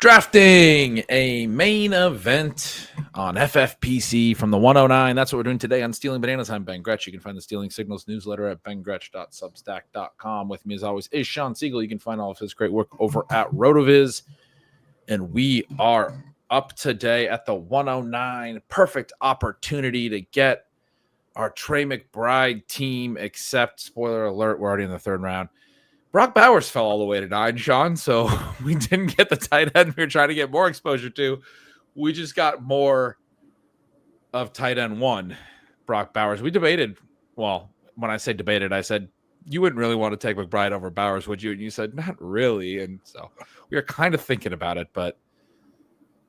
Drafting a main event on FFPC from the 109. That's what we're doing today on Stealing Bananas. I'm Ben Gretsch. You can find the Stealing Signals newsletter at bengretsch.substack.com. With me, as always, is Shawn Siegele. You can find all of his great work over at RotoViz. And we are up today at the 109. Perfect opportunity to get our Trey McBride team, except, spoiler alert, we're already in the third round. Brock Bowers fell all the way to 9, Shawn, so we didn't get the tight end we were trying to get more exposure to. We just got more of tight end 1, Brock Bowers. We debated, well, when I say debated, I said, you wouldn't really want to take McBride over Bowers, would you? And you said, not really. And so we were kind of thinking about it, but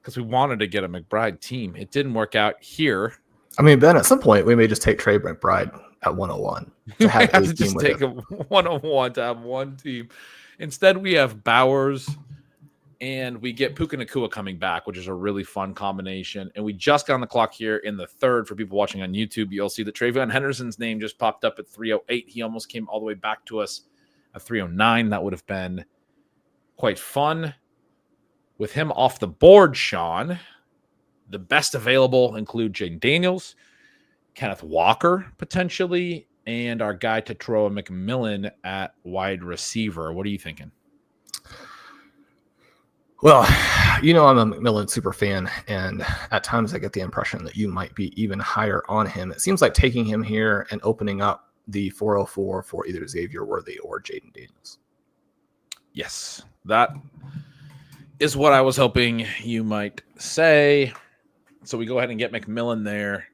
because we wanted to get a McBride team. It didn't work out here. I mean, Ben, at some point, we may just take Trey McBride at 101 to have to just take a 101 to have one team. Instead, we have Bowers and we get Puka Nacua coming back, which is a really fun combination. And we just got on the clock here in the third. For people watching on YouTube, you'll see that Travion Henderson's name just popped up at 308. He almost came all the way back to us at 309. That would have been quite fun. With him off the board, Shawn, the best available include Jaden Daniels, Kenneth Walker, potentially, and our guy Tetroa McMillan at wide receiver. What are you thinking? Well, you know I'm a McMillan super fan, and at times I get the impression that you might be even higher on him. It seems like taking him here and opening up the 404 for either Xavier Worthy or Jaden Daniels. Yes, that is what I was hoping you might say. So we go ahead and get McMillan there.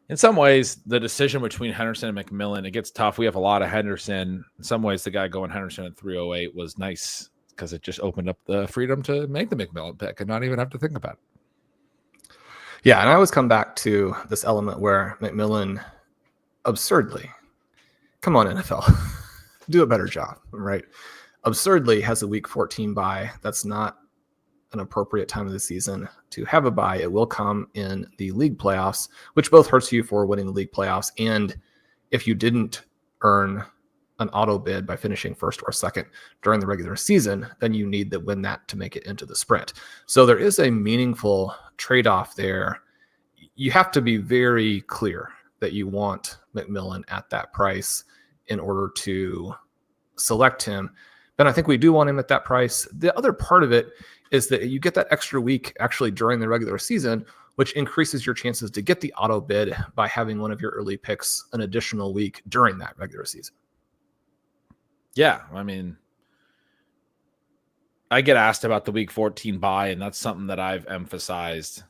In some ways, the decision between Henderson and McMillan, it gets tough. We have a lot of Henderson. In some ways, the guy going Henderson at 308 was nice because it just opened up the freedom to make the McMillan pick and not even have to think about it. Yeah, and I always come back to this element where McMillan absurdly, come on NFL, do a better job, right? Absurdly has a week 14 bye. That's not an appropriate time of the season to have a bye. It will come in the league playoffs, which both hurts you for winning the league playoffs. And if you didn't earn an auto bid by finishing first or second during the regular season, then you need to win that to make it into the sprint. So there is a meaningful trade-off there. You have to be very clear that you want McMillan at that price in order to select him. But I think we do want him at that price. The other part of it is that you get that extra week actually during the regular season, which increases your chances to get the auto bid by having one of your early picks an additional week during that regular season. Yeah, I mean, I get asked about the week 14 bye, and that's something that I've emphasized.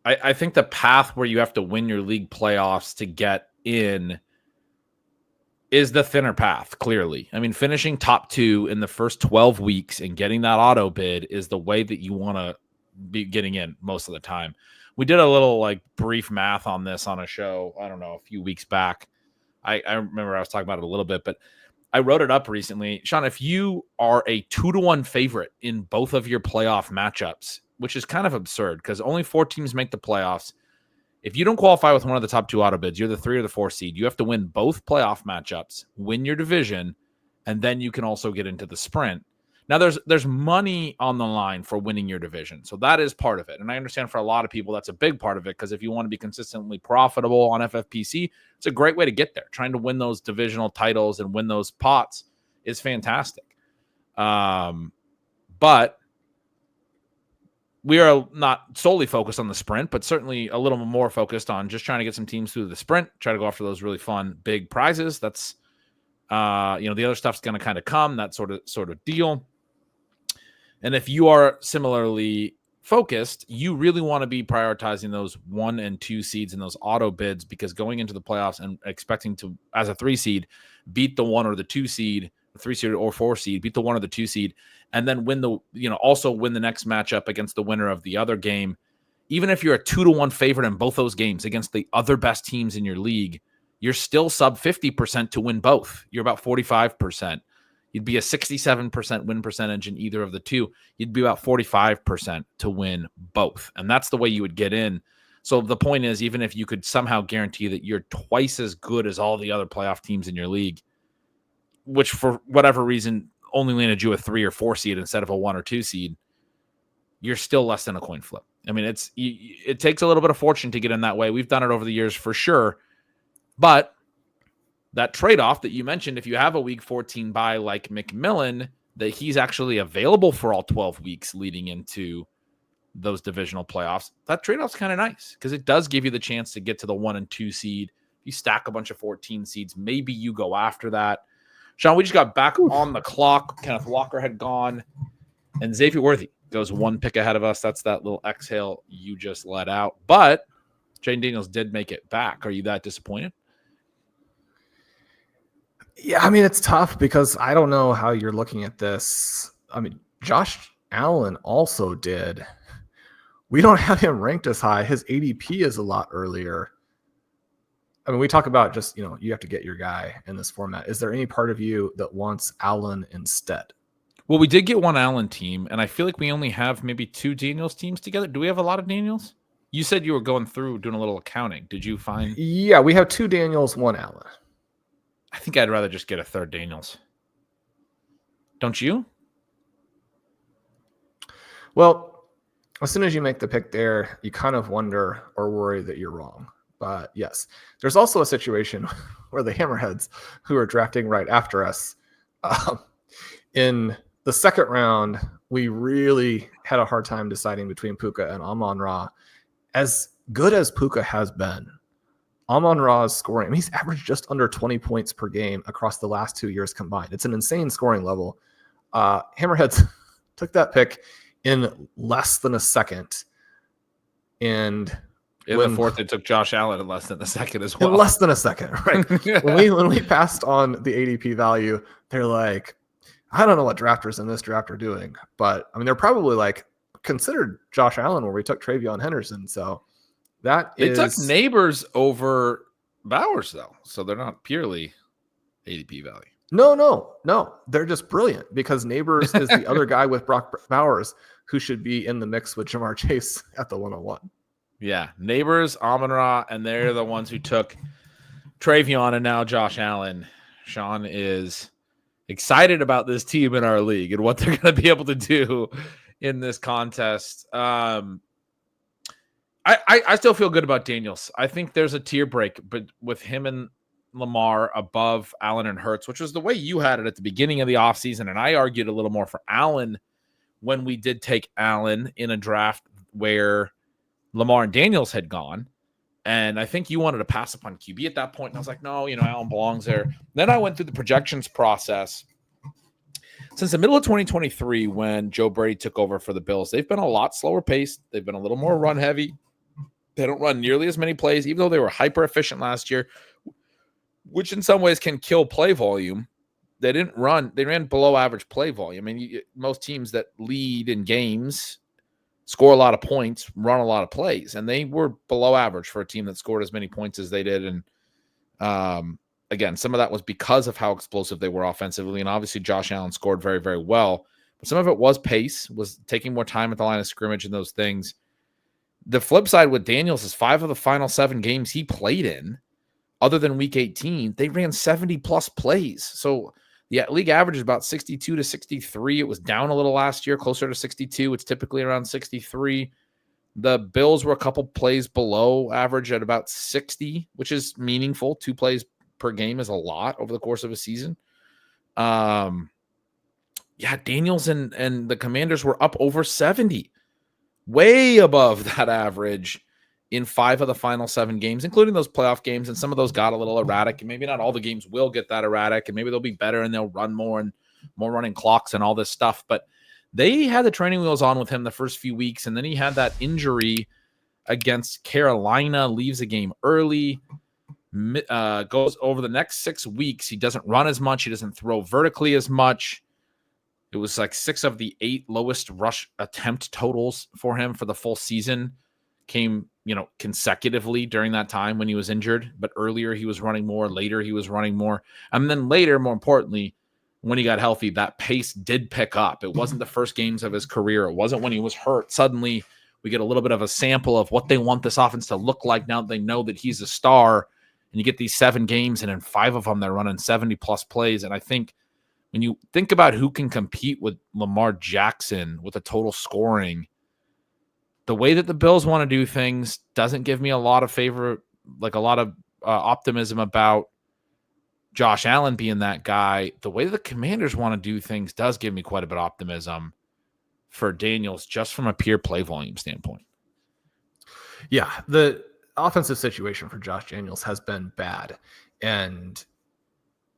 I think the path where you have to win your league playoffs to get in is the thinner path, clearly. I mean, finishing top 2 in the first 12 weeks and getting that auto bid is the way that you want to be getting in most of the time. We did a little brief math on this on a show, I don't know, a few weeks back. I remember I was talking about it a little bit, but I wrote it up recently. Shawn, if you are a 2-1 favorite in both of your playoff matchups, which is kind of absurd because only 4 teams make the playoffs. If you don't qualify with one of the top 2 auto bids, you're the 3 or the 4 seed. You have to win both playoff matchups, win your division, and then you can also get into the sprint. Now, there's money on the line for winning your division, so that is part of it. And I understand for a lot of people that's a big part of it because if you want to be consistently profitable on FFPC, it's a great way to get there. Trying to win those divisional titles and win those pots is fantastic. But we are not solely focused on the sprint, but certainly a little more focused on just trying to get some teams through the sprint, try to go after those really fun, big prizes. That's, the other stuff's going to kind of come, that sort of deal. And if you are similarly focused, you really want to be prioritizing those 1 and 2 seeds in those auto bids, because going into the playoffs and expecting to, as a 3 seed, beat the 1 or the 2 seed, 3 seed or 4 seed, beat the 1 or the 2 seed, and then also win the next matchup against the winner of the other game. Even if you're a 2-1 favorite in both those games against the other best teams in your league, you're still sub 50% to win both. You're about 45%. You'd be a 67% win percentage in either of the two. You'd be about 45% to win both. And that's the way you would get in. So the point is, even if you could somehow guarantee that you're twice as good as all the other playoff teams in your league, which for whatever reason only landed you a 3 or 4 seed instead of a 1 or 2 seed, you're still less than a coin flip. I mean, it takes a little bit of fortune to get in that way. We've done it over the years for sure. But that trade-off that you mentioned, if you have a week 14 bye like McMillan, that he's actually available for all 12 weeks leading into those divisional playoffs, that trade-off's kind of nice because it does give you the chance to get to the 1 and 2 seed. You stack a bunch of 14 seeds, maybe you go after that. Shawn, we just got back on the clock. Kenneth Walker had gone, and Xavier Worthy goes 1 pick ahead of us. That's that little exhale you just let out. But Jane Daniels did make it back. Are you that disappointed? Yeah, I mean, it's tough because I don't know how you're looking at this. I mean, Josh Allen also did. We don't have him ranked as high. His ADP is a lot earlier. I mean, we talk about just, you have to get your guy in this format. Is there any part of you that wants Allen instead? Well, we did get 1 Allen team, and I feel like we only have maybe 2 Daniels teams together. Do we have a lot of Daniels? You said you were going through doing a little accounting. Did you find? Yeah, we have 2 Daniels, 1 Allen. I think I'd rather just get a 3rd Daniels. Don't you? Well, as soon as you make the pick there, you kind of wonder or worry that you're wrong. But yes, there's also a situation where the Hammerheads, who are drafting right after us, in the 2nd round, we really had a hard time deciding between Puka and Amon-Ra. As good as Puka has been, Amon-Ra's scoring, I mean, he's averaged just under 20 points per game across the last 2 years combined. It's an insane scoring level. Hammerheads took that pick in less than a second. And in the 4th, they took Josh Allen in less than a second as well. In less than a second, right? when we passed on the ADP value, they're like, I don't know what drafters in this draft are doing, but I mean, they're probably like considered Josh Allen where we took Travion Henderson. So they took Neighbors over Bowers though, so they're not purely ADP value. No, they're just brilliant because Neighbors is the other guy with Brock Bowers who should be in the mix with Jamar Chase at the 101. Yeah, Neighbors, Amon-Ra, and they're the ones who took Travion and now Josh Allen. Shawn is excited about this team in our league and what they're going to be able to do in this contest. I still feel good about Daniels. I think there's a tier break, but with him and Lamar above Allen and Hurts, which was the way you had it at the beginning of the offseason, and I argued a little more for Allen when we did take Allen in a draft where Lamar and Daniels had gone. And I think you wanted to pass upon QB at that point. And I was like, no, Allen belongs there. Then I went through the projections process. Since the middle of 2023, when Joe Brady took over for the Bills, they've been a lot slower paced. They've been a little more run heavy. They don't run nearly as many plays, even though they were hyper efficient last year, which in some ways can kill play volume. They ran below average play volume. I mean, most teams that lead in games score a lot of points, run a lot of plays, and they were below average for a team that scored as many points as they did. And again, some of that was because of how explosive they were offensively, and obviously Josh Allen scored very, very well. But some of it was pace, was taking more time at the line of scrimmage and those things. The flip side with Daniels is 5 of the final 7 games he played in, other than Week 18, they ran 70-plus plays. So the league average is about 62 to 63. It was down a little last year, closer to 62. It's typically around 63. The Bills were a couple plays below average at about 60, which is meaningful. 2 plays per game is a lot over the course of a season. Daniels and the Commanders were up over 70, way above that average in 5 of the final 7 games, including those playoff games. And some of those got a little erratic, and maybe not all the games will get that erratic, and maybe they'll be better and they'll run more and more running clocks and all this stuff. But they had the training wheels on with him the first few weeks, and then he had that injury against Carolina, leaves the game early, goes over the next 6 weeks. He doesn't run as much. He doesn't throw vertically as much. It was like 6 of the 8 lowest rush attempt totals for him for the full season came, consecutively during that time when he was injured. But earlier he was running more, later he was running more. And then later, more importantly, when he got healthy, that pace did pick up. It wasn't the first games of his career. It wasn't when he was hurt. Suddenly we get a little bit of a sample of what they want this offense to look like now that they know that he's a star. And you get these 7 games, and in 5 of them, they're running 70-plus plays. And I think when you think about who can compete with Lamar Jackson with the total scoring, the way that the Bills want to do things doesn't give me a lot of optimism about Josh Allen being that guy. The way that the Commanders want to do things does give me quite a bit of optimism for Daniels, just from a pure play volume standpoint. Yeah, the offensive situation for Josh Daniels has been bad. And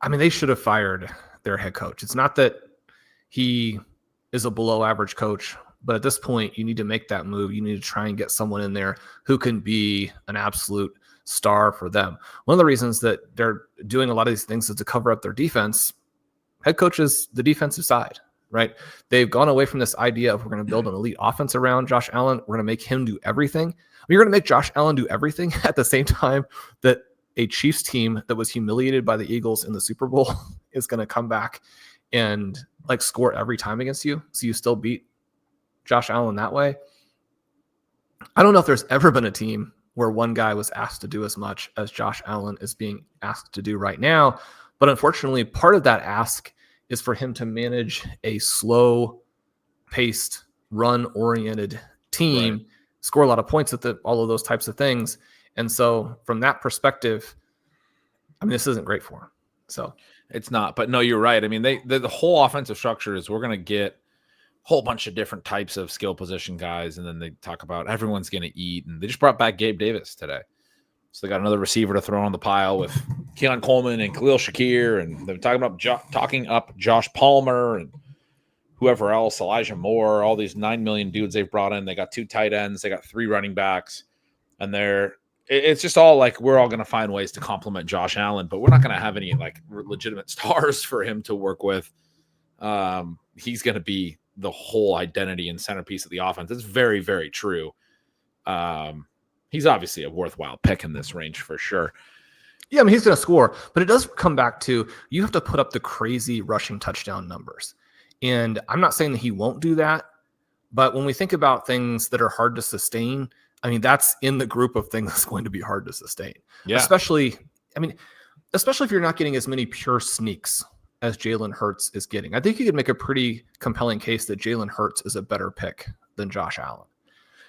I mean, they should have fired their head coach. It's not that he is a below average coach, but at this point, you need to make that move. You need to try and get someone in there who can be an absolute star for them. One of the reasons that they're doing a lot of these things is to cover up their defense. Head coach is the defensive side, right? They've gone away from this idea of we're going to build an elite offense around Josh Allen. We're going to make him do everything. You're going to make Josh Allen do everything at the same time that a Chiefs team that was humiliated by the Eagles in the Super Bowl is going to come back and like score every time against you. So you still beat Josh Allen that way. I don't know if there's ever been a team where one guy was asked to do as much as Josh Allen is being asked to do right now. But unfortunately, part of that ask is for him to manage a slow-paced, run-oriented team, right, score a lot of points with all of those types of things. And so from that perspective, I mean, this isn't great for him. So it's not. But no, you're right. I mean, the whole offensive structure is we're going to get whole bunch of different types of skill position guys, and then they talk about everyone's going to eat, and they just brought back Gabe Davis today, so they got another receiver to throw on the pile with Keon Coleman and Khalil Shakir, and they're talking up Josh Palmer and whoever else, Elijah Moore, all these 9 million dudes they've brought in. They got 2 tight ends, they got 3 running backs, and it's just all like we're all going to find ways to complement Josh Allen, but we're not going to have any like legitimate stars for him to work with. He's going to be the whole identity and centerpiece of the offense. It's very, very true. He's obviously a worthwhile pick in this range for sure. Yeah, I mean, he's going to score, but it does come back to you have to put up the crazy rushing touchdown numbers. And I'm not saying that he won't do that, but when we think about things that are hard to sustain, I mean, that's in the group of things that's going to be hard to sustain. Yeah. Especially if you're not getting as many pure sneaks as Jalen Hurts is getting. I think you could make a pretty compelling case that Jalen Hurts is a better pick than Josh Allen.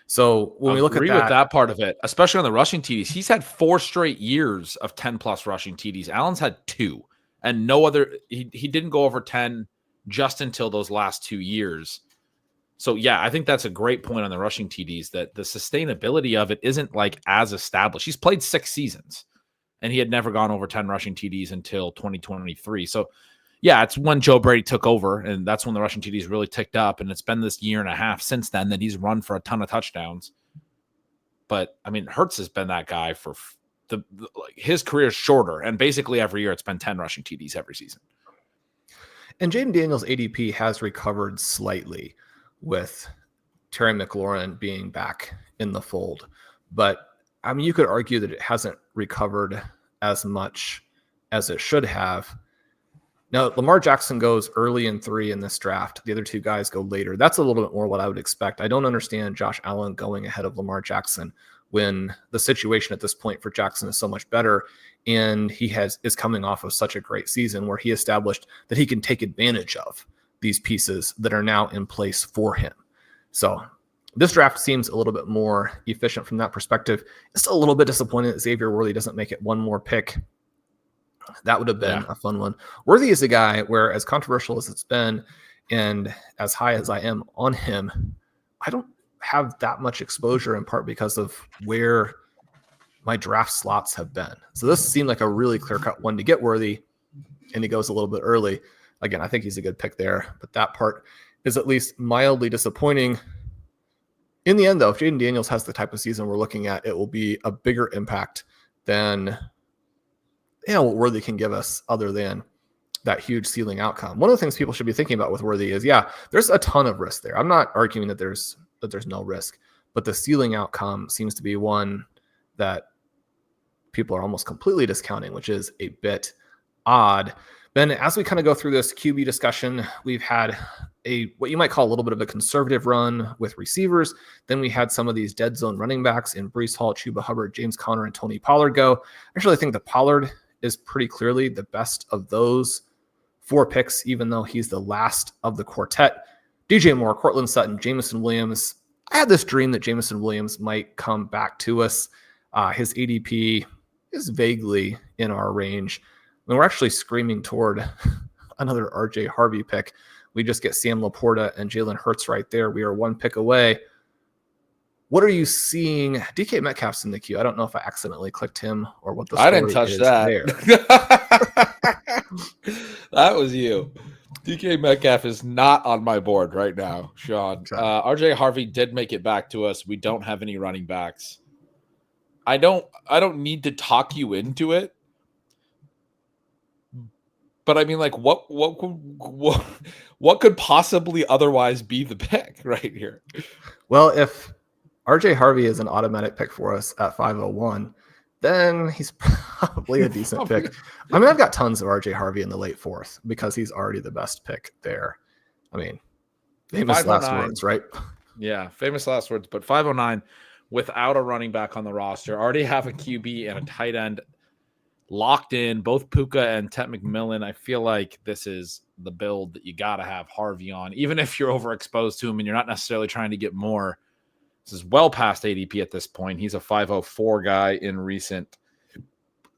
So when we look at that part of it, especially on the rushing TDs, he's had 4 straight years of 10+ rushing TDs. Allen's had 2, and no other. He didn't go over 10 just until those last 2 years. So yeah, I think that's a great point on the rushing TDs, that the sustainability of it isn't like as established. He's played 6 seasons, and he had never gone over 10 rushing TDs until 2023. So yeah, it's when Joe Brady took over, and that's when the rushing TDs really ticked up, and it's been this year and a half since then that he's run for a ton of touchdowns. But, I mean, Hurts has been that guy for his career is shorter, and basically every year it's been 10 rushing TDs every season. And Jaden Daniels' ADP has recovered slightly with Terry McLaurin being back in the fold. But, I mean, you could argue that it hasn't recovered as much as it should have. Now, Lamar Jackson goes early in 3 in this draft. The other 2 guys go later. That's a little bit more what I would expect. I don't understand Josh Allen going ahead of Lamar Jackson when the situation at this point for Jackson is so much better, and he is coming off of such a great season where he established that he can take advantage of these pieces that are now in place for him. So this draft seems a little bit more efficient from that perspective. It's a little bit disappointing that Xavier Worthy doesn't make it one more pick. That would have been a fun one. Worthy is a guy where, as controversial as it's been and as high as I am on him, I don't have that much exposure, in part because of where my draft slots have been. So this seemed like a really clear-cut one to get Worthy, and he goes a little bit early. Again, I think he's a good pick there, but that part is at least mildly disappointing. In the end, though, if Jaden Daniels has the type of season we're looking at, it will be a bigger impact than what Worthy can give us other than that huge ceiling outcome. One of the things people should be thinking about with Worthy is, there's a ton of risk there. I'm not arguing that there's no risk, but the ceiling outcome seems to be one that people are almost completely discounting, which is a bit odd. Ben, as we kind of go through this QB discussion, we've had what you might call a little bit of a conservative run with receivers. Then we had some of these dead zone running backs in Breece Hall, Chuba Hubbard, James Conner, and Tony Pollard go. Actually, I think that Pollard is pretty clearly the best of those 4 picks, even though he's the last of the quartet. DJ Moore, Cortland Sutton, Jamison Williams. I had this dream that Jameson Williams might come back to us. His ADP is vaguely in our range. And we're actually screaming toward another RJ Harvey pick. We just get Sam Laporta and Jalen Hurts right there. We are one pick away. What are you seeing? DK Metcalf's in the queue. I don't know if I accidentally clicked him or what the story I didn't touch that. That was you. DK Metcalf is not on my board right now, Shawn. Okay. RJ Harvey did make it back to us. We don't have any running backs. I don't need to talk you into it. But I mean, like, what could possibly otherwise be the pick right here? Well, if RJ Harvey is an automatic pick for us at 501, then he's probably a decent pick. I mean, I've got tons of RJ Harvey in the late fourth because he's already the best pick there. I mean, famous last words, right? Yeah, famous last words. But 509 without a running back on the roster, already have a QB and a tight end locked in, both Puka and Tet McMillan. I feel like this is the build that you got to have Harvey on, even if you're overexposed to him and you're not necessarily trying to get more. This is well past ADP at this point. He's a 504 guy in recent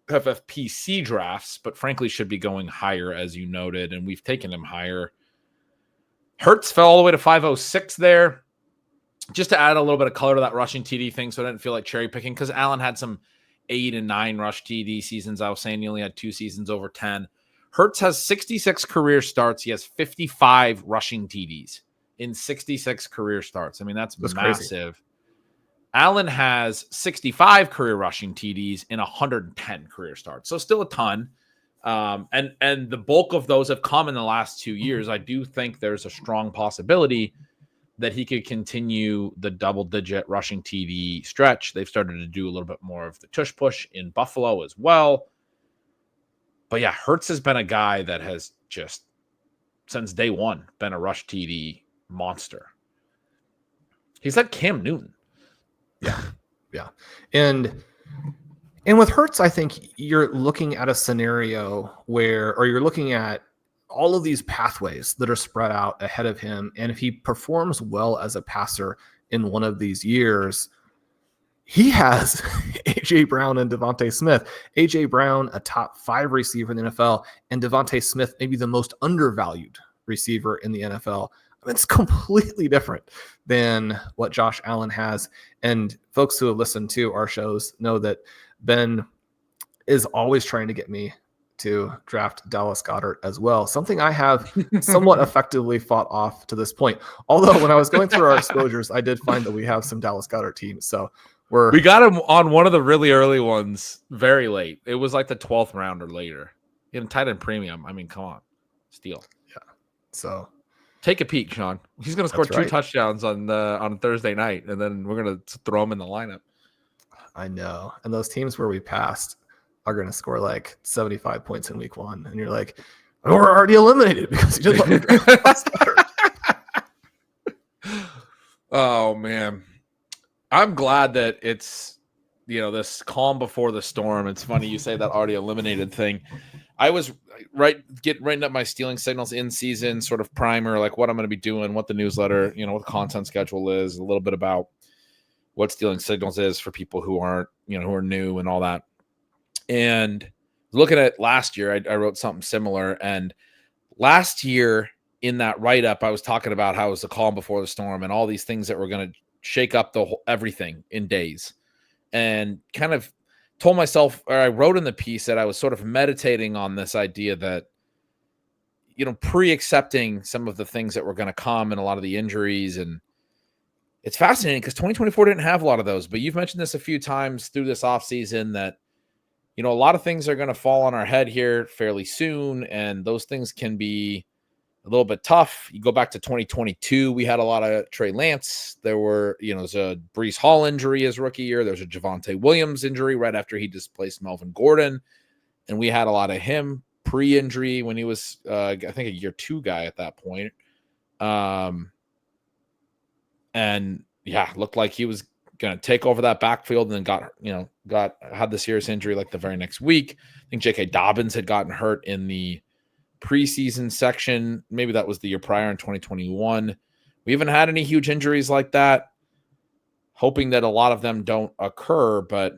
FFPC drafts, but frankly should be going higher, as you noted, and we've taken him higher. Hurts fell all the way to 506 there. Just to add a little bit of color to that rushing TD thing, so I didn't feel like cherry picking, because Allen had some 8 and 9 rush TD seasons. I was saying he only had 2 seasons over 10. Hurts has 66 career starts. He has 55 rushing TDs in 66 career starts. I mean, that's massive. Crazy. Allen has 65 career rushing TDs in 110 career starts. So still a ton. And the bulk of those have come in the last 2 years. I do think there's a strong possibility that he could continue the double-digit rushing TD stretch. They've started to do a little bit more of the tush push in Buffalo as well. But yeah, Hurts has been a guy that has just, since day one, been a rush TD monster. He's like Cam Newton. Yeah. And with Hurts, I think you're looking at a scenario where, or you're looking at all of these pathways that are spread out ahead of him. And if he performs well as a passer in one of these years, he has A.J. Brown and Devonte Smith. A.J. Brown, a top 5 receiver in the NFL, and Devonte Smith, maybe the most undervalued receiver in the NFL. I mean, it's completely different than what Josh Allen has. And folks who have listened to our shows know that Ben is always trying to get me to draft Dallas Goedert as well. Something I have somewhat effectively fought off to this point. Although when I was going through our exposures, I did find that we have some Dallas Goedert teams. So we got him on one of the really early ones very late. It was like the 12th round or later in tight end premium. I mean, come on, steal. Yeah. So take a peek, Shawn. He's going to score 2 touchdowns on Thursday night, and then we're going to throw him in the lineup. I know. And those teams where we passed are going to score like 75 points in week 1. And you're like, oh, we're already eliminated because you didn't let me draft. Oh, man. I'm glad that it's, this calm before the storm. It's funny you say that already eliminated thing. I was writing up my stealing signals in season sort of primer, like what I'm going to be doing, what the newsletter, what the content schedule is, a little bit about what stealing signals is for people who aren't, who are new and all that. And looking at last year, I wrote something similar. And last year in that write-up, I was talking about how it was the calm before the storm and all these things that were going to shake up everything in days. And kind of told myself, or I wrote in the piece that I was sort of meditating on this idea that, pre-accepting some of the things that were going to come and a lot of the injuries. And it's fascinating because 2024 didn't have a lot of those, but you've mentioned this a few times through this offseason that, a lot of things are going to fall on our head here fairly soon. And those things can be a little bit tough. You go back to 2022, we had a lot of Trey Lance. There were, there's a Breece Hall injury his rookie year. There's a Javonte Williams injury right after he displaced Melvin Gordon. And we had a lot of him pre-injury when he was, I think, a year 2 guy at that point. And yeah, looked like he was going to take over that backfield and then had the serious injury like the very next week. I think J.K. Dobbins had gotten hurt in the preseason section. Maybe that was the year prior in 2021. We haven't had any huge injuries like that. hoping that a lot of them don't occur, but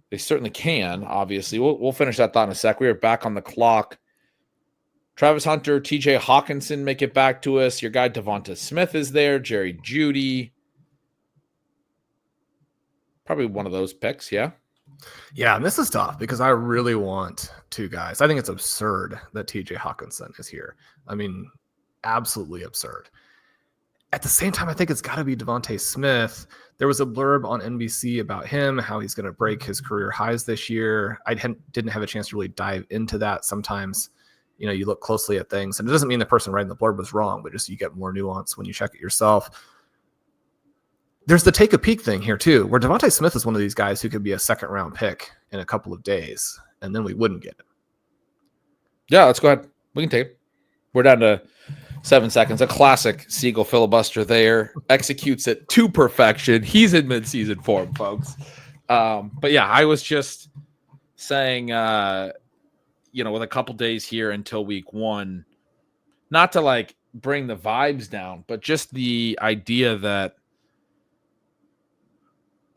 they certainly can, obviously. We'll finish that thought in a sec. We are back on the clock. Travis Hunter, TJ Hawkinson make it back to us. Your guy Devonte Smith is there. Jerry Jeudy. Probably one of those picks, yeah? Yeah, and this is tough because I really want two guys. I think it's absurd that TJ Hawkinson is here. I mean, absolutely absurd. At the same time, I think it's got to be Devonte Smith. There was a blurb on NBC about him, how he's going to break his career highs this year. I didn't have a chance to really dive into that. Sometimes, you look closely at things, and it doesn't mean the person writing the blurb was wrong, but just you get more nuance when you check it yourself. There's the take a peek thing here too, where Devonte Smith is one of these guys who could be a second-round pick in a couple of days, and then we wouldn't get him. Yeah, let's go ahead. We can take it. We're down to 7 seconds. A classic Siegele filibuster there. Executes it to perfection. He's in midseason form, folks. But yeah, I was just saying, with a couple days here until week 1, not to like bring the vibes down, but just the idea that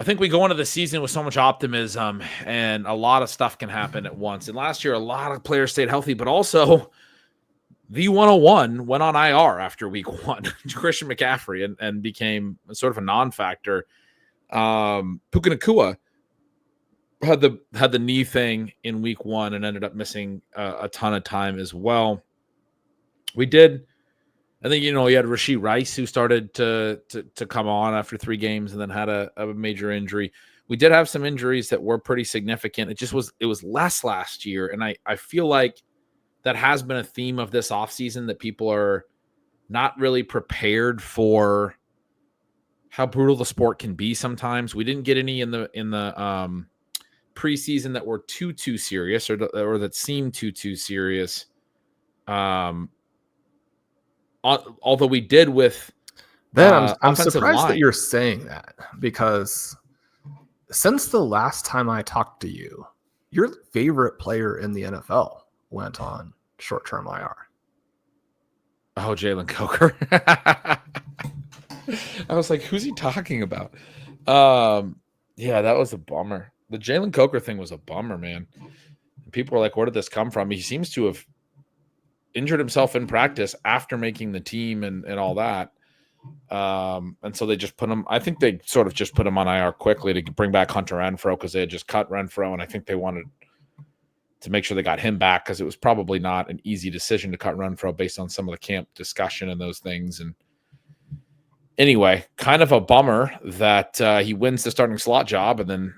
I think we go into the season with so much optimism and a lot of stuff can happen at once. And last year, a lot of players stayed healthy, but also the 101 went on IR after week 1, Christian McCaffrey, and became sort of a non-factor. Puka Nacua had the knee thing in week 1 and ended up missing a ton of time as well. We did. I think, you had Rashee Rice who started to come on after 3 games and then had a major injury. We did have some injuries that were pretty significant. It was less last year. And I feel like that has been a theme of this offseason, that people are not really prepared for how brutal the sport can be sometimes. We didn't get any in the preseason that were too serious or that seemed too serious. Although we did with Ben, I'm surprised line. that you're saying that, because since the last time I talked to you, your favorite player in the NFL went on short-term IR. Oh, Jalen Coker. I was like, who's he talking about? Yeah, that was a bummer. The Jalen Coker thing was a bummer, man. People were like, where did this come from? He seems to have injured himself in practice after making the team and all that. And so they just put him, I think they sort of just put him on IR quickly to bring back Hunter Renfrow, because they had just cut Renfrow, and I think they wanted to make sure they got him back, because it was probably not an easy decision to cut Renfrow based on some of the camp discussion and those things. And anyway, kind of a bummer that he wins the starting slot job and then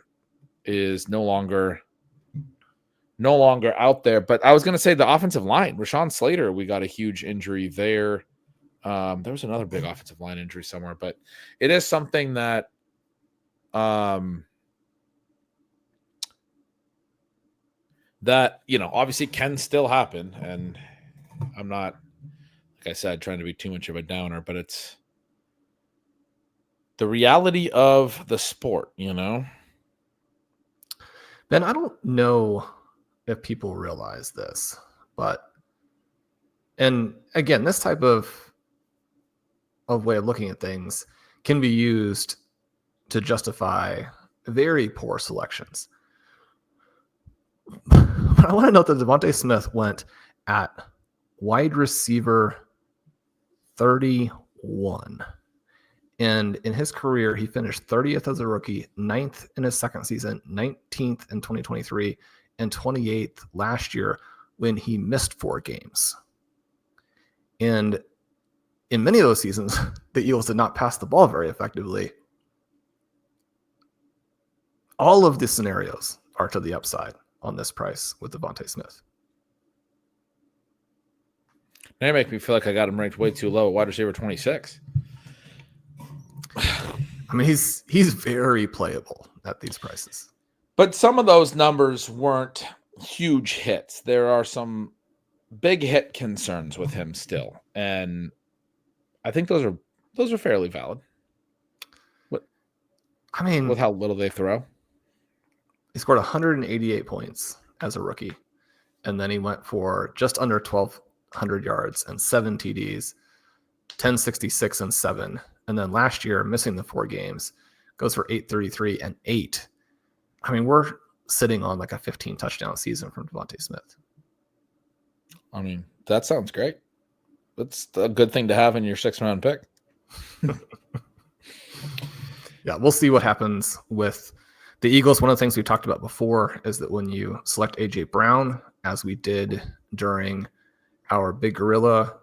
is no longer out there. But I was going to say the offensive line, Rashawn Slater, we got a huge injury there. There was another big offensive line injury somewhere, but it is something that obviously can still happen. And I'm not, like I said, trying to be too much of a downer, but it's the reality of the sport, Ben, I don't know if people realize this, and again, this type of way of looking at things can be used to justify very poor selections. But I want to note that Devonte Smith went at wide receiver 31. And in his career, he finished 30th as a rookie, 9th in his second season, 19th in 2023, and 28th last year when he missed 4 games. And in many of those seasons, the Eagles did not pass the ball very effectively. All of the scenarios are to the upside on this price with Devonte Smith. Now you make me feel like I got him ranked way too low at wide receiver 26. I mean, he's very playable at these prices. But some of those numbers weren't huge hits. There are some big hit concerns with him still, and I think those are fairly valid. With how little they throw. He scored 188 points as a rookie, and then he went for just under 1,200 yards and 7 TDs, 1066 and 7 And then last year, missing the 4 games, goes for 833 and 8. I mean, we're sitting on like a 15 touchdown season from Devonte Smith. I mean, that sounds great. That's a good thing to have in your 6th round pick. Yeah, we'll see what happens with the Eagles. One of the things we talked about before is that when you select A.J. Brown, as we did during our Big Gorilla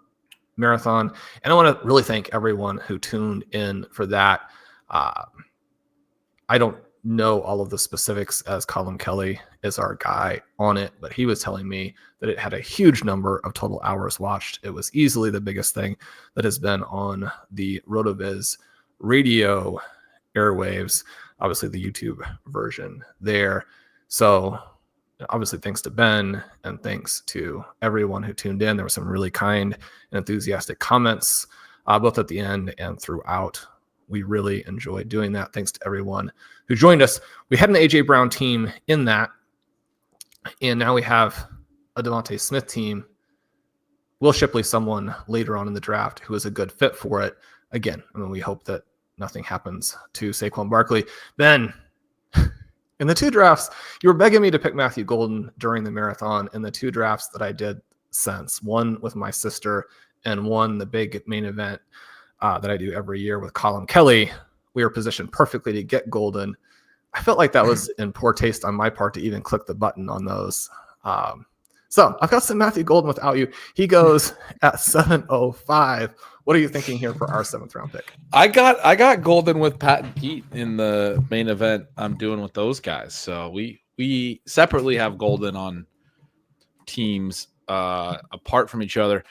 Marathon, and I want to really thank everyone who tuned in for that. I don't know all of the specifics, as Colin Kelly is our guy on it, but he was telling me that it had a huge number of total hours watched. It was easily the biggest thing that has been on the RotoViz radio airwaves, obviously the YouTube version there. So obviously thanks to Ben and thanks to everyone who tuned in. There were some really kind and enthusiastic comments, both at the end and throughout. We really enjoyed doing that. Thanks to everyone who joined us. We had an A.J. Brown team in that, and now we have a Devonte Smith team. Will Shipley, someone later on in the draft who is a good fit for it. Again, I mean, we hope that nothing happens to Saquon Barkley. Ben, in the 2 drafts, you were begging me to pick Matthew Golden during the marathon. In the 2 drafts that I did since, one with my sister and one the big main event that I do every year with Colin Kelly, we were positioned perfectly to get Golden. I felt like that was in poor taste on my part to even click the button on those. So I've got some Matthew Golden without you. He goes at 705. What are you thinking here for our 7th round pick? I got Golden with Pat and Pete in the main event I'm doing with those guys. So we separately have Golden on teams apart from each other.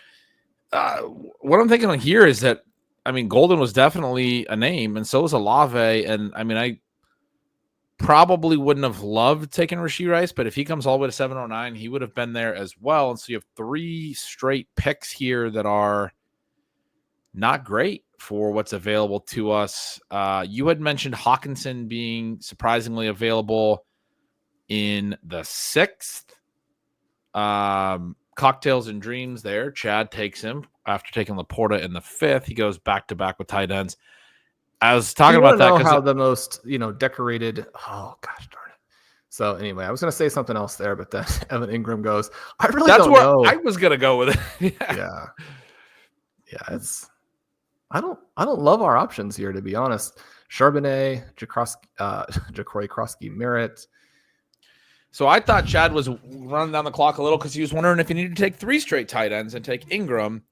What I'm thinking here is that, I mean, Golden was definitely a name, and so was Olave. And I mean, I probably wouldn't have loved taking Rashee Rice, but if he comes all the way to 709, he would have been there as well. And so you have 3 straight picks here that are not great for what's available to us. You had mentioned Hawkinson being surprisingly available in the 6th. Cocktails and dreams there. Chad takes him after taking Laporta in the 5th. He goes back to back with tight ends. I was talking about that because how the most decorated. Oh gosh darn it! So anyway, I was going to say something else there, but then Evan Ingram goes. I really don't know. I was going to go with it. yeah. It's. I don't love our options here, to be honest. Charbonnet, Jakori, Kroski, Merritt. So I thought Chad was running down the clock a little because he was wondering if he needed to take 3 straight tight ends and take Ingram.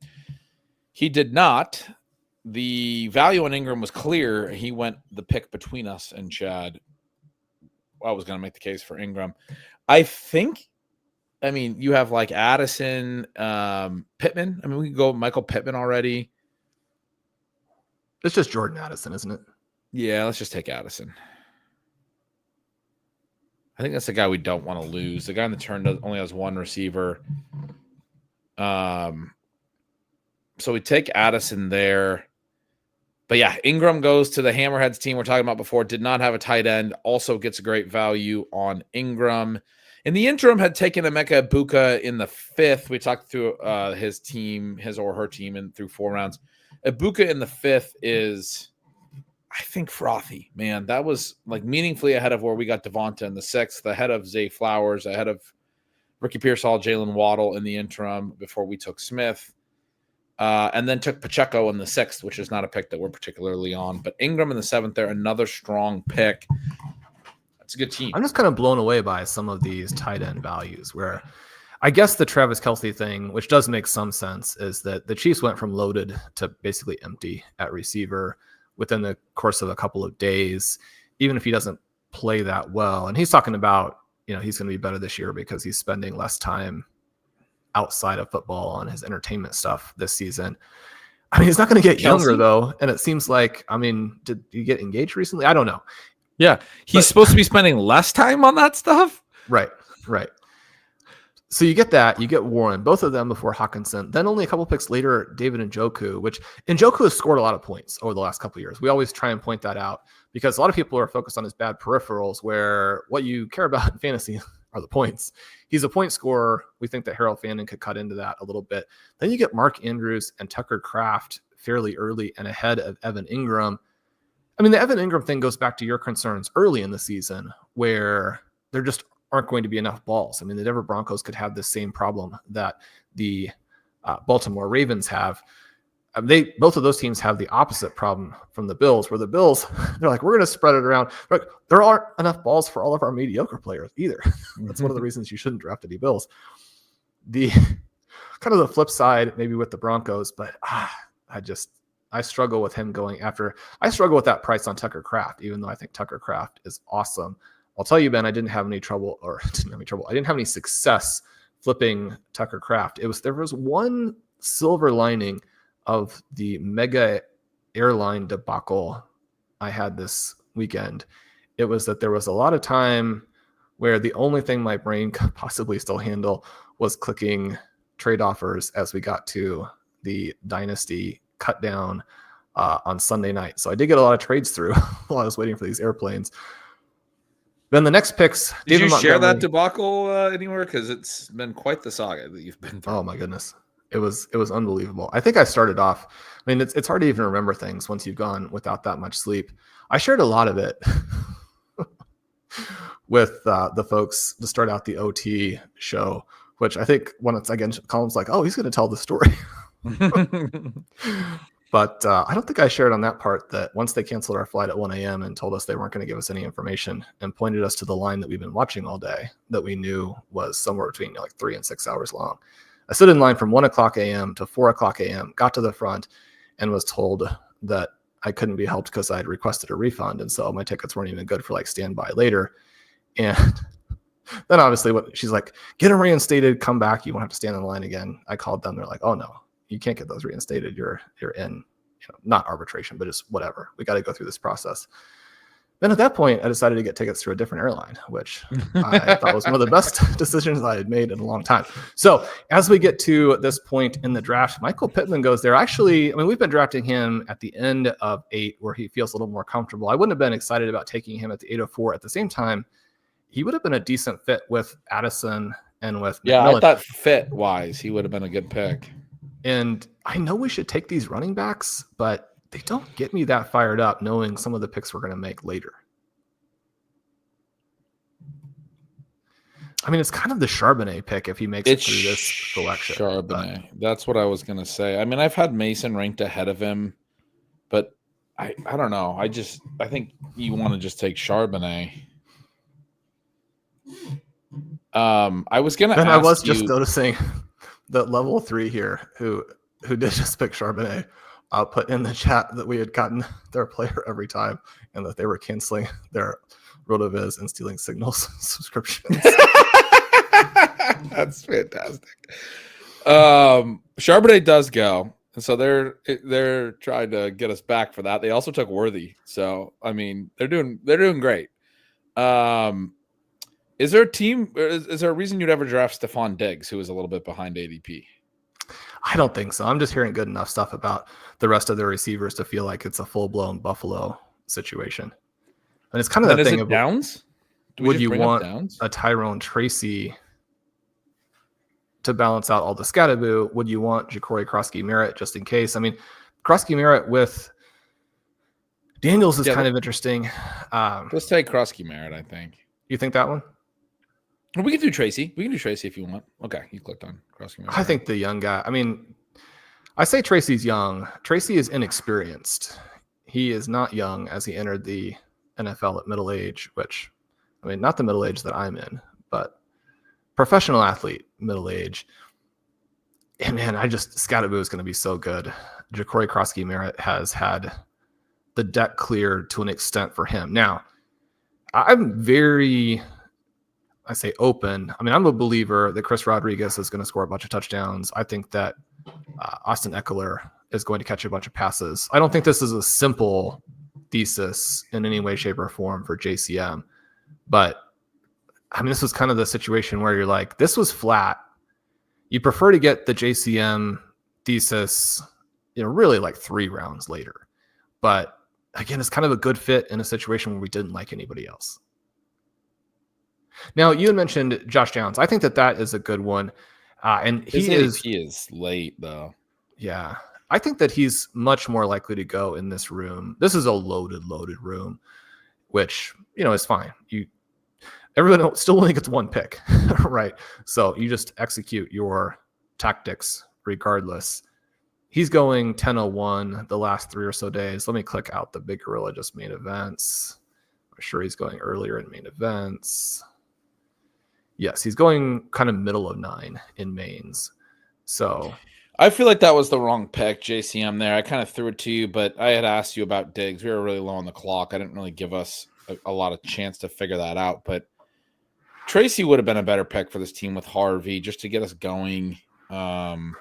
He did not. The value on Ingram was clear. He went the pick between us and Chad. I was going to make the case for Ingram. I mean, you have like Addison, Pittman. I mean, we can go Michael Pittman already. It's just Jordan Addison, isn't it? Yeah, let's just take Addison. I think that's the guy we don't want to lose. The guy in the turn only has 1 receiver. So we take Addison there. But yeah, Ingram goes to the Hammerheads team we're talking about before. Did not have a tight end. Also gets a great value on Ingram. In the interim, had taken Emeka Ibuka in the 5th. We talked through his team, his or her team, and through 4 rounds. Ibuka in the 5th is, I think, frothy, man. That was like meaningfully ahead of where we got Devonte in the 6th, ahead of Zay Flowers, ahead of Ricky Pearsall, Jalen Waddle in the interim before we took Smith. And then took Pacheco in the 6th, which is not a pick that we're particularly on. But Ingram in the 7th there, another strong pick. That's a good team. I'm just kind of blown away by some of these tight end values where I guess the Travis Kelce thing, which does make some sense, is that the Chiefs went from loaded to basically empty at receiver within the course of a couple of days, even if he doesn't play that well. And he's talking about, he's going to be better this year because he's spending less time outside of football on his entertainment stuff this season. I mean, he's not going to get younger though. And it seems like, did you get engaged recently? I don't know. Yeah. He's supposed to be spending less time on that stuff. Right. So you get that, you get Warren, both of them before Hawkinson. Then only a couple picks later, David Njoku, which Njoku has scored a lot of points over the last couple of years. We always try and point that out because a lot of people are focused on his bad peripherals, where what you care about in fantasy are the points. He's a point scorer. We think that Harold Fannin could cut into that a little bit. Then you get Mark Andrews and Tucker Kraft fairly early and ahead of Evan Ingram. I mean, the Evan Ingram thing goes back to your concerns early in the season where there just aren't going to be enough balls. I mean, the Denver Broncos could have the same problem that the Baltimore Ravens have. Both of those teams have the opposite problem from the Bills, where the Bills, they're like, we're going to spread it around. But there aren't enough balls for all of our mediocre players either. That's one of the reasons you shouldn't draft any Bills. The kind of the flip side, maybe with the Broncos, but I struggle with him going after. I struggle with that price on Tucker Kraft, even though I think Tucker Kraft is awesome. I'll tell you, Ben, I didn't have any trouble, I didn't have any success flipping Tucker Kraft. There was one silver lining of the mega airline debacle I had this weekend. It was that there was a lot of time where the only thing my brain could possibly still handle was clicking trade offers as we got to the Dynasty cut down on Sunday night. So I did get a lot of trades through while I was waiting for these airplanes. Then the next picks. Did you share that debacle anywhere? Because it's been quite the saga that you've been through. Oh my goodness. It was unbelievable. I think I started off. I mean, it's hard to even remember things once you've gone without that much sleep. I shared a lot of it with the folks to start out the OT show, which I think when it's again, Colin's like, oh, he's going to tell the story. But I don't think I shared on that part that once they canceled our flight at 1 a.m. and told us they weren't going to give us any information and pointed us to the line that we've been watching all day that we knew was somewhere between like 3 and 6 hours long. I stood in line from 1 o'clock a.m. to 4 o'clock a.m., got to the front, and was told that I couldn't be helped because I had requested a refund. And so my tickets weren't even good for like standby later. And then obviously she's like, get them reinstated, come back. You won't have to stand in line again. I called them. They're like, oh no, you can't get those reinstated. You're in, not arbitration, but just whatever. We got to go through this process. Then at that point, I decided to get tickets through a different airline, which I thought was one of the best decisions I had made in a long time. So as we get to this point in the draft, Michael Pittman goes there. Actually, I mean, we've been drafting him at the end of 8 where he feels a little more comfortable. I wouldn't have been excited about taking him at the 804. At the same time, he would have been a decent fit with Addison and with McMillan. I thought fit-wise, he would have been a good pick. And I know we should take these running backs, but they don't get me that fired up knowing some of the picks we're going to make later. I mean, it's kind of the Charbonnet pick if he makes it through this selection. Charbonnet. That's what I was going to say. I mean, I've had Mason ranked ahead of him, but I don't know. I think you want to just take Charbonnet. I was going to ask I was just noticing that level 3 here who did just pick Charbonnet. I'll put in the chat that we had gotten their player every time and that they were canceling their RotoViz and stealing Signals subscriptions. That's fantastic. Charbonnet does go, and so they're trying to get us back for that. They also took Worthy, so I mean they're doing great. Is there a reason you'd ever draft Stefon Diggs, who is a little bit behind ADP? I don't think so. I'm just hearing good enough stuff about the rest of their receivers to feel like it's a full-blown Buffalo situation. And it's kind of that thing of Downs. Would you want a Tyrone Tracy to balance out all the Scatterboo? Would you want Jakori, Kroski, Merritt just in case? I mean, Kroski, Merritt with Daniels is kind of interesting. Let's take Kroski, Merritt, I think. You think that one? We can do Tracy. We can do Tracy if you want. Okay, you clicked on Kroski, Merritt. I think the young guy. I mean, I say Tracy's young. Tracy is inexperienced. He is not young as he entered the NFL at middle age, which, I mean, not the middle age that I'm in, but professional athlete middle age. And man, Scatterboo is going to be so good. Jakori, Kroski, Merritt has had the deck cleared to an extent for him. Now, I'm very, I say open. I mean, I'm a believer that Chris Rodriguez is going to score a bunch of touchdowns. I think that Austin Eckler is going to catch a bunch of passes. I don't think this is a simple thesis in any way, shape, or form for JCM. But, I mean, this was kind of the situation where you're like, this was flat. You prefer to get the JCM thesis, really like 3 rounds later. But, again, it's kind of a good fit in a situation where we didn't like anybody else. Now, you had mentioned Josh Downs. I think that is a good one. And he is late, though. Yeah. I think that he's much more likely to go in this room. This is a loaded room, which, is fine. Everyone still only gets one pick, right? So you just execute your tactics regardless. He's going 10-01 the last 3 or so days. Let me click out the Big Gorilla just main events. I'm sure he's going earlier in main events. Yes, he's going kind of middle of 9 in mains. So I feel like that was the wrong pick, JCM there. I kind of threw it to you, but I had asked you about Diggs. We were really low on the clock. I didn't really give us a lot of chance to figure that out, but Tracy would have been a better pick for this team with Harvey just to get us going. And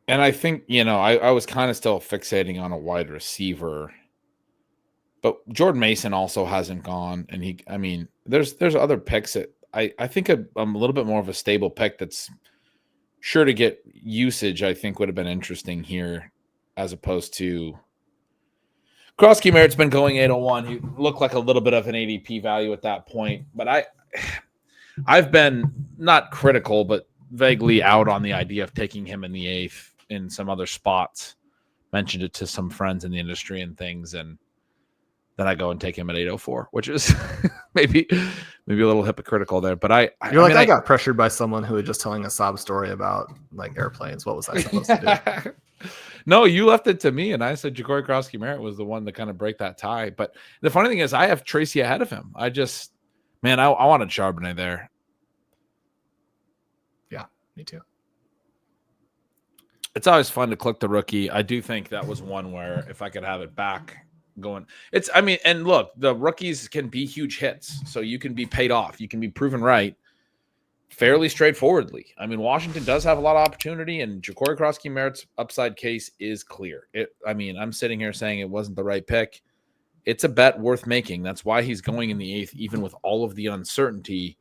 I think, I was kind of still fixating on a wide receiver. But Jordan Mason also hasn't gone. And there's other picks that I think I'm a little bit more of a stable pick that's sure to get usage, I think would have been interesting here as opposed to Kroski. Merritt's been going 801. He looked like a little bit of an ADP value at that point. But I've been not critical, but vaguely out on the idea of taking him in the 8th in some other spots. Mentioned it to some friends in the industry and things, and then I go and take him at 804, which is maybe a little hypocritical there. But I got pressured by someone who was just telling a sob story about like airplanes. What was I supposed to do? No, you left it to me, and I said Jakori Kroski Merritt was the one to kind of break that tie. But the funny thing is, I have Tracy ahead of him. I wanted Charbonnet there. Yeah, me too. It's always fun to click the rookie. I do think that was one where if I could have it back going, and look, the rookies can be huge hits, so you can be paid off. You can be proven right fairly straightforwardly. Washington does have a lot of opportunity, and Jakori Kroski Merritt's upside case is clear. I'm sitting here saying it wasn't the right pick. It's a bet worth making. That's why he's going in the 8th, even with all of the uncertainty.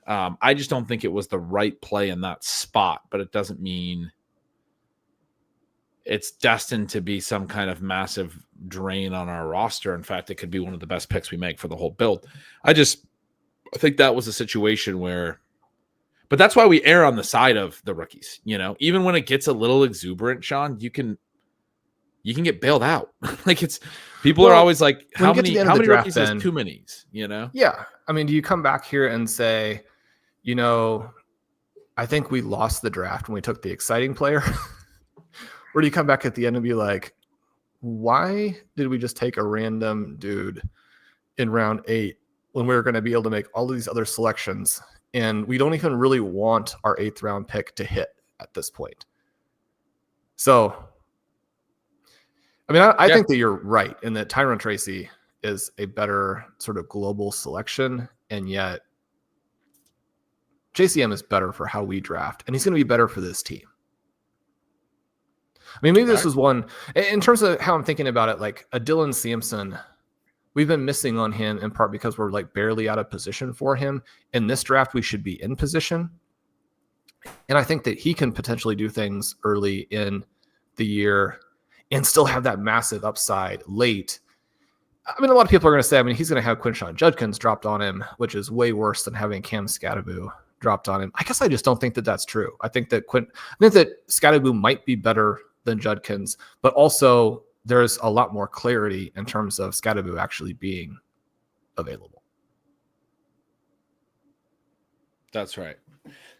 I just don't think it was the right play in that spot, but it doesn't mean it's destined to be some kind of massive drain on our roster. In fact, it could be one of the best picks we make for the whole build. I think that was a situation where, but that's why we err on the side of the rookies. Even when it gets a little exuberant, Shawn, you can get bailed out. People are always like, how many rookies is too many? Yeah. Do you come back here and say, I think we lost the draft when we took the exciting player? Or do you come back at the end and be like, why did we just take a random dude in round 8 when we were going to be able to make all of these other selections? And we don't even really want our 8th round pick to hit at this point. So, I think that you're right in that Tyron Tracy is a better sort of global selection. And yet JCM is better for how we draft, and he's going to be better for this team. Maybe this was one in terms of how I'm thinking about it, like a Dylan Sampson. We've been missing on him in part because we're like barely out of position for him. In this draft, we should be in position. And I think that he can potentially do things early in the year and still have that massive upside late. A lot of people are going to say, he's going to have Quinshon Judkins dropped on him, which is way worse than having Cam Skattebo dropped on him. I guess I just don't think that that's true. I think that Skattebo might be better than Judkins, but also there's a lot more clarity in terms of Skattebo actually being available. That's right.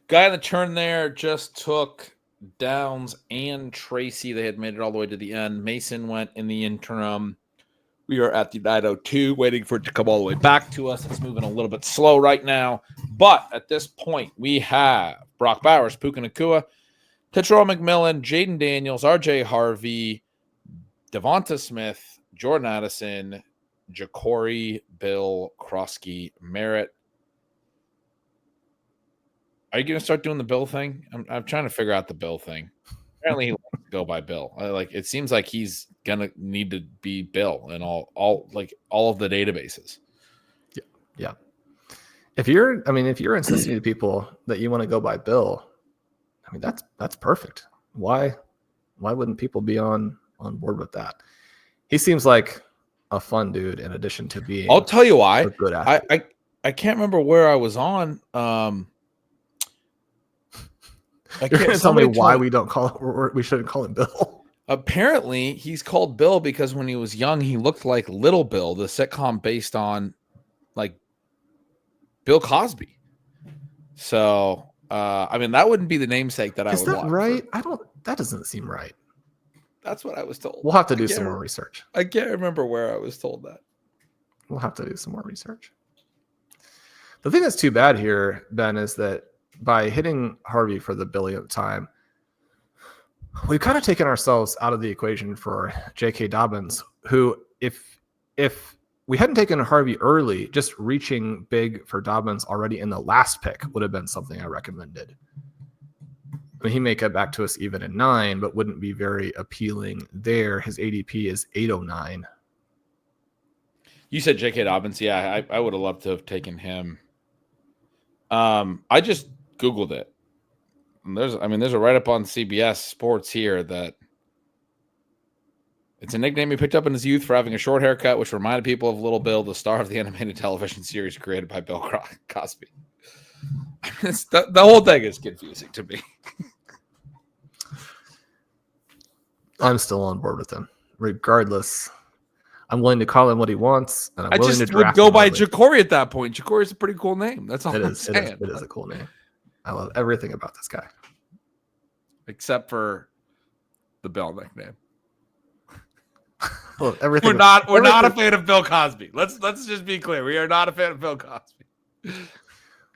Guy on the turn there just took Downs and Tracy. They had made it all the way to the end. Mason went in the interim. We are at the 902, waiting for it to come all the way back to us. It's moving a little bit slow right now. But at this point, we have Brock Bowers, Puka Nacua, Tetral McMillan, Jaden Daniels, RJ Harvey, Devonta Smith, Jordan Addison, Jakori, Bill, Kroski, Merritt. Are you going to start doing the Bill thing? I'm trying to figure out the Bill thing. Apparently, he likes to go by Bill. It seems like he's gonna need to be Bill in all of the databases. Yeah. If you're insisting to people that you want to go by Bill, that's perfect. Why wouldn't people be on board with that? He seems like a fun dude in addition to being. I'll tell you why. A good athlete. I can't remember where I was on. You're going to tell me why we don't call it, we shouldn't call him Bill. Apparently, he's called Bill because when he was young, he looked like Little Bill, the sitcom based on like Bill Cosby. So, I mean, that wouldn't be the namesake that I would want. Is that right? That doesn't seem right. That's what I was told. We'll have to do some more research. I can't remember where I was told that. We'll have to do some more research. The thing that's too bad here, Ben, is that by hitting Harvey for the billionth time, we've kind of taken ourselves out of the equation for J.K. Dobbins, who, if we hadn't taken Harvey early, just reaching big for Dobbins already in the last pick would have been something I recommended. I mean, he may get back to us even in 9, but wouldn't be very appealing there. His ADP is 809. You said J.K. Dobbins. Yeah, I would have loved to have taken him. I just Googled it. And there's a write-up on CBS Sports here that it's a nickname he picked up in his youth for having a short haircut, which reminded people of Little Bill, the star of the animated television series created by Bill Cosby. I mean, the whole thing is confusing to me. I'm still on board with him. Regardless, I'm willing to call him what he wants, and I'm willing to draft him. I just would go by Jakori at that point. Jakori is a pretty cool name. That's all I'm saying. It is a cool name. I love everything about this guy. Except for the Bill nickname. Well, everything. We're not a fan of Bill Cosby. Let's just be clear. We are not a fan of Bill Cosby.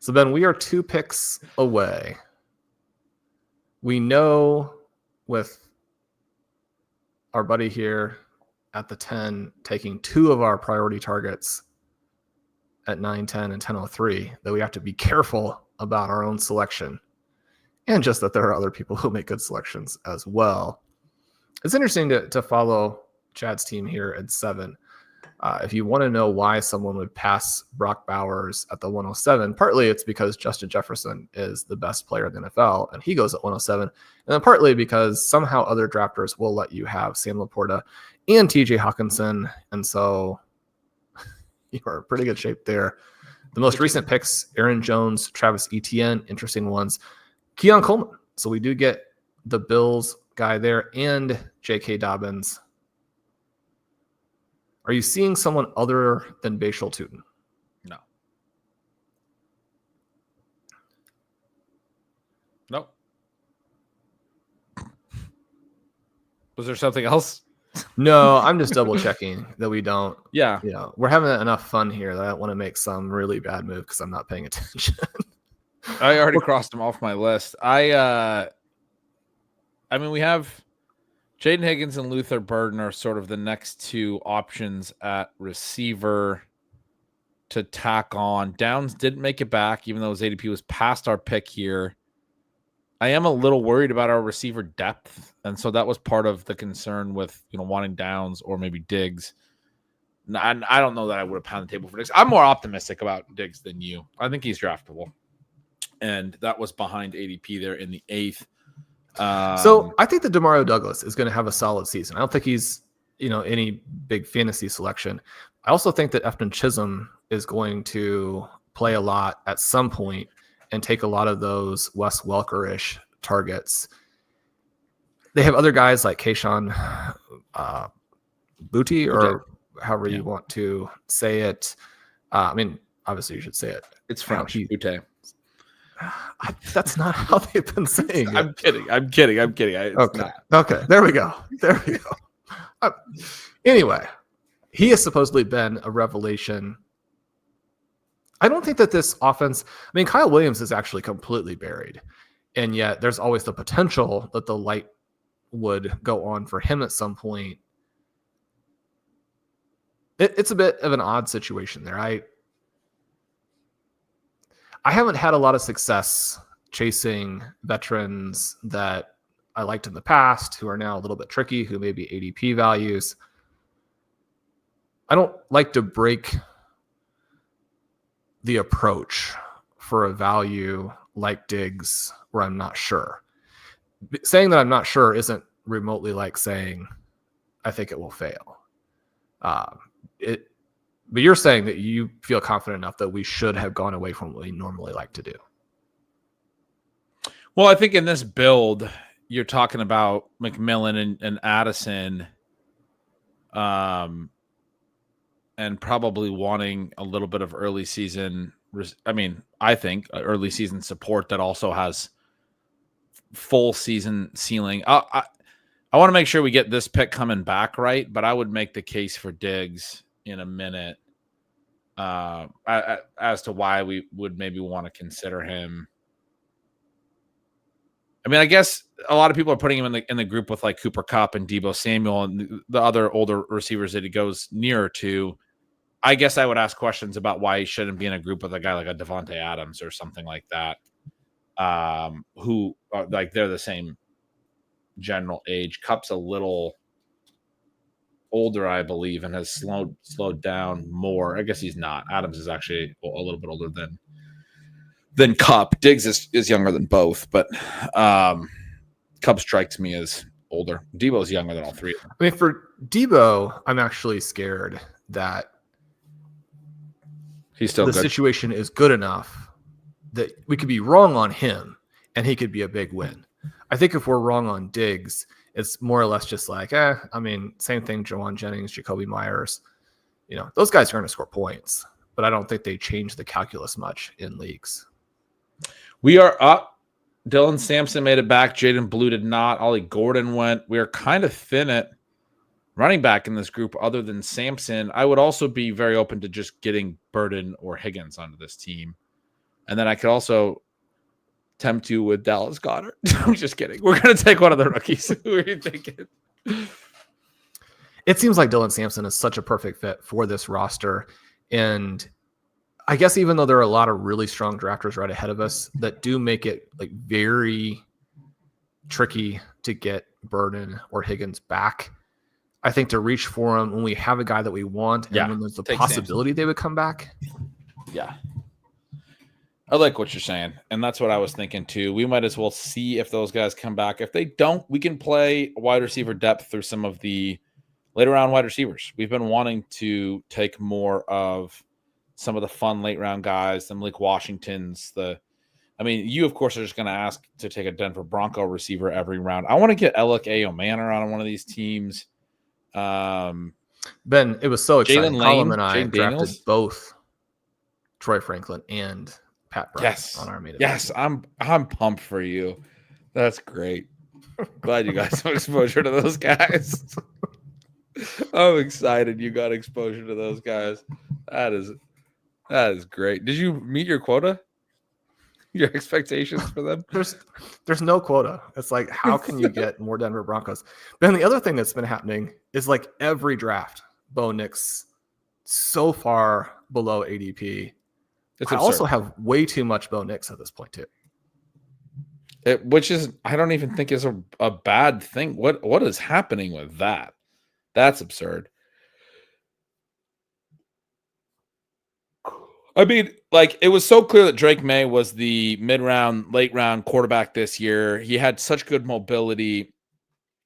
So Ben, we are 2 picks away. We know with our buddy here at the 10 taking 2 of our priority targets at 9-10 and 10-03 that we have to be careful about our own selection, and just that there are other people who make good selections as well. It's interesting to follow Chad's team here at 7. If you want to know why someone would pass Brock Bowers at the 107, partly it's because Justin Jefferson is the best player in the NFL and he goes at 107, and then partly because somehow other drafters will let you have Sam Laporta and TJ Hawkinson, and so you are in pretty good shape there. The most recent picks, Aaron Jones, Travis Etienne, interesting ones. Keon Coleman. So we do get the Bills guy there and J.K. Dobbins. Are you seeing someone other than Bashal Tutin? No. Nope. Was there something else? No, I'm just double checking that we don't. Yeah. We're having enough fun here that I don't want to make some really bad move because I'm not paying attention. I already crossed them off my list. I mean, we have Jaden Higgins and Luther Burden are sort of the next 2 options at receiver to tack on. Downs didn't make it back, even though his ADP was past our pick here. I am a little worried about our receiver depth, and so that was part of the concern with wanting Downs or maybe Diggs. And I don't know that I would have pounded the table for Diggs. I'm more optimistic about Diggs than you. I think he's draftable, and that was behind ADP there in the 8th. So I think that Demario Douglas is going to have a solid season. I don't think he's any big fantasy selection. I also think that Efton Chisholm is going to play a lot at some point and take a lot of those Wes Welker-ish targets. They have other guys like Keyshawn Booty, or however you want to say it. I mean, obviously you should say it. It's French. Booty. That's not how they've been saying it. I'm kidding. Okay. There we go. Anyway, he has supposedly been a revelation. I don't think that this offense, I mean, Kyle Williams is actually completely buried, and yet there's always the potential that the light would go on for him at some point. It's a bit of an odd situation there. I haven't had a lot of success chasing veterans that I liked in the past who are now a little bit tricky, who may be ADP values. I don't like to break the approach for a value like Diggs where I'm not sure. Saying that I'm not sure isn't remotely like saying I think it will fail. But you're saying that you feel confident enough that we should have gone away from what we normally like to do. Well, I think in this build, you're talking about McMillan and Addison, and probably wanting a little bit of early season. I think early season support that also has full season ceiling. I want to make sure we get this pick coming back right, but I would make the case for Diggs in a minute as to why we would maybe want to consider him. I mean, I guess a lot of people are putting him in the group with like Cooper Kupp and Deebo Samuel and the other older receivers that he goes nearer to. I guess I would ask questions about why he shouldn't be in a group with a guy like a Devonte Adams or something like that, who are, like, they're the same general age. Kupp's a little older, I believe, and has slowed down more. I guess he's not. Adams is actually a little bit older than Kupp. Diggs is younger than both, but Kupp strikes me as older. Debo's younger than all three of them. I mean, for Deebo, I'm actually scared that he's still the good. situation is good enough that we could be wrong on him and he could be a big win. I think if we're wrong on Diggs, it's more or less just like, I mean, same thing, Jawan Jennings, Jacoby Myers. You know, those guys are going to score points, but I don't think they change the calculus much in leagues. We are up. Dylan Sampson made it back. Jaden Blue did not. Ollie Gordon went. We are kind of thin at running back in this group other than Sampson. I would also be very open to just getting Burden or Higgins onto this team. And then I could also tempt you with Dallas Goedert. I'm just kidding. We're going to take one of the rookies. Who are you thinking? It seems like Dylan Sampson is such a perfect fit for this roster. And I guess even though there are a lot of really strong drafters right ahead of us that do make it like very tricky to get Burden or Higgins back, I think to reach for them when we have a guy that we want and when there's the possibility Sampson. They would come back. Yeah. I like what you're saying, and that's what I was thinking too. We might as well see if those guys come back. If they don't, we can play wide receiver depth through some of the later round wide receivers. We've been wanting to take more of some of the fun late round guys, the Malik Washingtons. You of course are just going to ask to take a Denver Bronco receiver every round. I want to get Alec Omanor on one of these teams. Ben, it was so exciting. Jalen Colin Lane, and I Jane drafted Daniels. Both Troy Franklin and Pat Bryant on our meeting. Yes, I'm pumped for you. That's great. Glad you got some exposure to those guys. I'm excited you got exposure to those guys. That is great. Did you meet your quota? Your expectations for them? There's no quota. It's like, how can you get more Denver Broncos? Ben, the other thing that's been happening is like every draft, Bo Nix so far below ADP. I also have way too much Bo Nix at this point too. Which is, I don't even think is a bad thing. What is happening with that? That's absurd. I mean, like, it was so clear that Drake May was the mid-round, late-round quarterback this year. He had such good mobility.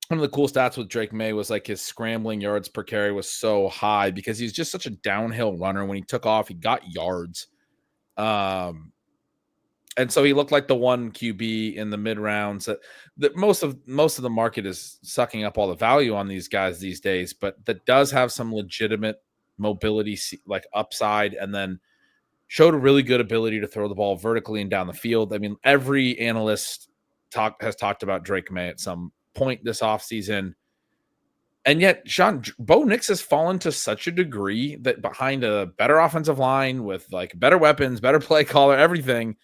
One of the cool stats with Drake May was like his scrambling yards per carry was so high because he's just such a downhill runner. When he took off, he got yards. And so he looked like the one QB in the mid-rounds. That most of the market is sucking up all the value on these guys these days, but that does have some legitimate mobility, like upside, and then showed a really good ability to throw the ball vertically and down the field. I mean, every analyst has talked about Drake May at some point this offseason. And yet, Shawn, Bo Nix has fallen to such a degree that behind a better offensive line with like better weapons, better play caller, everything,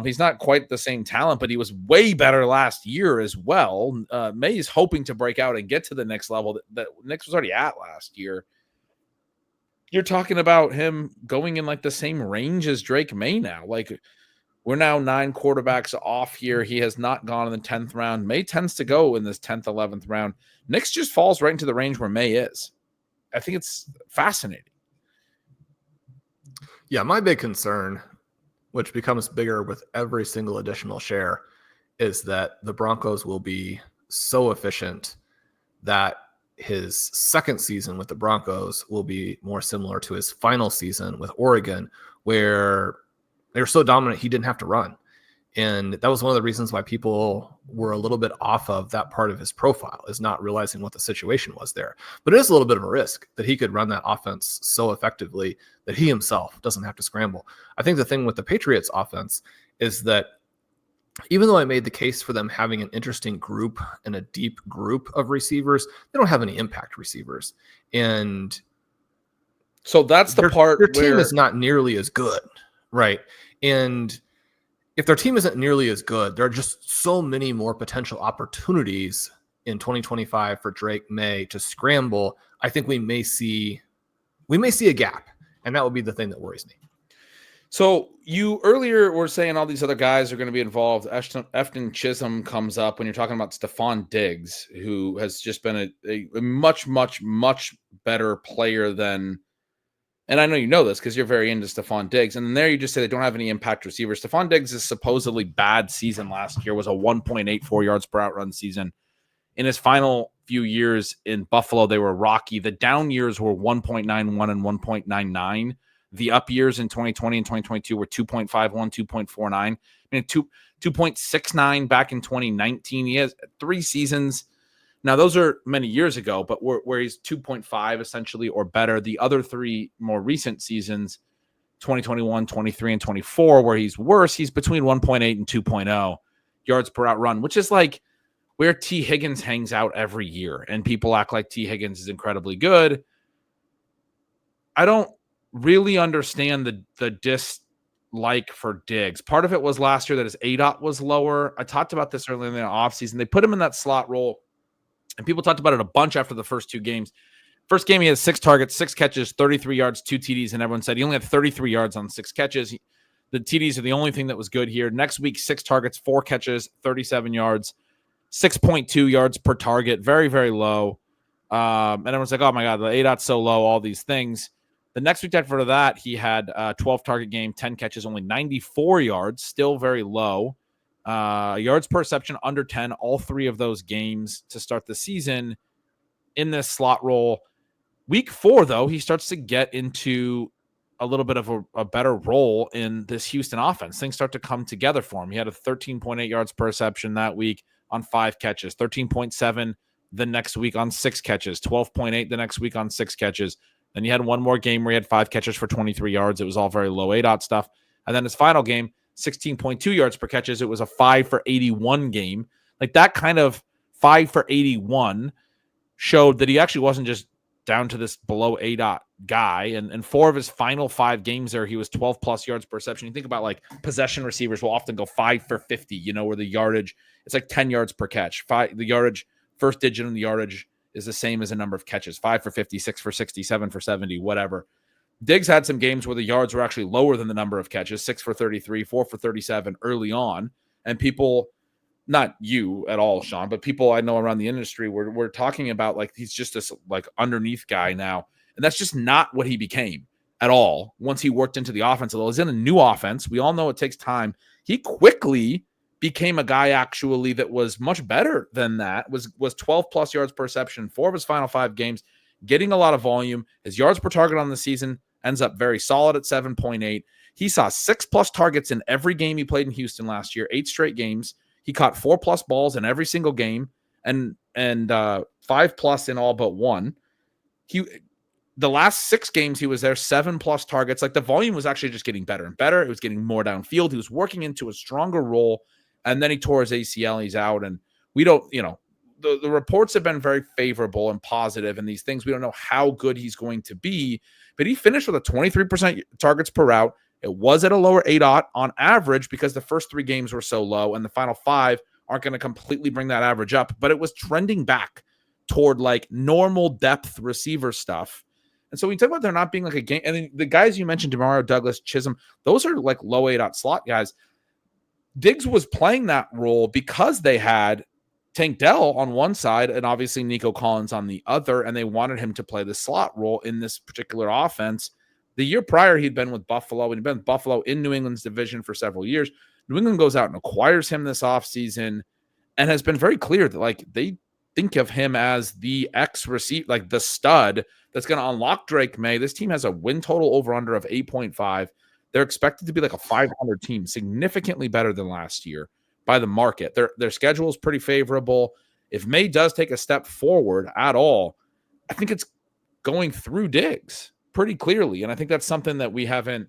he's not quite the same talent, but he was way better last year as well. May is hoping to break out and get to the next level that Nix was already at last year. You're talking about him going in like the same range as Drake May now. Like, we're now 9 quarterbacks off here. He has not gone in the 10th round. May tends to go in this 10th, 11th round. Nix just falls right into the range where May is. I think it's fascinating. Yeah, my big concern, which becomes bigger with every single additional share, is that the Broncos will be so efficient that his second season with the Broncos will be more similar to his final season with Oregon, where they were so dominant he didn't have to run. And that was one of the reasons why people were a little bit off of that part of his profile, is not realizing what the situation was there. But it is a little bit of a risk that he could run that offense so effectively that he himself doesn't have to scramble. I think the thing with the Patriots offense is that even though I made the case for them having an interesting group and a deep group of receivers, they don't have any impact receivers. And so that's the part their team is not nearly as good, right? And if their team isn't nearly as good, there are just so many more potential opportunities in 2025 for Drake May to scramble. I think we may see a gap, and that would be the thing that worries me. So you earlier were saying all these other guys are going to be involved. Efton Chisholm comes up when you're talking about Stefon Diggs, who has just been a much, much, much better player than. And I know you know this because you're very into Stefon Diggs. And then there you just say they don't have any impact receivers. Stefon Diggs' supposedly bad season last year was a 1.84 yards per out run season. In his final few years in Buffalo, they were rocky. The down years were 1.91 and 1.99. The up years in 2020 and 2022 were 2.51, 2.49. I mean, 2.69 back in 2019. He has 3 seasons. Now, those are many years ago, but where he's 2.5 essentially or better. The other 3 more recent seasons, 2021, 23, and 24, where he's worse, he's between 1.8 and 2.0 yards per out run, which is like where T. Higgins hangs out every year. And people act like T. Higgins is incredibly good. I don't really understand the dislike for Diggs. Part of it was last year that his ADOT was lower. I talked about this earlier in the offseason. They put him in that slot role. And people talked about it a bunch after the first 2 games. First game, he had 6 targets, 6 catches, 33 yards, 2 TDs, and everyone said he only had 33 yards on 6 catches. The TDs are the only thing that was good here. Next week, 6 targets, 4 catches, 37 yards, 6.2 yards per target, very, very low. And everyone's like, oh my God, the ADOT's so low, all these things. The next week after that, he had a 12-target game, 10 catches, only 94 yards, still very low. Yards per reception under 10, all 3 of those games to start the season in this slot role. Week 4, though, he starts to get into a little bit of a better role in this Houston offense. Things start to come together for him. He had a 13.8 yards per reception that week on 5 catches, 13.7 the next week on 6 catches, 12.8 the next week on 6 catches. Then he had one more game where he had 5 catches for 23 yards. It was all very low ADOT stuff. And then his final game, 16.2 yards per catches. It was a 5 for 81 game. Like that kind of 5 for 81 showed that he actually wasn't just down to this below ADOT guy. And 4 of his final 5 games there, he was 12 plus yards per reception. You think about like possession receivers will often go 5 for 50, where the yardage, it's like 10 yards per catch. The yardage, first digit in the yardage is the same as a number of catches, 5 for 50, 6 for 60, 7 for 70, whatever. Diggs had some games where the yards were actually lower than the number of catches, 6 for 33, 4 for 37 early on. And people, not you at all, Shawn, but people I know around the industry, we're talking about like he's just this like underneath guy now. And that's just not what he became at all once he worked into the offense. Although he's in a new offense, we all know it takes time. He quickly became a guy actually that was much better than that, was 12 plus yards per reception, 4 of his final 5 games, getting a lot of volume. His yards per target on the season ends up very solid at 7.8. He saw 6 plus targets in every game he played in Houston last year, 8 straight games. He caught 4 plus balls in every single game and 5 plus in all but one. The last 6 games he was there, 7 plus targets. Like the volume was actually just getting better and better. It was getting more downfield. He was working into a stronger role. And then he tore his ACL and he's out. And we don't, the reports have been very favorable and positive in these things. We don't know how good he's going to be, but he finished with a 23% targets per route. It was at a lower ADOT on average because the first 3 games were so low and the final 5 aren't going to completely bring that average up, but it was trending back toward like normal depth receiver stuff. And so we talk about there not being like a game. And then the guys you mentioned, DeMario Douglas, Chisholm, those are like low ADOT slot guys. Diggs was playing that role because they had Tank Dell on one side and obviously Nico Collins on the other, and they wanted him to play the slot role in this particular offense. The year prior, he'd been with Buffalo, and he'd been with Buffalo in New England's division for several years. New England goes out and acquires him this offseason and has been very clear that like they think of him as the receiver, like the stud that's going to unlock Drake May. This team has a win total over under of 8.5. They're expected to be like a 500 team, significantly better than last year by the market. Their schedule is pretty favorable. If May does take a step forward at all, I think it's going through Diggs pretty clearly. And I think that's something that we haven't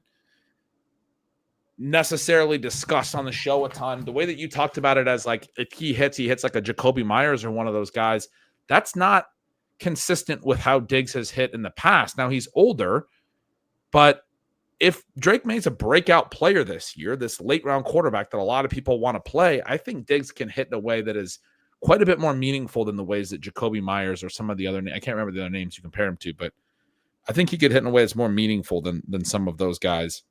necessarily discussed on the show a ton. The way that you talked about it as like if he hits like a Jakobi Meyers or one of those guys, that's not consistent with how Diggs has hit in the past. Now he's older, but if Drake May's a breakout player this year, this late round quarterback that a lot of people want to play, I think Diggs can hit in a way that is quite a bit more meaningful than the ways that Jakobi Meyers or some of the other, I can't remember the other names you compare him to, but I think he could hit in a way that's more meaningful than some of those guys.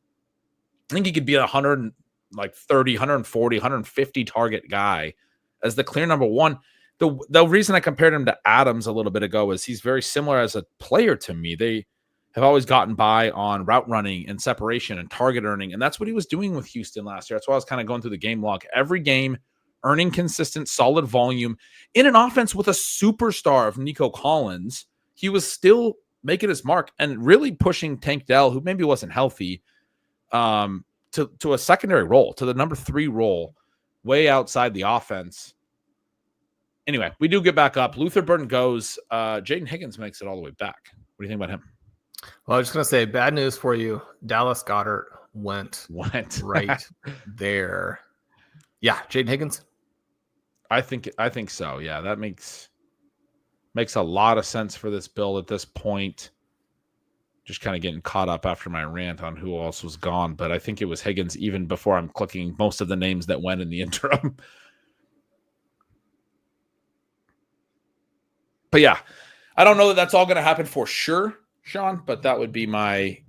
I think he could be a 130, 140, 150 target guy as the clear number one. The reason I compared him to Adams a little bit ago is he's very similar as a player to me. They have always gotten by on route running and separation and target earning, and that's what he was doing with Houston last year. That's why I was kind of going through the game log. Every game, earning consistent, solid volume. In an offense with a superstar of Nico Collins, he was still making his mark and really pushing Tank Dell, who maybe wasn't healthy, to a secondary role, to the number 3 role, way outside the offense. Anyway, we do get back up. Luther Burton goes. Jaden Higgins makes it all the way back. What do you think about him? Well, I was just going to say, bad news for you. Dallas Goedert went right there. Yeah, Jaden Higgins? I think so. Yeah, that makes a lot of sense for this build at this point. Just kind of getting caught up after my rant on who else was gone, but I think it was Higgins even before I'm clicking most of the names that went in the interim. But yeah, I don't know that that's all going to happen for sure, Shawn, but that would be my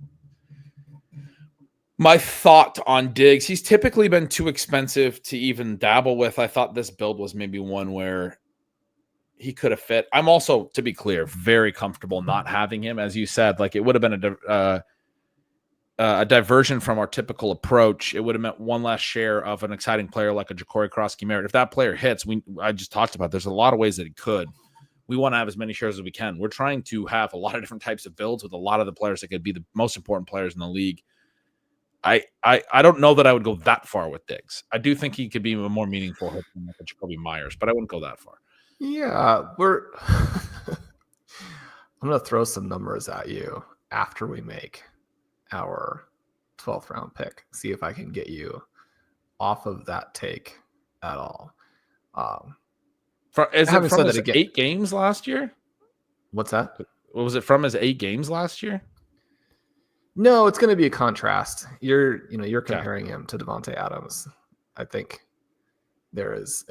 thought on Diggs. He's typically been too expensive to even dabble with. I thought this build was maybe one where he could have fit. I'm also, to be clear, very comfortable not having him. As you said, like it would have been a diversion from our typical approach. It would have meant one less share of an exciting player like a Jakori, Kroski, Merritt. If that player hits, I just talked about, there's a lot of ways that he could. We want to have as many shares as we can. We're trying to have a lot of different types of builds with a lot of the players that could be the most important players in the league. I don't know that I would go that far with Diggs. I do think he could be a more meaningful hit than like a Jakobi Meyers, but I wouldn't go that far. Yeah, I'm going to throw some numbers at you after we make our 12th round pick. See if I can get you off of that take at all. Is it from his 8 games last year? What's that? Was it from his 8 games last year? No, it's going to be a contrast. You're comparing him to Devonte Adams. I think there is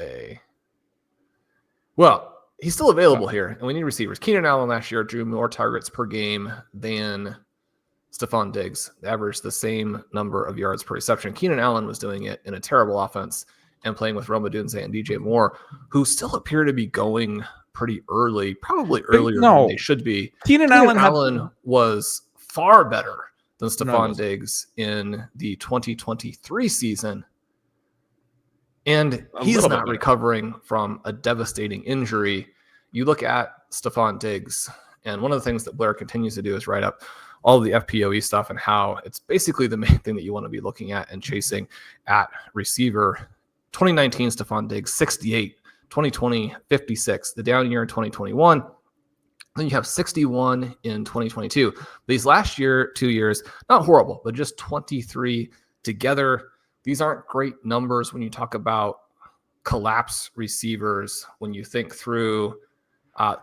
he's still available here, and we need receivers. Keenan Allen last year drew more targets per game than Stefon Diggs. They averaged the same number of yards per reception. Keenan Allen was doing it in a terrible offense and playing with Rome Odunze and DJ Moore, who still appear to be going pretty early, probably earlier than they should be. Keenan Allen was far better than Stefon Diggs in the 2023 season. And he's not recovering from a devastating injury. You look at Stefon Diggs, and one of the things that Blair continues to do is write up all of the FPOE stuff and how it's basically the main thing that you want to be looking at and chasing at receiver. 2019, Stefon Diggs, 68. 2020, 56. The down year in 2021. Then you have 61 in 2022. These last 2 years, not horrible, but just 23 together. These aren't great numbers when you talk about collapse receivers, when you think through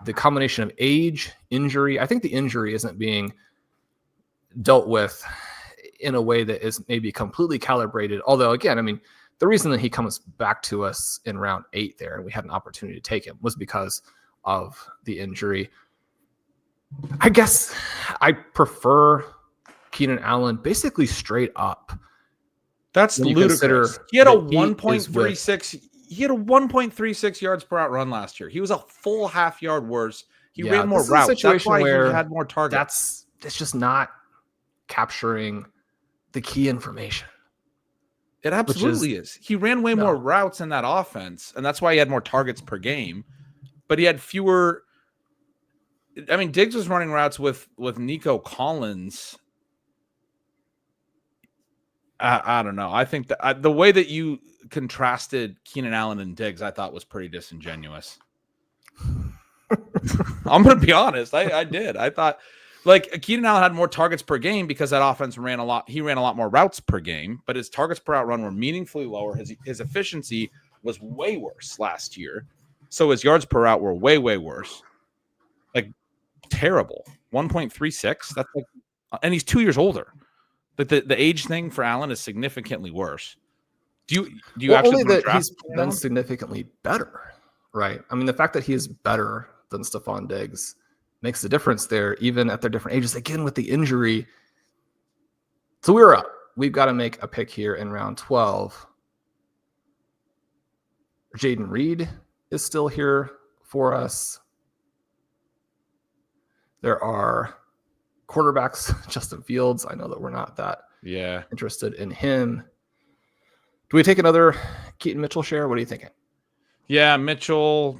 the combination of age, injury. I think the injury isn't being dealt with in a way that is maybe completely calibrated. Although, again, I mean, the reason that he comes back to us in round 8 there, and we had an opportunity to take him, was because of the injury. I guess I prefer Keenan Allen basically straight up. That's ludicrous. He had a 1.36. He had a 1.36 yards per out run last year. He was a full half yard worse. He ran more routes. That's why he had more targets. That's just not capturing the key information. It absolutely is. He ran way more routes in that offense, and that's why he had more targets per game. But he had fewer. I mean, Diggs was running routes with Nico Collins. I don't know. I think that the way that you contrasted Keenan Allen and Diggs, I thought was pretty disingenuous. I'm going to be honest. I did. I thought like Keenan Allen had more targets per game because that offense ran a lot. He ran a lot more routes per game, but his targets per out run were meaningfully lower. His efficiency was way worse last year. So his yards per out were way, way worse. Like terrible. 1.36. That's like, and he's 2 years older. But the age thing for Allen is significantly worse. Do you actually only that he's been significantly better, right? I mean, the fact that he is better than Stefon Diggs makes a difference there, even at their different ages. Again, with the injury. So we're up. We've got to make a pick here in round 12. Jaden Reed is still here for us. There are quarterbacks, Justin Fields. I know that we're not that interested in him. Do we take another Keaton Mitchell share? What are you thinking? Yeah, Mitchell,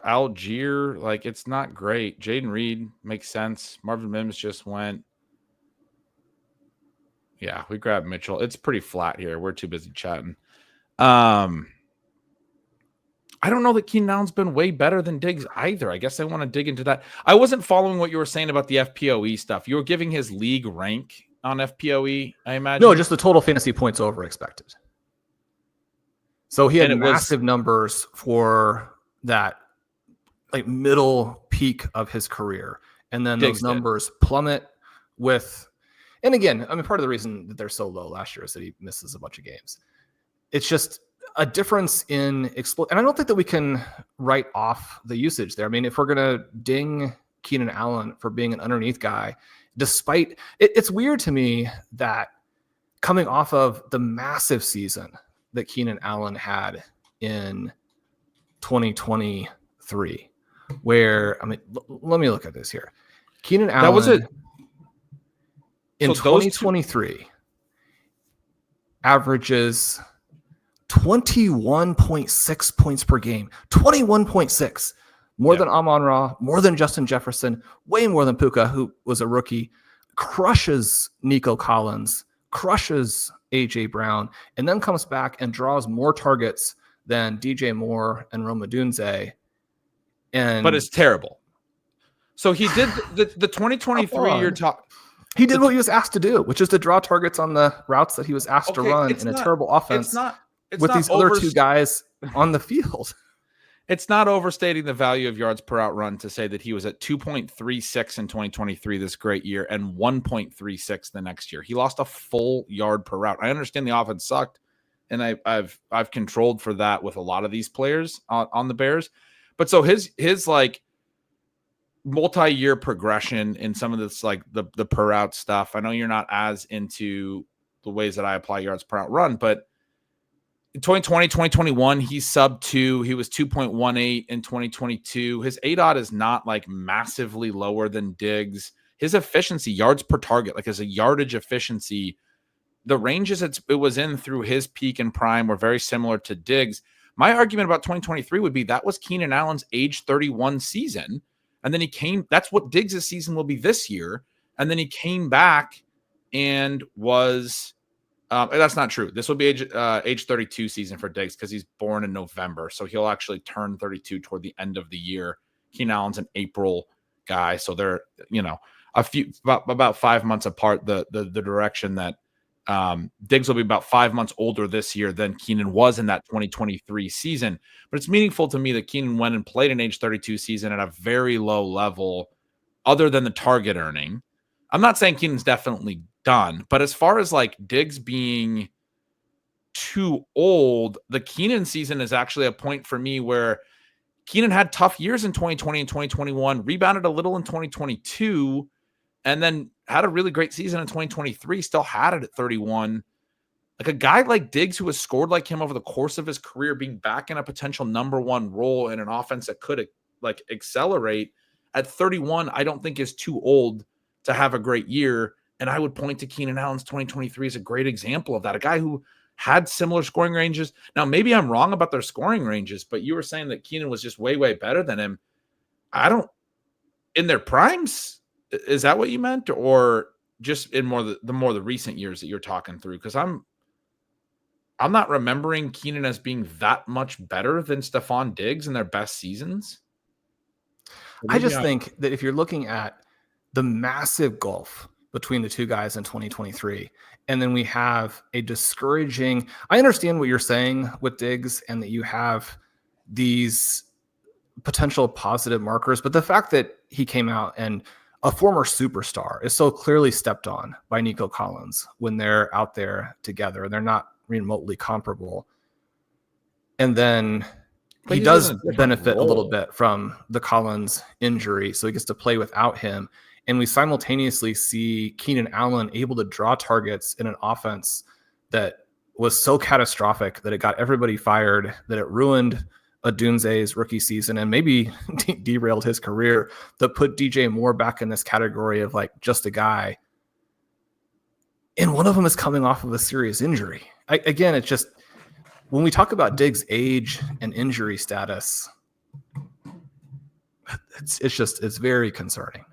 Algier, like it's not great. Jaden Reed makes sense. Marvin Mims just went. Yeah, we grabbed Mitchell. It's pretty flat here. We're too busy chatting. I don't know that Keenan Allen's been way better than Diggs either. I guess I want to dig into that. I wasn't following what you were saying about the FPOE stuff. You were giving his league rank on FPOE, I imagine. No, just the total fantasy points over expected. So he had massive numbers for that like middle peak of his career. And then those numbers plummet with, and again, I mean, part of the reason that they're so low last year is that he misses a bunch of games. It's just a difference in and I don't think that we can write off the usage there. I mean, if we're going to ding Keenan Allen for being an underneath guy, despite it's weird to me that coming off of the massive season that Keenan Allen had in 2023, where, I mean, let me look at this here. Keenan Allen, that was it. In 2023, averages 21.6 points per game. 21.6. More than Amon-Ra, more than Justin Jefferson, way more than Puka, who was a rookie. Crushes Nico Collins, crushes A.J. Brown, and then comes back and draws more targets than DJ Moore and Rome Odunze. But it's terrible. So he did the 2023 year talk. He did what he was asked to do, which is to draw targets on the routes that he was asked to run in a terrible offense with these other two guys on the field. It's not overstating the value of yards per out run to say that he was at 2.36 in 2023 this great year and 1.36 the next year. He lost a full yard per route. I understand the offense sucked, and I've controlled for that with a lot of these players on the Bears. But so his like multi-year progression in some of this, like the per out stuff. I know you're not as into the ways that I apply yards per out run, but in 2020, 2021, he's sub 2. He was 2.18 in 2022. His ADOT is not like massively lower than Diggs. His efficiency, yards per target, like as a yardage efficiency, the ranges it was in through his peak and prime were very similar to Diggs. My argument about 2023 would be that was Keenan Allen's age 31 season. And then that's what Diggs' season will be this year. And then he came back and was, that's not true. This will be age 32 season for Diggs because he's born in November. So he'll actually turn 32 toward the end of the year. Keenan Allen's an April guy. So they're, about 5 months apart, the direction that Diggs will be about 5 months older this year than Keenan was in that 2023 season. But it's meaningful to me that Keenan went and played an age 32 season at a very low level other than the target earning. I'm not saying Keenan's definitely done, but as far as like Diggs being too old, the Keenan season is actually a point for me where Keenan had tough years in 2020 and 2021, rebounded a little in 2022, and then had a really great season in 2023, still had it at 31. Like a guy like Diggs who has scored like him over the course of his career, being back in a potential number one role in an offense that could like accelerate at 31, I don't think is too old to have a great year. And I would point to Keenan Allen's 2023 as a great example of that. A guy who had similar scoring ranges. Now, maybe I'm wrong about their scoring ranges, but you were saying that Keenan was just way, way better than him. In their primes, is that what you meant? Or just in the recent years that you're talking through? Because I'm I'm not remembering Keenan as being that much better than Stefon Diggs in their best seasons. I just think that if you're looking at the massive gulf between the two guys in 2023, and then we have a discouraging, I understand what you're saying with Diggs and that you have these potential positive markers, but the fact that he came out and a former superstar is so clearly stepped on by Nico Collins when they're out there together and they're not remotely comparable. And then he does benefit a little bit from the Collins injury, so he gets to play without him. And we simultaneously see Keenan Allen able to draw targets in an offense that was so catastrophic that it got everybody fired, that it ruined Odunze's rookie season and maybe derailed his career, that put DJ Moore back in this category of like just a guy. And one of them is coming off of a serious injury. Again, it's just, when we talk about Diggs' age and injury status, it's very concerning.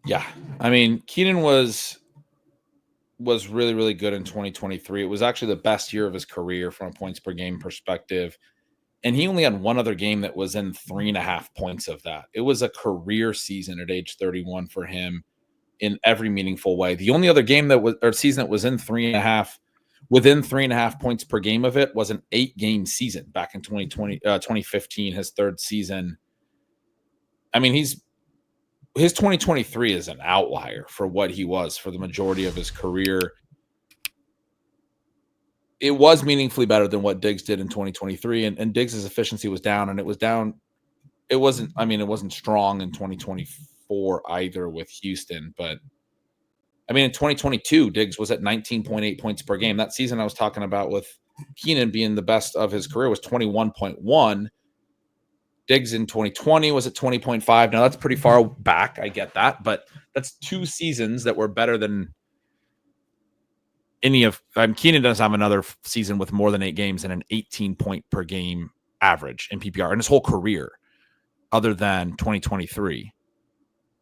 Yeah. I mean, Keenan was really, really good in 2023. It was actually the best year of his career from a points per game perspective. And he only had one other game that was in 3.5 points of that. It was a career season at age 31 for him in every meaningful way. The only other game that was, or season that was in 3.5, within 3.5 points per game of it, was an 8-game season back in 2015, his third season. I mean, his 2023 is an outlier for what he was for the majority of his career. It was meaningfully better than what Diggs did in 2023, and Diggs' efficiency was down, and it was down. It wasn't strong in 2024 either with Houston, but I mean, in 2022, Diggs was at 19.8 points per game. That season I was talking about with Keenan being the best of his career was 21.1. Diggs in 2020 was at 20.5. Now that's pretty far back. I get that, but that's 2 seasons that were better than any of. Keenan doesn't have another season with more than 8 games and an 18 point per game average in PPR in his whole career, other than 2023.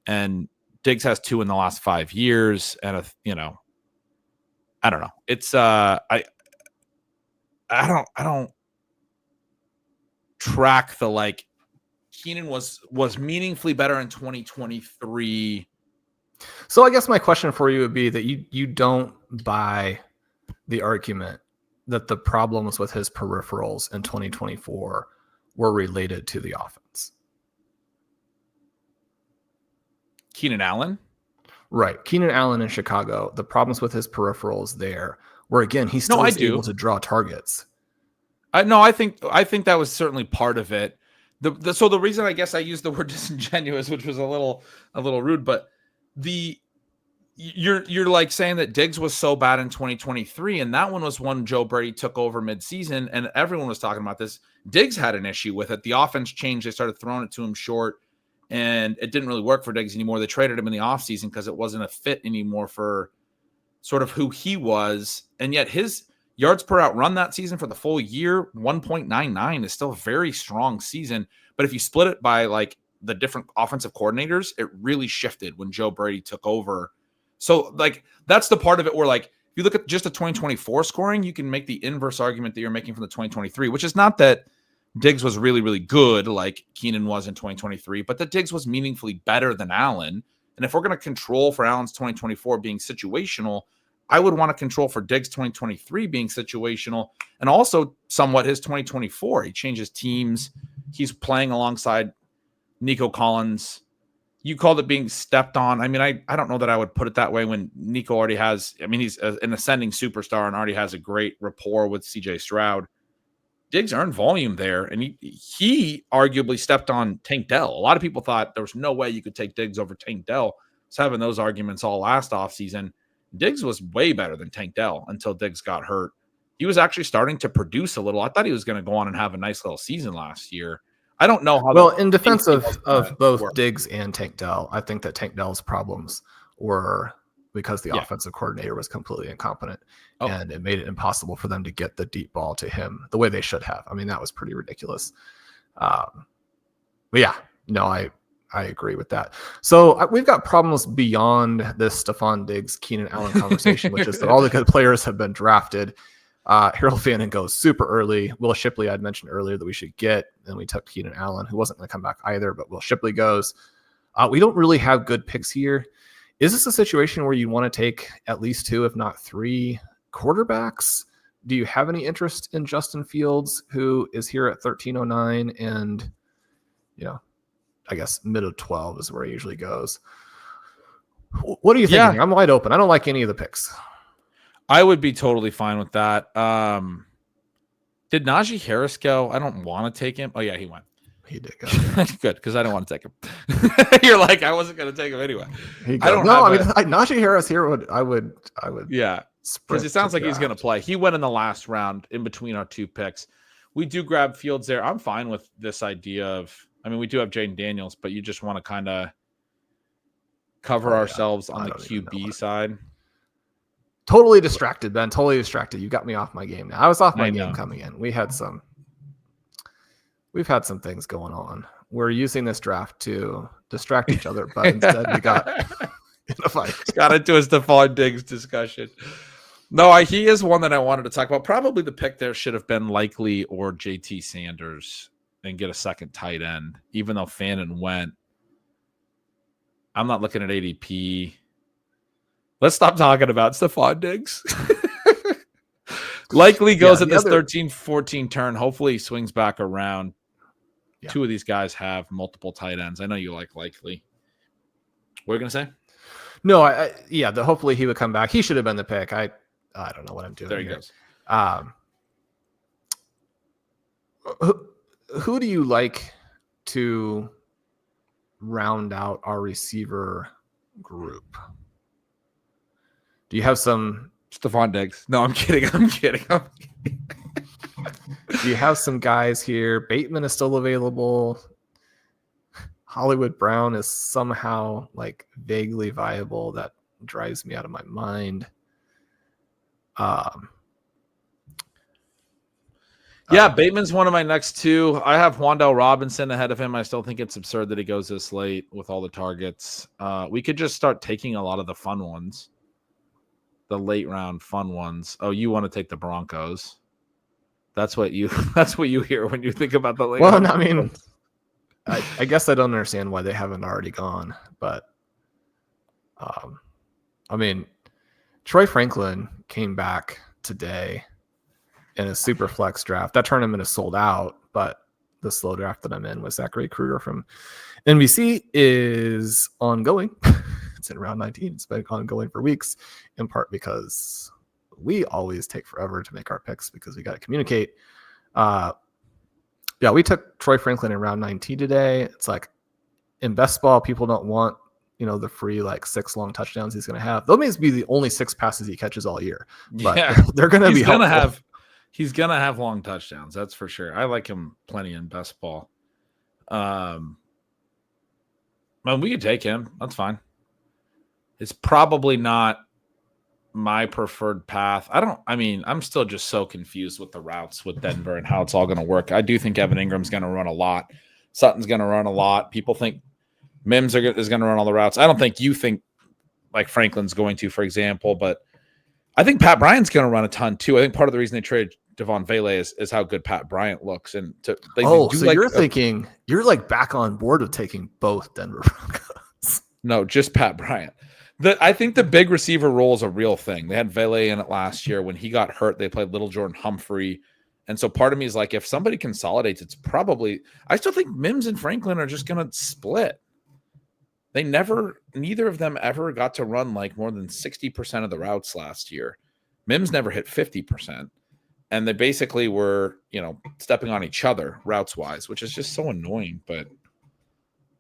And Diggs has 2 in the last 5 years, and I don't know. It's I don't track the like. Keenan was meaningfully better in 2023. So I guess my question for you would be that you don't buy the argument that the problems with his peripherals in 2024 were related to the offense. Keenan Allen? Right. Keenan Allen in Chicago, the problems with his peripherals there, where again, he still is able to draw targets. I think that was certainly part of it. So the reason I guess I used the word disingenuous, which was a little rude, but you're like saying that Diggs was so bad in 2023, and that one was one Joe Brady took over midseason, and everyone was talking about this. Diggs had an issue with it. The offense changed. They started throwing it to him short, and it didn't really work for Diggs anymore. They traded him in the offseason because it wasn't a fit anymore for sort of who he was, and yet his yards per out run that season for the full year, 1.99, is still a very strong season. But if you split it by like the different offensive coordinators, it really shifted when Joe Brady took over. So like that's the part of it where like if you look at just the 2024 scoring, you can make the inverse argument that you're making from the 2023, which is not that Diggs was really, really good like Keenan was in 2023, but that Diggs was meaningfully better than Allen. And if we're going to control for Allen's 2024 being situational, I would want to control for Diggs 2023 being situational, and also somewhat his 2024. He changes teams. He's playing alongside Nico Collins. You called it being stepped on. I mean, I don't know that I would put it that way when Nico already has, I mean, he's an ascending superstar and already has a great rapport with CJ Stroud. Diggs earned volume there, and he arguably stepped on Tank Dell. A lot of people thought there was no way you could take Diggs over Tank Dell. I was having those arguments all last offseason. Diggs was way better than Tank Dell until Diggs got hurt. He was actually starting to produce a little. I thought he was going to go on and have a nice little season last year. I don't know how. Well, in defense of both Diggs and Tank Dell, I think that Tank Dell's problems were because the offensive coordinator was completely incompetent, and it made it impossible for them to get the deep ball to him the way they should have. I mean, that was pretty ridiculous. But yeah, no, I agree with that. So we've got problems beyond this Stefon Diggs, Keenan Allen conversation, which is that all the good players have been drafted. Harold Fannin goes super early. Will Shipley, I'd mentioned earlier that we should get. Then we took Keenan Allen, who wasn't going to come back either, but Will Shipley goes. We don't really have good picks here. Is this a situation where you want to take at least 2, if not 3 quarterbacks? Do you have any interest in Justin Fields, who is here at 1309 and, I guess mid of 12 is where he usually goes. What are you thinking? Yeah. I'm wide open. I don't like any of the picks. I would be totally fine with that. Did Najee Harris go? I don't want to take him. Oh, yeah, he went. He did go. Good, because I don't want to take him. You're like, I wasn't going to take him anyway. Najee Harris here I would. Yeah, because it sounds like he's going to play. He went in the last round in between our 2 picks. We do grab Fields there. I'm fine with this idea of, we do have Jaden Daniels, but you just want to kind of cover ourselves on the QB side. Totally distracted, Ben. Totally distracted. You got me off my game now. I was off my game coming in. We've had some things going on. We're using this draft to distract each other, but instead we got in a fight. Got into a Stefon Diggs discussion. No, he is one that I wanted to talk about. Probably the pick there should have been Likely or JT Sanders and get a second tight end, even though Fannin went. I'm not looking at ADP. Let's stop talking about Stefon Diggs. Likely goes at this 13-14 turn. Hopefully he swings back around. Yeah. 2 of these guys have multiple tight ends. I know you like Likely. What are you going to say? No, hopefully he would come back. He should have been the pick. I don't know what I'm doing. There he goes. Who do you like to round out our receiver group? Do you have some Stefon Diggs? No, I'm kidding. Do you have some guys here? Bateman is still available. Hollywood Brown is somehow like vaguely viable. That drives me out of my mind. Bateman's one of my next 2. I have Wan'Dale Robinson ahead of him. I still think it's absurd that he goes this late with all the targets. We could just start taking a lot of the fun ones. The late round fun ones. Oh, you want to take the Broncos? That's what you hear when you think about the late. Well, I guess I don't understand why they haven't already gone, but Troy Franklin came back today in a super flex draft. That tournament is sold out, but the slow draft that I'm in with Zachary Kruger from NBC is ongoing. It's in round 19. It's been ongoing for weeks, in part because we always take forever to make our picks because we got to communicate. We took Troy Franklin in round 19 today. It's like in best ball, people don't want, the free 6 long touchdowns he's going to have. Those may be the only 6 passes he catches all year, but they're going to be helpful. He's going to have long touchdowns. That's for sure. I like him plenty in best ball. We could take him. That's fine. It's probably not my preferred path. I'm still just so confused with the routes with Denver and how it's all going to work. I do think Evan Ingram's going to run a lot. Sutton's going to run a lot. People think Mims is going to run all the routes. I don't think you think like Franklin's going to, for example, but I think Pat Bryant's going to run a ton too. I think part of the reason they traded Devon Vele is how good Pat Bryant looks. And you're thinking you're like back on board with taking both Denver Broncos. No, just Pat Bryant. I think the big receiver role is a real thing. They had Vele in it last year. When he got hurt, they played Little Jordan Humphrey. And so part of me is like, if somebody consolidates, it's probably – I still think Mims and Franklin are just going to split. Neither of them ever got to run like more than 60% of the routes last year. Mims never hit 50%. And they basically were, stepping on each other routes-wise, which is just so annoying. But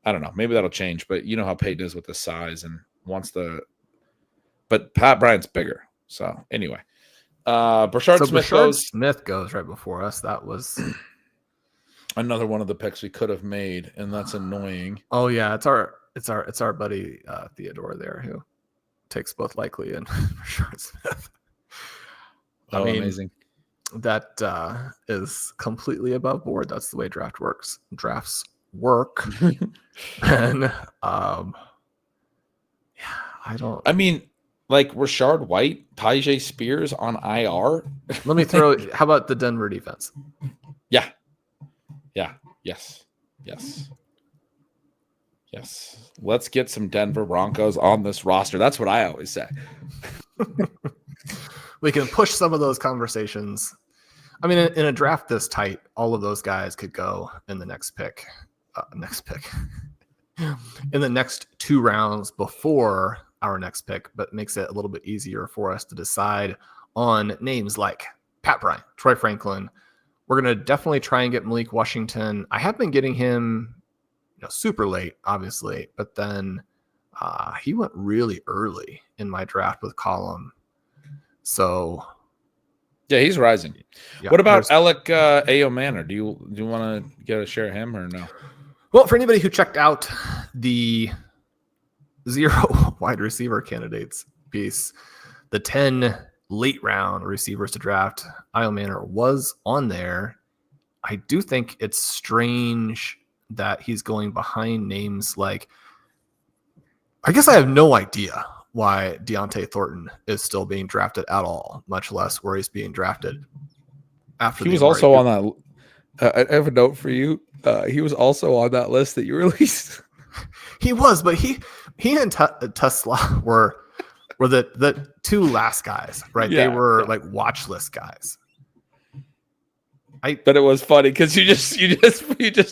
I don't know. Maybe that'll change. But you know how Peyton is with the size and – but Pat Bryant's bigger. So anyway, Brashard Smith goes right before us. That was another one of the picks we could have made, and that's annoying. Oh yeah, it's our buddy Theodore there who takes both Likely and Brashard Smith. Amazing. That is completely above board. That's the way drafts work, then I don't. I mean, like Rashard White, Tyjae Spears on IR. Let me throw. How about the Denver defense? Yeah. Yes. Let's get some Denver Broncos on this roster. That's what I always say. We can push some of those conversations. I mean, in a draft this tight, all of those guys could go in the next pick. In the next 2 rounds before our next pick, but makes it a little bit easier for us to decide on names like Pat Bryant, Troy Franklin. We're going to definitely try and get Malik Washington. I have been getting him super late, obviously, but then he went really early in my draft with Column. So yeah, he's rising. Yeah, what about Alec Ayomanor? Do you want to get a share of him or no? Well, for anybody who checked out the 0 wide receiver candidates piece, the 10 late round receivers to draft, Ayomanor was on there. I do think it's strange that he's going behind names like, I guess I have no idea why Deontay Thornton is still being drafted at all, much less where he's being drafted after. He was also on that. I have a note for you. He was also on that list that you released. He was, but he and Tesla were the 2 last guys, right? Yeah, they were like watch list guys. But it was funny because you just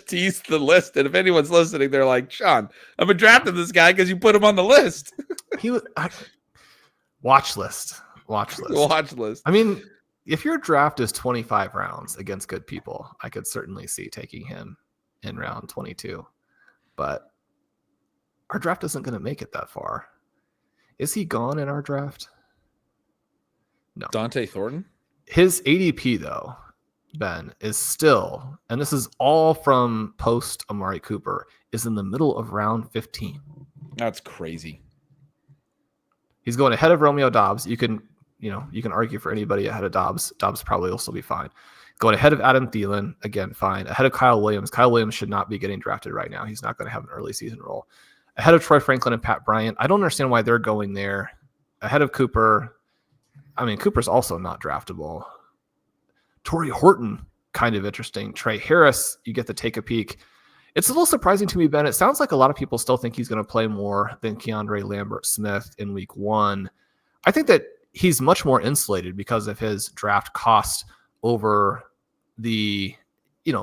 teased the list, and if anyone's listening, they're like, Shawn, I've been drafting this guy because you put him on the list. He was watch list. I mean, if your draft is 25 rounds against good people, I could certainly see taking him in round 22. But our draft isn't going to make it that far. Is he gone in our draft? No. Dante Thornton? His ADP, though, Ben, is still, and this is all from post Amari Cooper, is in the middle of round 15. That's crazy. He's going ahead of Romeo Dobbs. You can argue for anybody ahead of Dobbs. Dobbs probably will still be fine. Going ahead of Adam Thielen, again, fine. Ahead of Kyle Williams. Kyle Williams should not be getting drafted right now. He's not going to have an early season role. Ahead of Troy Franklin and Pat Bryant. I don't understand why they're going there. Ahead of Cooper. I mean, Cooper's also not draftable. Torrey Horton, kind of interesting. Trey Harris, you get to take a peek. It's a little surprising to me, Ben. It sounds like a lot of people still think he's going to play more than Keandre Lambert-Smith in week 1. I think that he's much more insulated because of his draft cost over the,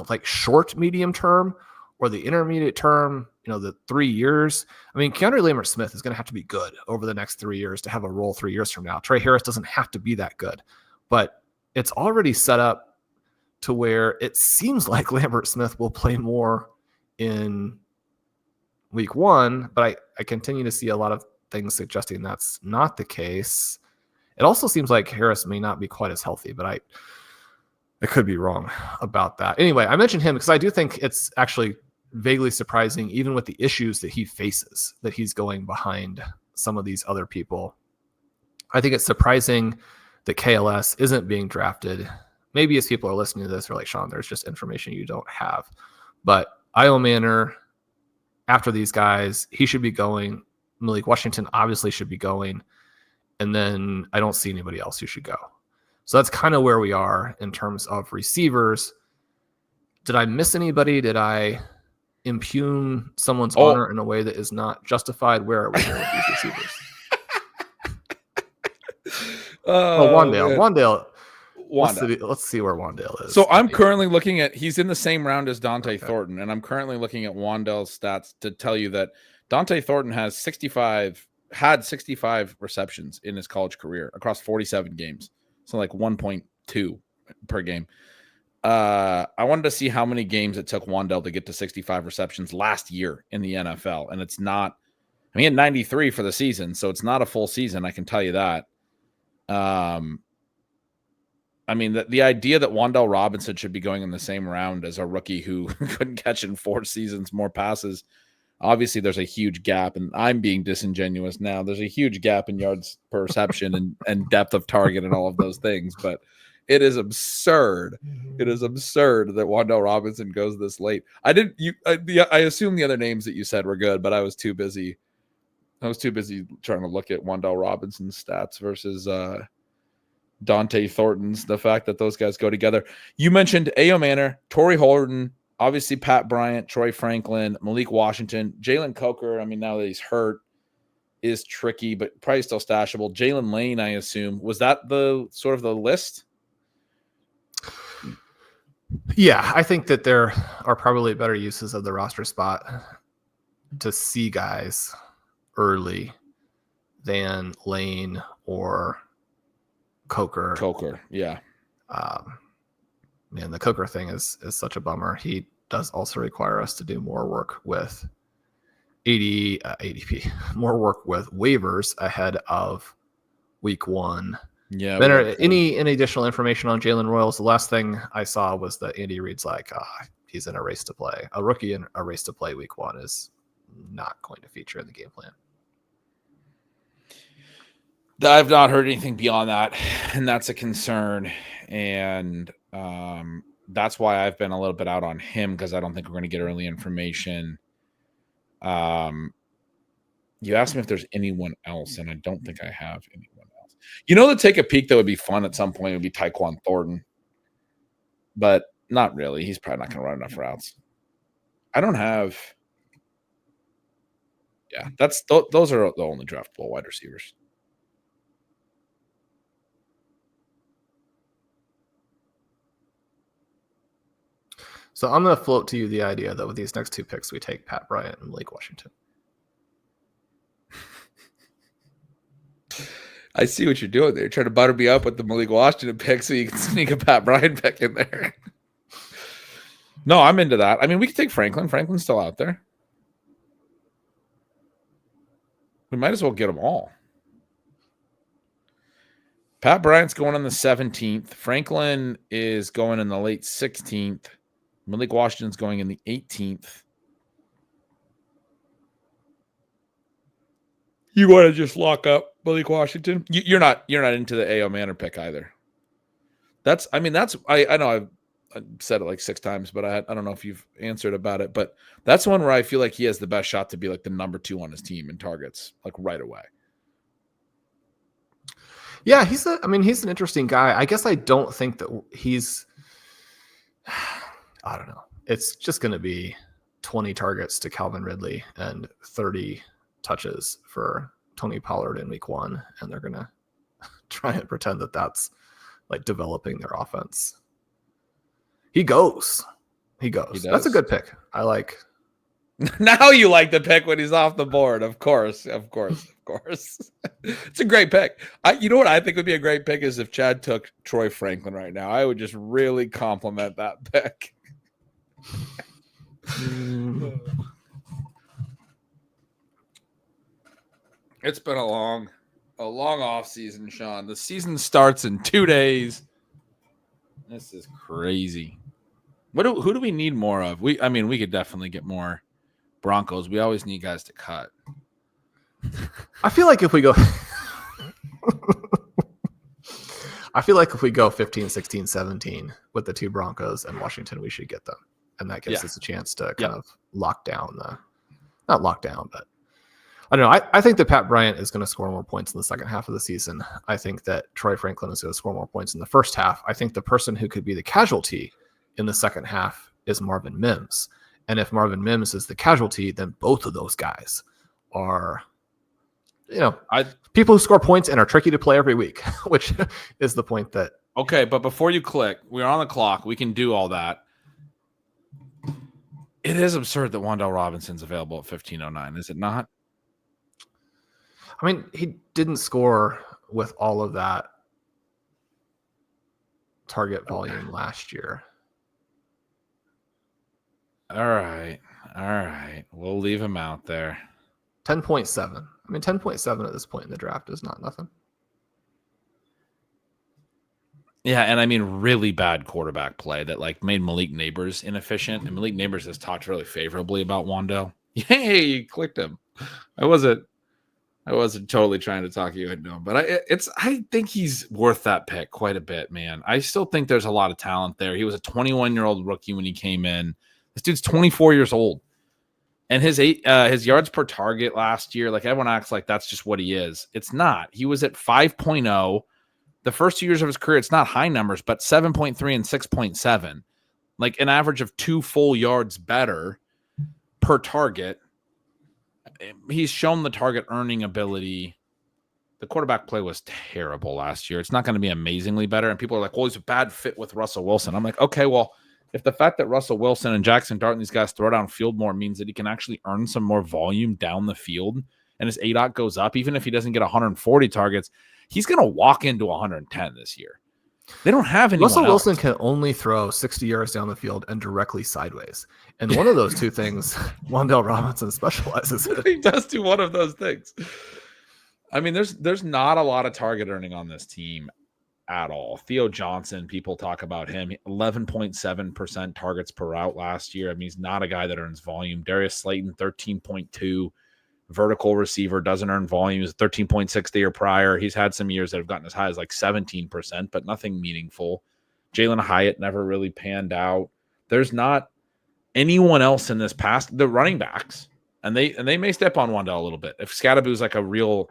like short, medium term or the intermediate term, the 3 years. I mean, Keandre Lambert-Smith is going to have to be good over the next 3 years to have a role 3 years from now. Trey Harris doesn't have to be that good, but it's already set up to where it seems like Lambert-Smith will play more in week 1, but I continue to see a lot of things suggesting that's not the case. It also seems like Harris may not be quite as healthy, but I could be wrong about that. Anyway, I mentioned him because I do think it's actually vaguely surprising, even with the issues that he faces, that he's going behind some of these other people. I think it's surprising that KLS isn't being drafted. Maybe as people are listening to this, they're like, Shawn, there's just information you don't have. But Ayomanor, after these guys, he should be going. Malik Washington obviously should be going. And then I don't see anybody else who should go. So that's kind of where we are in terms of receivers. Did I miss anybody? Did I impugn someone's honor in a way that is not justified? Where are we here with these receivers? Wandale. Let's see where Wandale is. So I'm currently looking at, he's in the same round as Dante Thornton, and I'm currently looking at Wandale's stats to tell you that Dante Thornton had 65 receptions in his college career across 47 games. So like 1.2 per game. I wanted to see how many games it took Wandale to get to 65 receptions last year in the NFL. And it's not, I mean, he had 93 for the season, so it's not a full season. I can tell you that. I mean, the idea that Wan'Dale Robinson should be going in the same round as a rookie who couldn't catch in 4 seasons more passes. Obviously, there's a huge gap, and I'm being disingenuous now. There's a huge gap in yards per reception and depth of target and all of those things. But It is absurd. It is absurd that Wan'Dale Robinson goes this late. I assume the other names that you said were good, but I was too busy. Trying to look at Wan'Dale Robinson's stats versus Dante Thornton's. The fact that those guys go together. You mentioned Ayo Manor, Torrey Holden, obviously Pat Bryant, Troy Franklin, Malik Washington, Jalen Coker. I mean, now that he's hurt, is tricky, but probably still stashable. Jalen Lane, I assume. Was that the sort of the list? Yeah, I think that there are probably better uses of the roster spot to see guys early than Lane or Coker. Yeah. Man, the Coker thing is such a bummer. He does also require us to do more work with ADP, more work with waivers ahead of week 1. Yeah. Ben, any additional information on Jalen Royals? The last thing I saw was that Andy Reid's like, he's in a race to play. A rookie in a race to play week 1 is not going to feature in the game plan. I've not heard anything beyond that, and that's a concern. And that's why I've been a little bit out on him, because I don't think we're going to get early information. You asked me if there's anyone else, and I don't think I have anyone else. To take a peek that would be fun at some point would be Tyquan Thornton, but not really. He's probably not going to run enough routes. I don't have. Yeah, those are the only draftable wide receivers. So I'm going to float to you the idea that with these next 2 picks, we take Pat Bryant and Malik Washington. I see what you're doing there. You're trying to butter me up with the Malik Washington pick so you can sneak a Pat Bryant pick in there. No, I'm into that. I mean, we could take Franklin. Franklin's still out there. We might as well get them all. Pat Bryant's going on the 17th. Franklin is going in the late 16th. Malik Washington's going in the 18th. You want to just lock up Malik Washington? You're not into the Ayo Manor pick either. I know I've said it like 6 times, but I don't know if you've answered about it. But that's one where I feel like he has the best shot to be like the number 2 on his team in targets, like right away. Yeah, he's an interesting guy. I guess I don't think that he's. I don't know. It's just going to be 20 targets to Calvin Ridley and 30 touches for Tony Pollard in week 1, and they're going to try and pretend that that's like developing their offense. He goes. That's a good pick. I like. Now you like the pick when he's off the board. Of course. It's a great pick. You know what I think would be a great pick is if Chad took Troy Franklin right now. I would just really compliment that pick. It's been a long off season, Shawn. The season starts in 2 days. This is crazy. Who do we need more of? We could definitely get more Broncos. We always need guys to cut. I feel like if we go 15, 16, 17 with the 2 Broncos and Washington, we should get them. And that gives us a chance to kind of lock down not lock down, but I don't know. I think that Pat Bryant is going to score more points in the second half of the season. I think that Troy Franklin is going to score more points in the first half. I think the person who could be the casualty in the second half is Marvin Mims. And if Marvin Mims is the casualty, then both of those guys are, people who score points and are tricky to play every week, which is the point that. Okay, but before you click, we're on the clock. We can do all that. It is absurd that Wan'Dale Robinson's available at 15:09, is it not? I mean, he didn't score with all of that target volume last year. All right. We'll leave him out there. 10.7. I mean, 10.7 at this point in the draft is not nothing. Yeah, and I mean really bad quarterback play that like made Malik Neighbors inefficient. And Malik Neighbors has talked really favorably about Wan'Dale. Yay, you clicked him. I wasn't I wasn't totally trying to talk you into him, but I think he's worth that pick quite a bit, man. I still think there's a lot of talent there. He was a 21-year-old rookie when he came in. This dude's 24 years old. And his yards per target last year, like everyone acts like that's just what he is. It's not. He was at 5.0. The first 2 years of his career, it's not high numbers, but 7.3 and 6.7. Like an average of 2 full yards better per target. He's shown the target earning ability. The quarterback play was terrible last year. It's not going to be amazingly better. And people are like, well, he's a bad fit with Russell Wilson. I'm like, okay, well, if the fact that Russell Wilson and Jackson Dart and these guys throw down field more means that he can actually earn some more volume down the field and his ADOT goes up, even if he doesn't get 140 targets, he's going to walk into 110 this year. They don't have anyone Russell else. Wilson can only throw 60 yards down the field and directly sideways. And one of those two things, Wan'Dale Robinson specializes in. He does do one of those things. I mean, there's not a lot of target earning on this team at all. Theo Johnson, people talk about him, 11.7% targets per route last year. I mean, he's not a guy that earns volume. Darius Slayton, 13.2. Vertical receiver, doesn't earn volume. He's 13.6 the year prior. He's had some years that have gotten as high as like 17%, but nothing meaningful. Jalen Hyatt never really panned out. There's not anyone else in this past, the running backs, and they may step on Wan'Dale a little bit if Scadaboo's like a real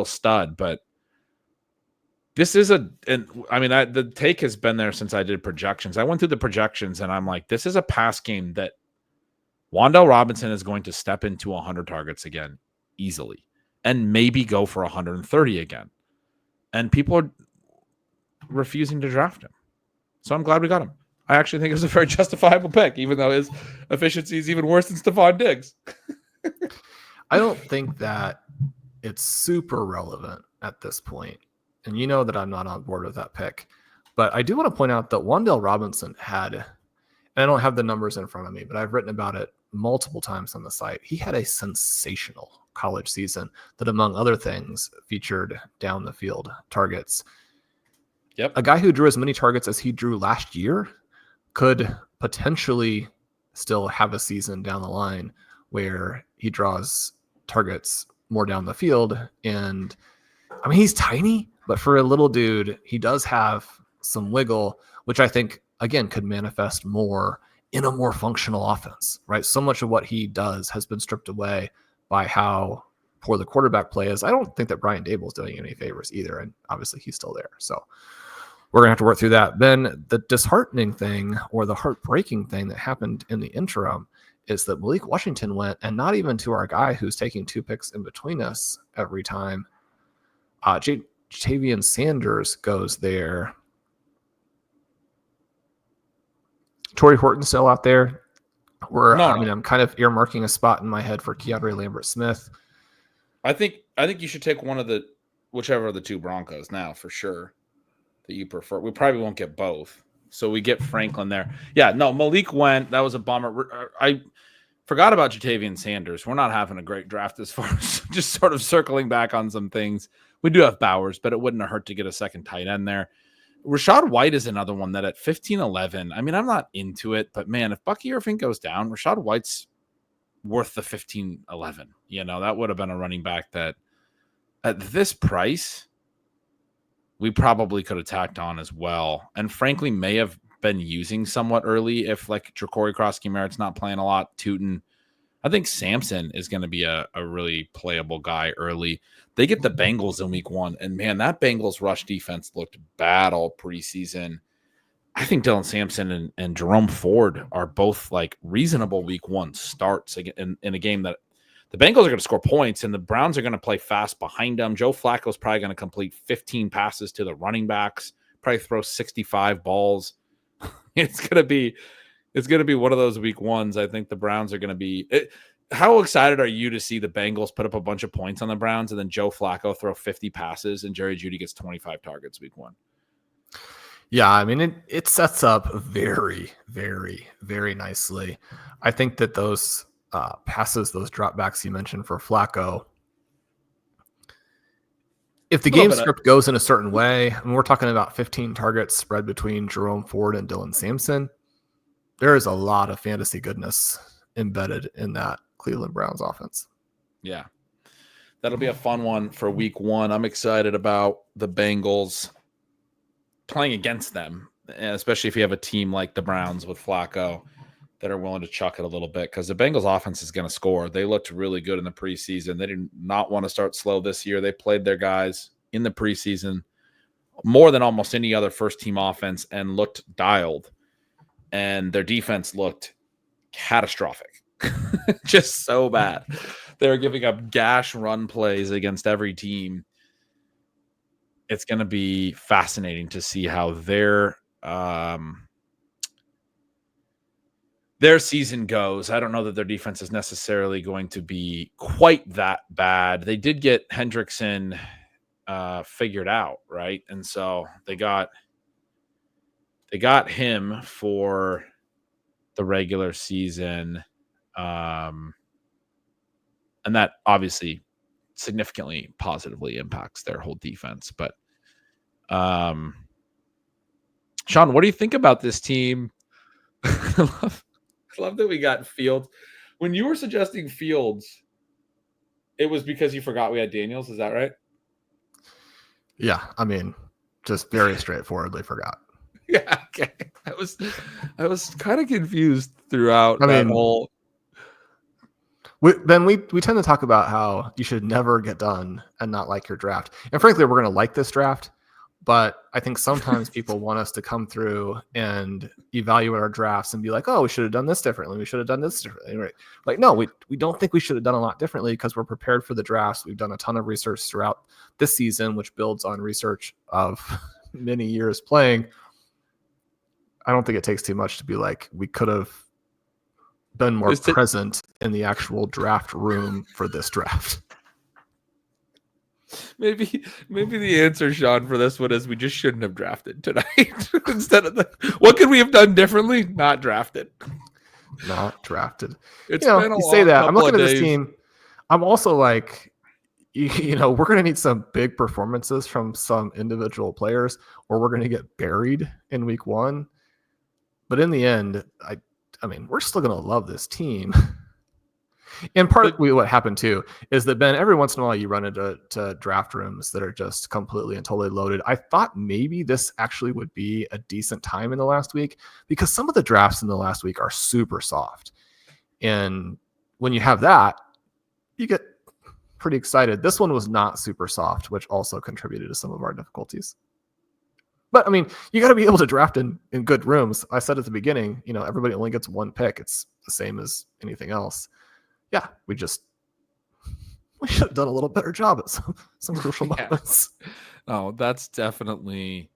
stud, but this is the take has been there since I did projections. I went through the projections and I'm like, this is a pass game that Wan'Dale Robinson is going to step into 100 targets again easily and maybe go for 130 again. And people are refusing to draft him. So I'm glad we got him. I actually think it was a very justifiable pick, even though his efficiency is even worse than Stefon Diggs. I don't think that it's super relevant at this point. And you know that I'm not on board with that pick. But I do want to point out that Wan'Dale Robinson had, and I don't have the numbers in front of me, but I've written about it multiple times on the site. He had a sensational college season that, among other things, featured down the field targets. Yep. A guy who drew as many targets as he drew last year could potentially still have a season down the line where he draws targets more down the field. And I mean, he's tiny, but for a little dude, he does have some wiggle, which I think, again, could manifest more in a more functional offense, right? So much of what he does has been stripped away by how poor the quarterback play is. I don't think that Brian Dable is doing any favors either. And obviously he's still there. So we're going to have to work through that. Then the disheartening thing, or the heartbreaking thing that happened in the interim, is that Malik Washington went, and not even to our guy who's taking 2 picks in between us every time. Jatavian Sanders goes there. Torrey Horton still out there. I'm kind of earmarking a spot in my head for Keandre Lambert-Smith. I think you should take whichever of the 2 Broncos now for sure that you prefer. We probably won't get both, so we get Franklin there. Yeah, no, Malik went. That was a bummer. I forgot about Jatavian Sanders. We're not having a great draft as far as just sort of circling back on some things. We do have Bowers, but it wouldn't have hurt to get a second tight end there. Rashad White is another one that at 15-11, I mean, I'm not into it, but man, if Bucky Irving goes down, Rashad White's worth the 15-11. You know, that would have been a running back that at this price, we probably could have tacked on as well. And frankly, may have been using somewhat early if like Jakori, Kroski, Merritt's not playing a lot, Tootin. I think Sampson is going to be a really playable guy early. They get the Bengals in week 1, and man, that Bengals rush defense looked bad all preseason. I think Dylan Sampson and Jerome Ford are both like reasonable week 1 starts in a game that the Bengals are going to score points, and the Browns are going to play fast behind them. Joe Flacco's probably going to complete 15 passes to the running backs, probably throw 65 balls. It's going to be one of those week 1s. I think the Browns are going to be how excited are you to see the Bengals put up a bunch of points on the Browns and then Joe Flacco throw 50 passes and Jerry Jeudy gets 25 targets week 1? Yeah, I mean, it sets up very, very, very nicely. I think that those passes, those dropbacks you mentioned for Flacco, if the game script goes in a certain way, and we're talking about 15 targets spread between Jerome Ford and Dylan Sampson, there is a lot of fantasy goodness embedded in that Cleveland Browns offense. Yeah. That'll be a fun one for week 1. I'm excited about the Bengals playing against them, especially if you have a team like the Browns with Flacco that are willing to chuck it a little bit, because the Bengals offense is going to score. They looked really good in the preseason. They did not want to start slow this year. They played their guys in the preseason more than almost any other first-team offense and looked dialed. And their defense looked catastrophic. Just so bad. They were giving up gash run plays against every team. It's going to be fascinating to see how their season goes. I don't know that their defense is necessarily going to be quite that bad. They did get Hendrickson figured out, right? And so they got him for the regular season. And that obviously significantly positively impacts their whole defense. But Shawn, what do you think about this team? I love that we got Fields. When you were suggesting Fields, it was because you forgot we had Daniels. Is that right? Yeah, I mean, just very straightforwardly forgot. Yeah, okay. I was kind of confused throughout whole. We tend to talk about how you should never get done and not like your draft. And frankly, we're going to like this draft. But I think sometimes people want us to come through and evaluate our drafts and be like, oh, we should have done this differently. We should have done this differently. Right? Like, no, we don't think we should have done a lot differently because we're prepared for the drafts. We've done a ton of research throughout this season, which builds on research of many years playing. I don't think it takes too much to be like, we could have been more present in the actual draft room for this draft. Maybe the answer, Shawn, for this one is we just shouldn't have drafted tonight. Instead of what could we have done differently? Not drafted. Not drafted. It's been you say that. I'm looking at this team. I'm also like, we're going to need some big performances from some individual players, or we're going to get buried in week 1. But in the end, I mean, we're still going to love this team. And part of what happened too is that, Ben, every once in a while you run into draft rooms that are just completely and totally loaded. I thought maybe this actually would be a decent time in the last week because some of the drafts in the last week are super soft. And when you have that, you get pretty excited. This one was not super soft, which also contributed to some of our difficulties. But I mean, you got to be able to draft in good rooms. I said at the beginning, everybody only gets one pick. It's the same as anything else. Yeah, we should have done a little better job at some crucial moments. Oh, that's definitely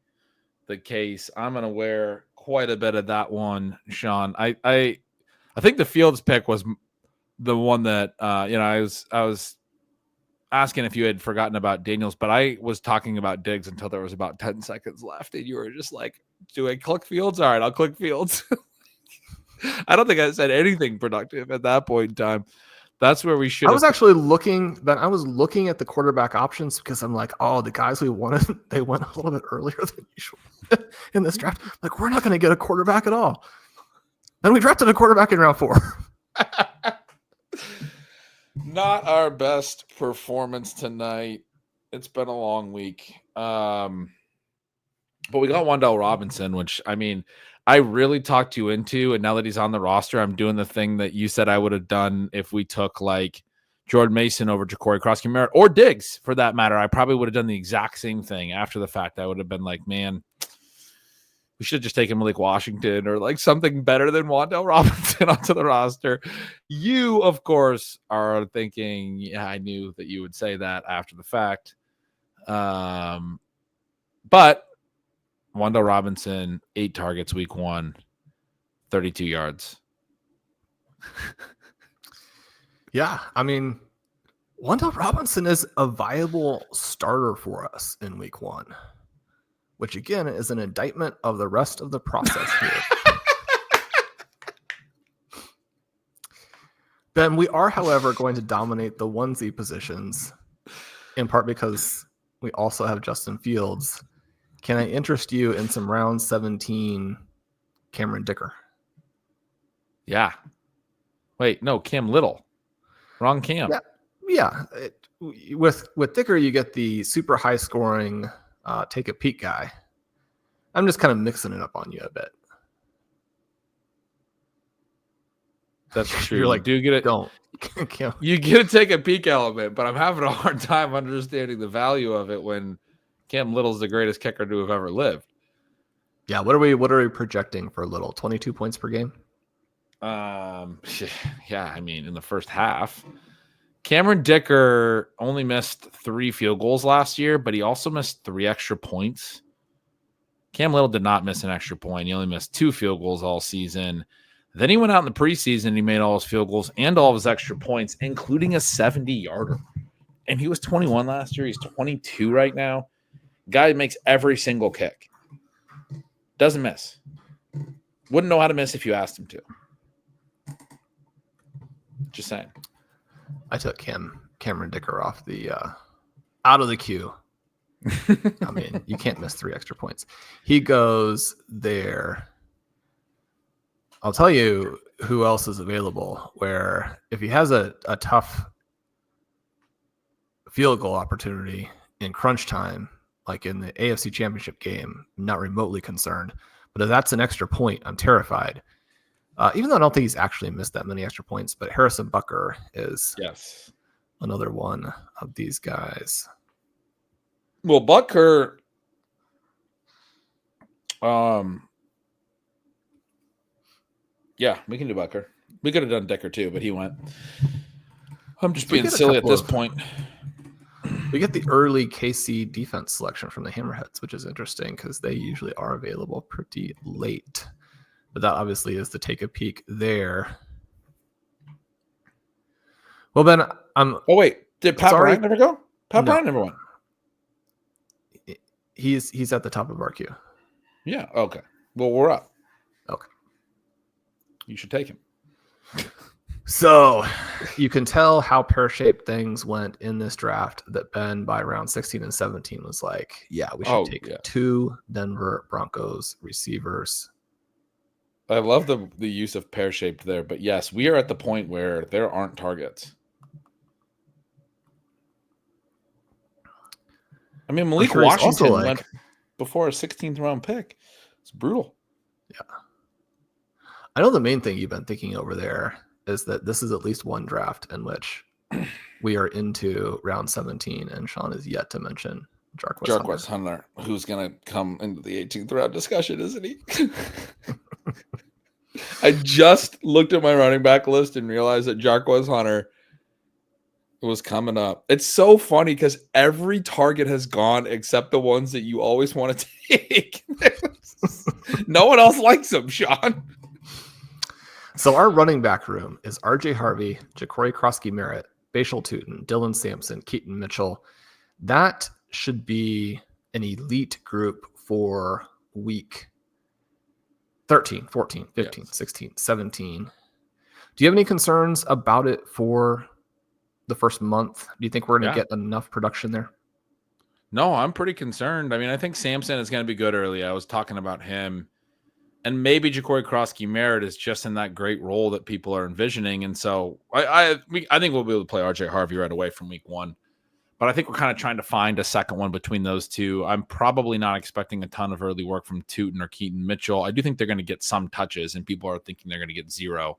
the case. I'm going to wear quite a bit of that one, Shawn. I think the Fields pick was the one that I was asking if you had forgotten about Daniels, but I was talking about Diggs until there was about 10 seconds left, and you were just like, "Do I click Fields? All right, I'll click Fields." I don't think I said anything productive at that point in time. That's where we should. I was actually looking at the quarterback options because I'm like, oh, the guys we wanted, they went a little bit earlier than usual in this draft. Like, we're not going to get a quarterback at all. Then we drafted a quarterback in round 4. Not our best performance tonight. It's been a long week. But we got Wan'Dale Robinson, which, I mean, I really talked you into, and now that he's on the roster, I'm doing the thing that you said I would have done if we took like Jordan Mason over Jakori, Kroski, Merritt, or Diggs for that matter. I probably would have done the exact same thing after the fact. I would have been like, man, we should have just taken Malik Washington or like something better than Wan'Dale Robinson onto the roster. You, of course, are thinking, yeah, I knew that you would say that after the fact. But Wan'Dale Robinson, 8 targets week 1, 32 yards. Yeah, I mean, Wan'Dale Robinson is a viable starter for us in week 1, which again is an indictment of the rest of the process here. Ben, we are, however, going to dominate the onesie positions, in part because we also have Justin Fields. Can I interest you in some round 17 Cameron Dicker? Yeah. Wait, no, Cam Little. Wrong Cam. Yeah. with Dicker, you get the super high scoring take a peek guy. I'm just kind of mixing it up on you a bit. That's true. You're like, you do get it. Don't. You get to take a peek element, but I'm having a hard time understanding the value of it when Cam Little's the greatest kicker to have ever lived. Yeah, what are we projecting for Little? 22 points per game? Yeah, I mean, in the first half. Cameron Dicker only missed 3 field goals last year, but he also missed 3 extra points. Cam Little did not miss an extra point. He only missed 2 field goals all season. Then he went out in the preseason and he made all his field goals and all of his extra points, including a 70-yarder. And he was 21 last year. He's 22 right now. Guy makes every single kick. Doesn't miss. Wouldn't know how to miss if you asked him to. Just saying. I took Cameron Dicker off the out of the queue. I mean, you can't miss 3 extra points. He goes there. I'll tell you who else is available, where if he has a tough field goal opportunity in crunch time, like in the AFC Championship game, I'm not remotely concerned. But if that's an extra point, I'm terrified. Even though I don't think he's actually missed that many extra points, but Harrison Butker is another one of these guys. Well, Butker, yeah, we can do Butker. We could have done Dicker too, but he went. I'm just being silly at this point. We get the early KC defense selection from the Hammerheads, which is interesting because they usually are available pretty late. But that obviously is to take a peek there. Well, Ben, oh wait, did Pat Bryant never go? Bryant never went. He's at the top of our queue. Yeah. Okay. Well, we're up. Okay. You should take him. So you can tell how pear-shaped things went in this draft that Ben by round 16 and 17 was like, yeah, we should take 2 Denver Broncos receivers. I love the use of pear-shaped there, but yes, we are at the point where there aren't targets. I mean, Malik Washington went before a 16th round pick. It's brutal. Yeah. I know the main thing you've been thinking over there is that this is at least one draft in which we are into round 17, and Shawn is yet to mention Jarquez Hunter, who's going to come into the 18th round discussion, isn't he? I just looked at my running back list and realized that Jarquez Hunter was coming up. It's so funny because every target has gone except the ones that you always want to take. No one else likes them, Shawn. So our running back room is RJ Harvey, Jakori, Kroski, Merritt, Bashal Tootin, Dylan Sampson, Keaton Mitchell. That should be an elite group for week 13, 14, 15, 16, 17. Do you have any concerns about it for the first month? Do you think we're going to get enough production there? No, I'm pretty concerned. I mean, I think Sampson is going to be good early. I was talking about him. And maybe Jakori, Kroski, Merritt is just in that great role that people are envisioning. And so I think we'll be able to play RJ Harvey right away from week 1. But I think we're kind of trying to find a second one between those two. I'm probably not expecting a ton of early work from Tootin or Keaton Mitchell. I do think they're going to get some touches, and people are thinking they're going to get 0.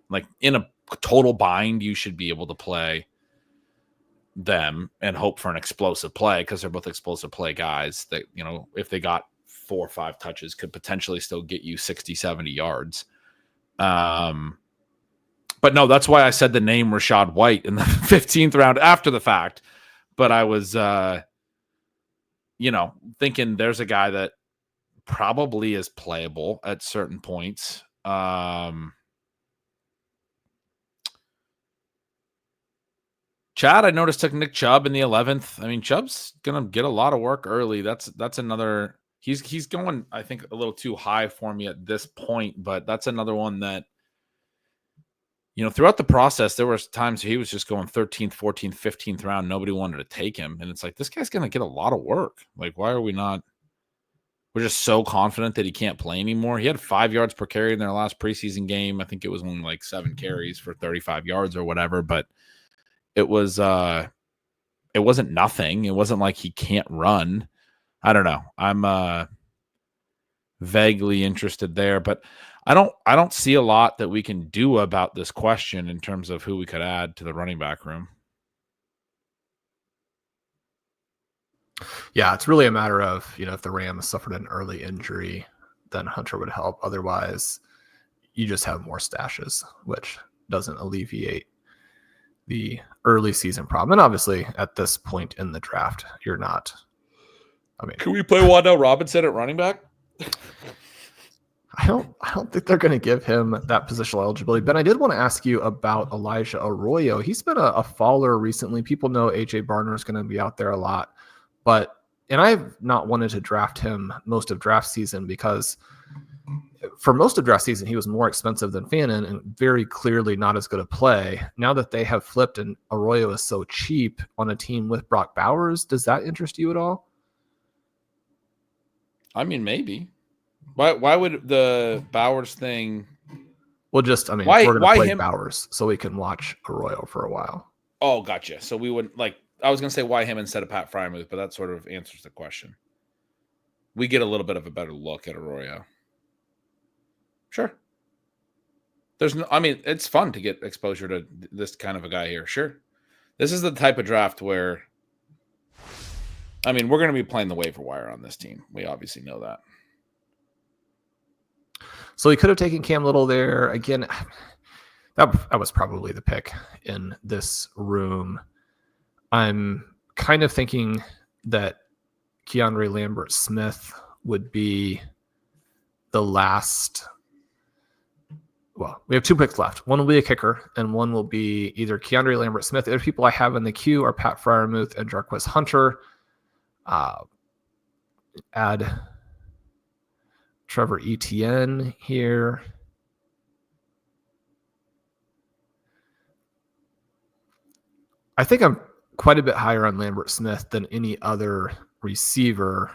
Like in a total bind, you should be able to play them and hope for an explosive play because they're both explosive play guys that, you know, if they got 4 or 5 touches could potentially still get you 60, 70 yards. But no, that's why I said the name Rachaad White in the 15th round after the fact. But I was, thinking there's a guy that probably is playable at certain points. Chad, I noticed, took Nick Chubb in the 11th. I mean, Chubb's going to get a lot of work early. That's another – he's going, I think, a little too high for me at this point, but that's another one that, you know, throughout the process, there was times he was just going 13th, 14th, 15th round. Nobody wanted to take him. And it's like, this guy's going to get a lot of work. Like, why are we not – we're just so confident that he can't play anymore. He had 5 yards per carry in their last preseason game. I think it was only like 7 carries for 35 yards or whatever, but – it was it wasn't nothing. It wasn't like he can't run. I don't know. I'm vaguely interested there, but I don't see a lot that we can do about this question in terms of who we could add to the running back room. Yeah, it's really a matter of, if the Rams suffered an early injury, then Hunter would help. Otherwise, you just have more stashes, which doesn't alleviate the early season problem. And obviously, at this point in the draft, you're not. Can we play Wan'Dale Robinson at running back? I don't think they're going to give him that positional eligibility. Ben, I did want to ask you about Elijah Arroyo. He's been a faller recently. People know AJ Barner is going to be out there a lot, and I've not wanted to draft him most of draft season because for most of draft season, he was more expensive than Fannin and very clearly not as good a play. Now that they have flipped and Arroyo is so cheap on a team with Brock Bowers, does that interest you at all? I mean, maybe. Why would the Bowers thing? Well, we're going to play Bowers so we can watch Arroyo for a while. Oh, gotcha. So we would I was going to say why him instead of Pat Freiermuth, but that sort of answers the question. We get a little bit of a better look at Arroyo. Sure. It's fun to get exposure to this kind of a guy here. Sure. This is the type of draft where, we're going to be playing the waiver wire on this team. We obviously know that. So he could have taken Cam Little there. Again, that was probably the pick in this room. I'm kind of thinking that Keandre Lambert-Smith would be the last. Well, we have 2 picks left. One will be a kicker, and one will be either Keandre Lambert-Smith. The other people I have in the queue are Pat Freiermuth and Jarquez Hunter. Add Trevor Etienne here. I think I'm quite a bit higher on Lambert-Smith than any other receiver.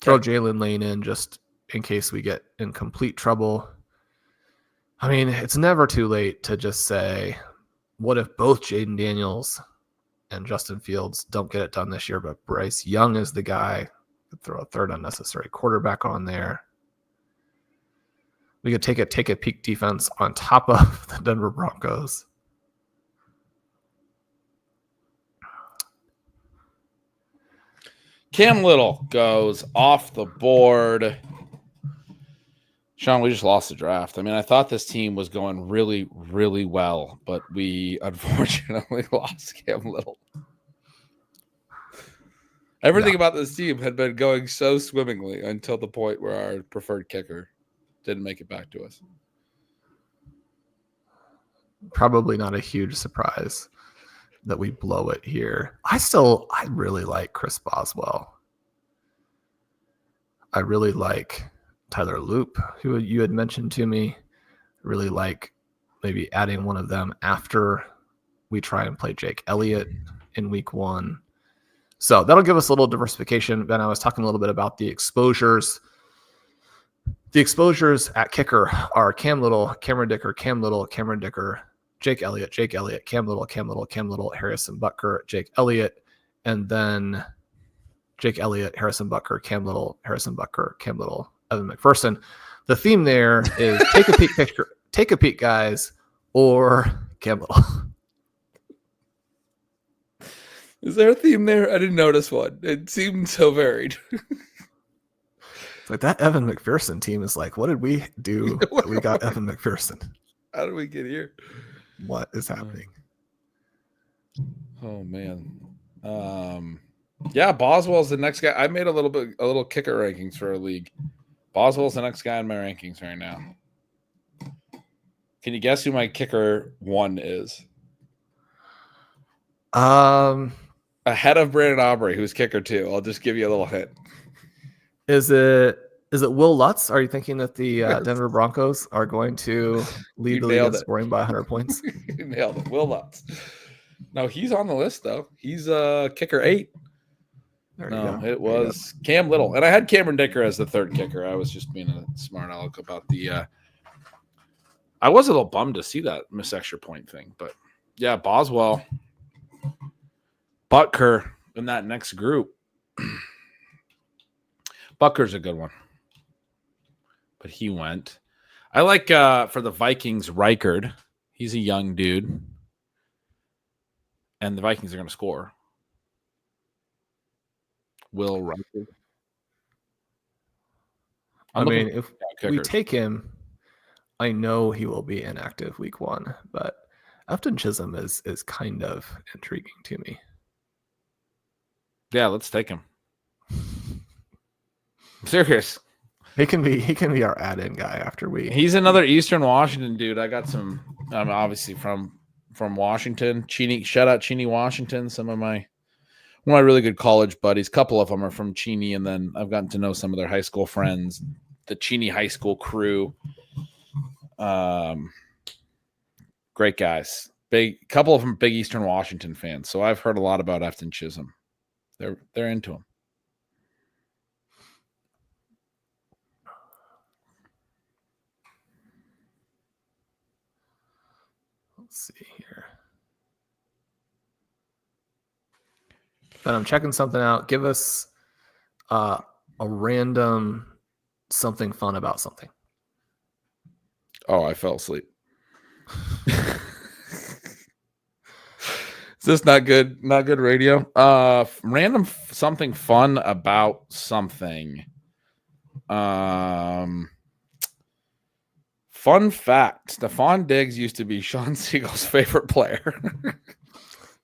Throw Jalen Lane in just in case we get in complete trouble. It's never too late to just say, what if both Jaden Daniels and Justin Fields don't get it done this year, but Bryce Young is the guy? Throw a third unnecessary quarterback on there. We could take a peak defense on top of the Denver Broncos. Cam Little goes off the board. Shawn, we just lost the draft. I thought this team was going really, really well, but we unfortunately lost Cam Little. Everything about this team had been going so swimmingly until the point where our preferred kicker didn't make it back to us. Probably not a huge surprise that we blow it here. I really like Chris Boswell. I really like Tyler Loop, who you had mentioned to me. I really like maybe adding one of them after we try and play Jake Elliott in week 1. So that'll give us a little diversification. Ben, I was talking a little bit about the exposures. The exposures at kicker are Cam Little, Cameron Dicker, Cam Little, Cameron Dicker, Jake Elliott, Cam Little, Harrison Butker, Jake Elliott, and then Jake Elliott, Harrison Butker, Cam Little, Harrison Butker, Cam Little, Evan McPherson. The theme there is take a peek, guys, or Cam Little. Is there a theme there? I didn't notice one. It seemed so varied. It's like that Evan McPherson team is like, what did we do that we got Evan McPherson? How did we get here? What is happening? Oh man. Yeah, Boswell's the next guy. I made a little kicker rankings for our league. Boswell's the next guy in my rankings right now. Can you guess who my kicker 1 is? Ahead of Brandon Aubrey, who's kicker 2. I'll just give you a little hint. Is it Will Lutz? Are you thinking that the Denver Broncos are going to lead the league in scoring by 100 points? You nailed it. Will Lutz. No, he's on the list, though. He's kicker 8. It was Cam Little. And I had Cameron Dicker as the third kicker. I was just being a smart aleck about the I was a little bummed to see that miss extra point thing. But, yeah, Boswell. Butker in that next group. Butker's a good one. But he went. I like for the Vikings, Reichard. He's a young dude. And the Vikings are going to score. Will Reichard. I mean, if we take him, I know he will be inactive week 1, but Afton Chisholm is kind of intriguing to me. Yeah, let's take him. I'm serious. He can be our add-in guy after we. He's another Eastern Washington dude. I got some. Obviously from Washington. Shout out Cheney, Washington. One of my really good college buddies. A couple of them are from Cheney, and then I've gotten to know some of their high school friends, the Cheney high school crew. Great guys. Couple of them big Eastern Washington fans. So I've heard a lot about Afton Chisholm. They're into him. Let's see here. But I'm checking something out. Give us a random something fun about something. Oh, I fell asleep. Is this not good? Not good radio? Random something fun about something. Fun fact: Stefon Diggs used to be Shawn Siegele's favorite player.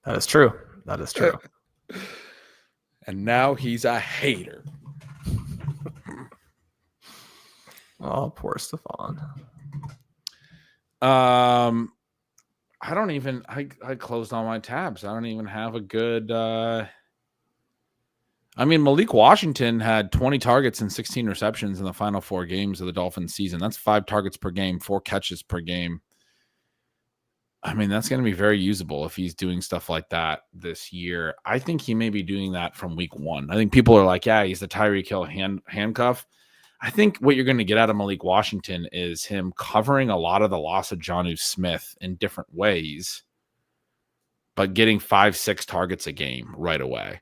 That is true. That is true. And now he's a hater. Oh, poor Stefon. I don't even. I closed all my tabs. I don't even have a good. Malik Washington had 20 targets and 16 receptions in the final 4 games of the Dolphins season. That's 5 targets per game, 4 catches per game. I mean, that's going to be very usable if he's doing stuff like that this year. I think he may be doing that from week 1. I think people are like, yeah, he's the Tyreek Hill handcuff. I think what you're going to get out of Malik Washington is him covering a lot of the loss of Jonnu Smith in different ways, but getting 5-6 targets a game right away.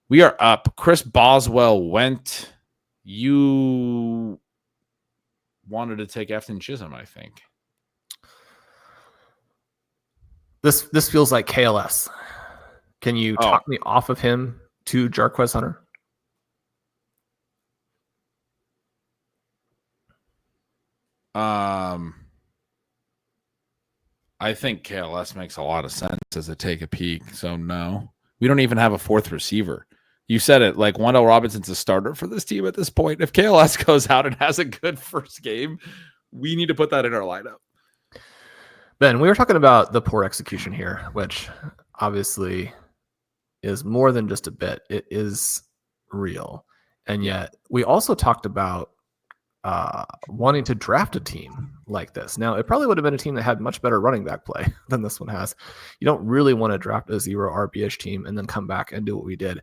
We are up. Chris Boswell went. You wanted to take Afton Chisholm, I think. This feels like KLS. Can you talk me off of him to Jarquez Hunter? I think KLS makes a lot of sense as a take a peek. So no, we don't even have a 4th receiver. You said it, like Wendell Robinson's a starter for this team at this point. If KLS goes out and has a good first game, we need to put that in our lineup. Ben, we were talking about the poor execution here, which obviously is more than just a bit. It is real. And yet we also talked about wanting to draft a team like this. Now, it probably would have been a team that had much better running back play than this one has. You don't really want to draft a 0 RB-ish team and then come back and do what we did,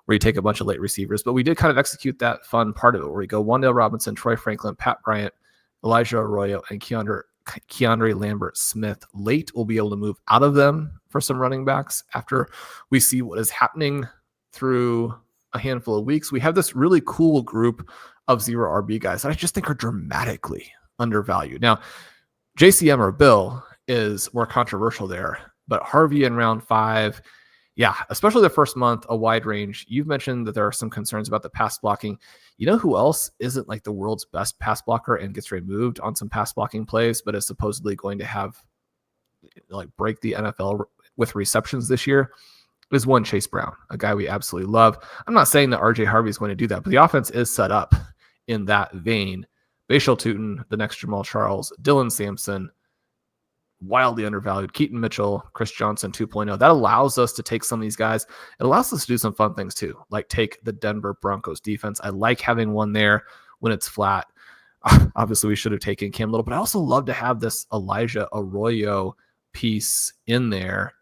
where you take a bunch of late receivers. But we did kind of execute that fun part of it, where we go Wan'Dale Robinson, Troy Franklin, Pat Bryant, Elijah Arroyo, and Keandre Lambert-Smith. Late, we'll be able to move out of them for some running backs after we see what is happening through a handful of weeks. We have this really cool group of 0 RB guys that I just think are dramatically undervalued. Now, JCM or Bill is more controversial there, but Harvey in round 5, yeah, especially the first month, a wide range. You've mentioned that there are some concerns about the pass blocking. You know who else isn't like the world's best pass blocker and gets removed on some pass blocking plays, but is supposedly going to have like break the NFL with receptions this year? Is one Chase Brown, a guy we absolutely love. I'm not saying that RJ Harvey is going to do that, but the offense is set up in that vein. Bashal Tutin, the next Jamal Charles, Dylan Sampson, wildly undervalued, Keaton Mitchell, Chris Johnson 2.0. That allows us to take some of these guys. It allows us to do some fun things too, like take the Denver Broncos defense. I like having one there when it's flat. Obviously, we should have taken Cam Little, but I also love to have this Elijah Arroyo piece in there.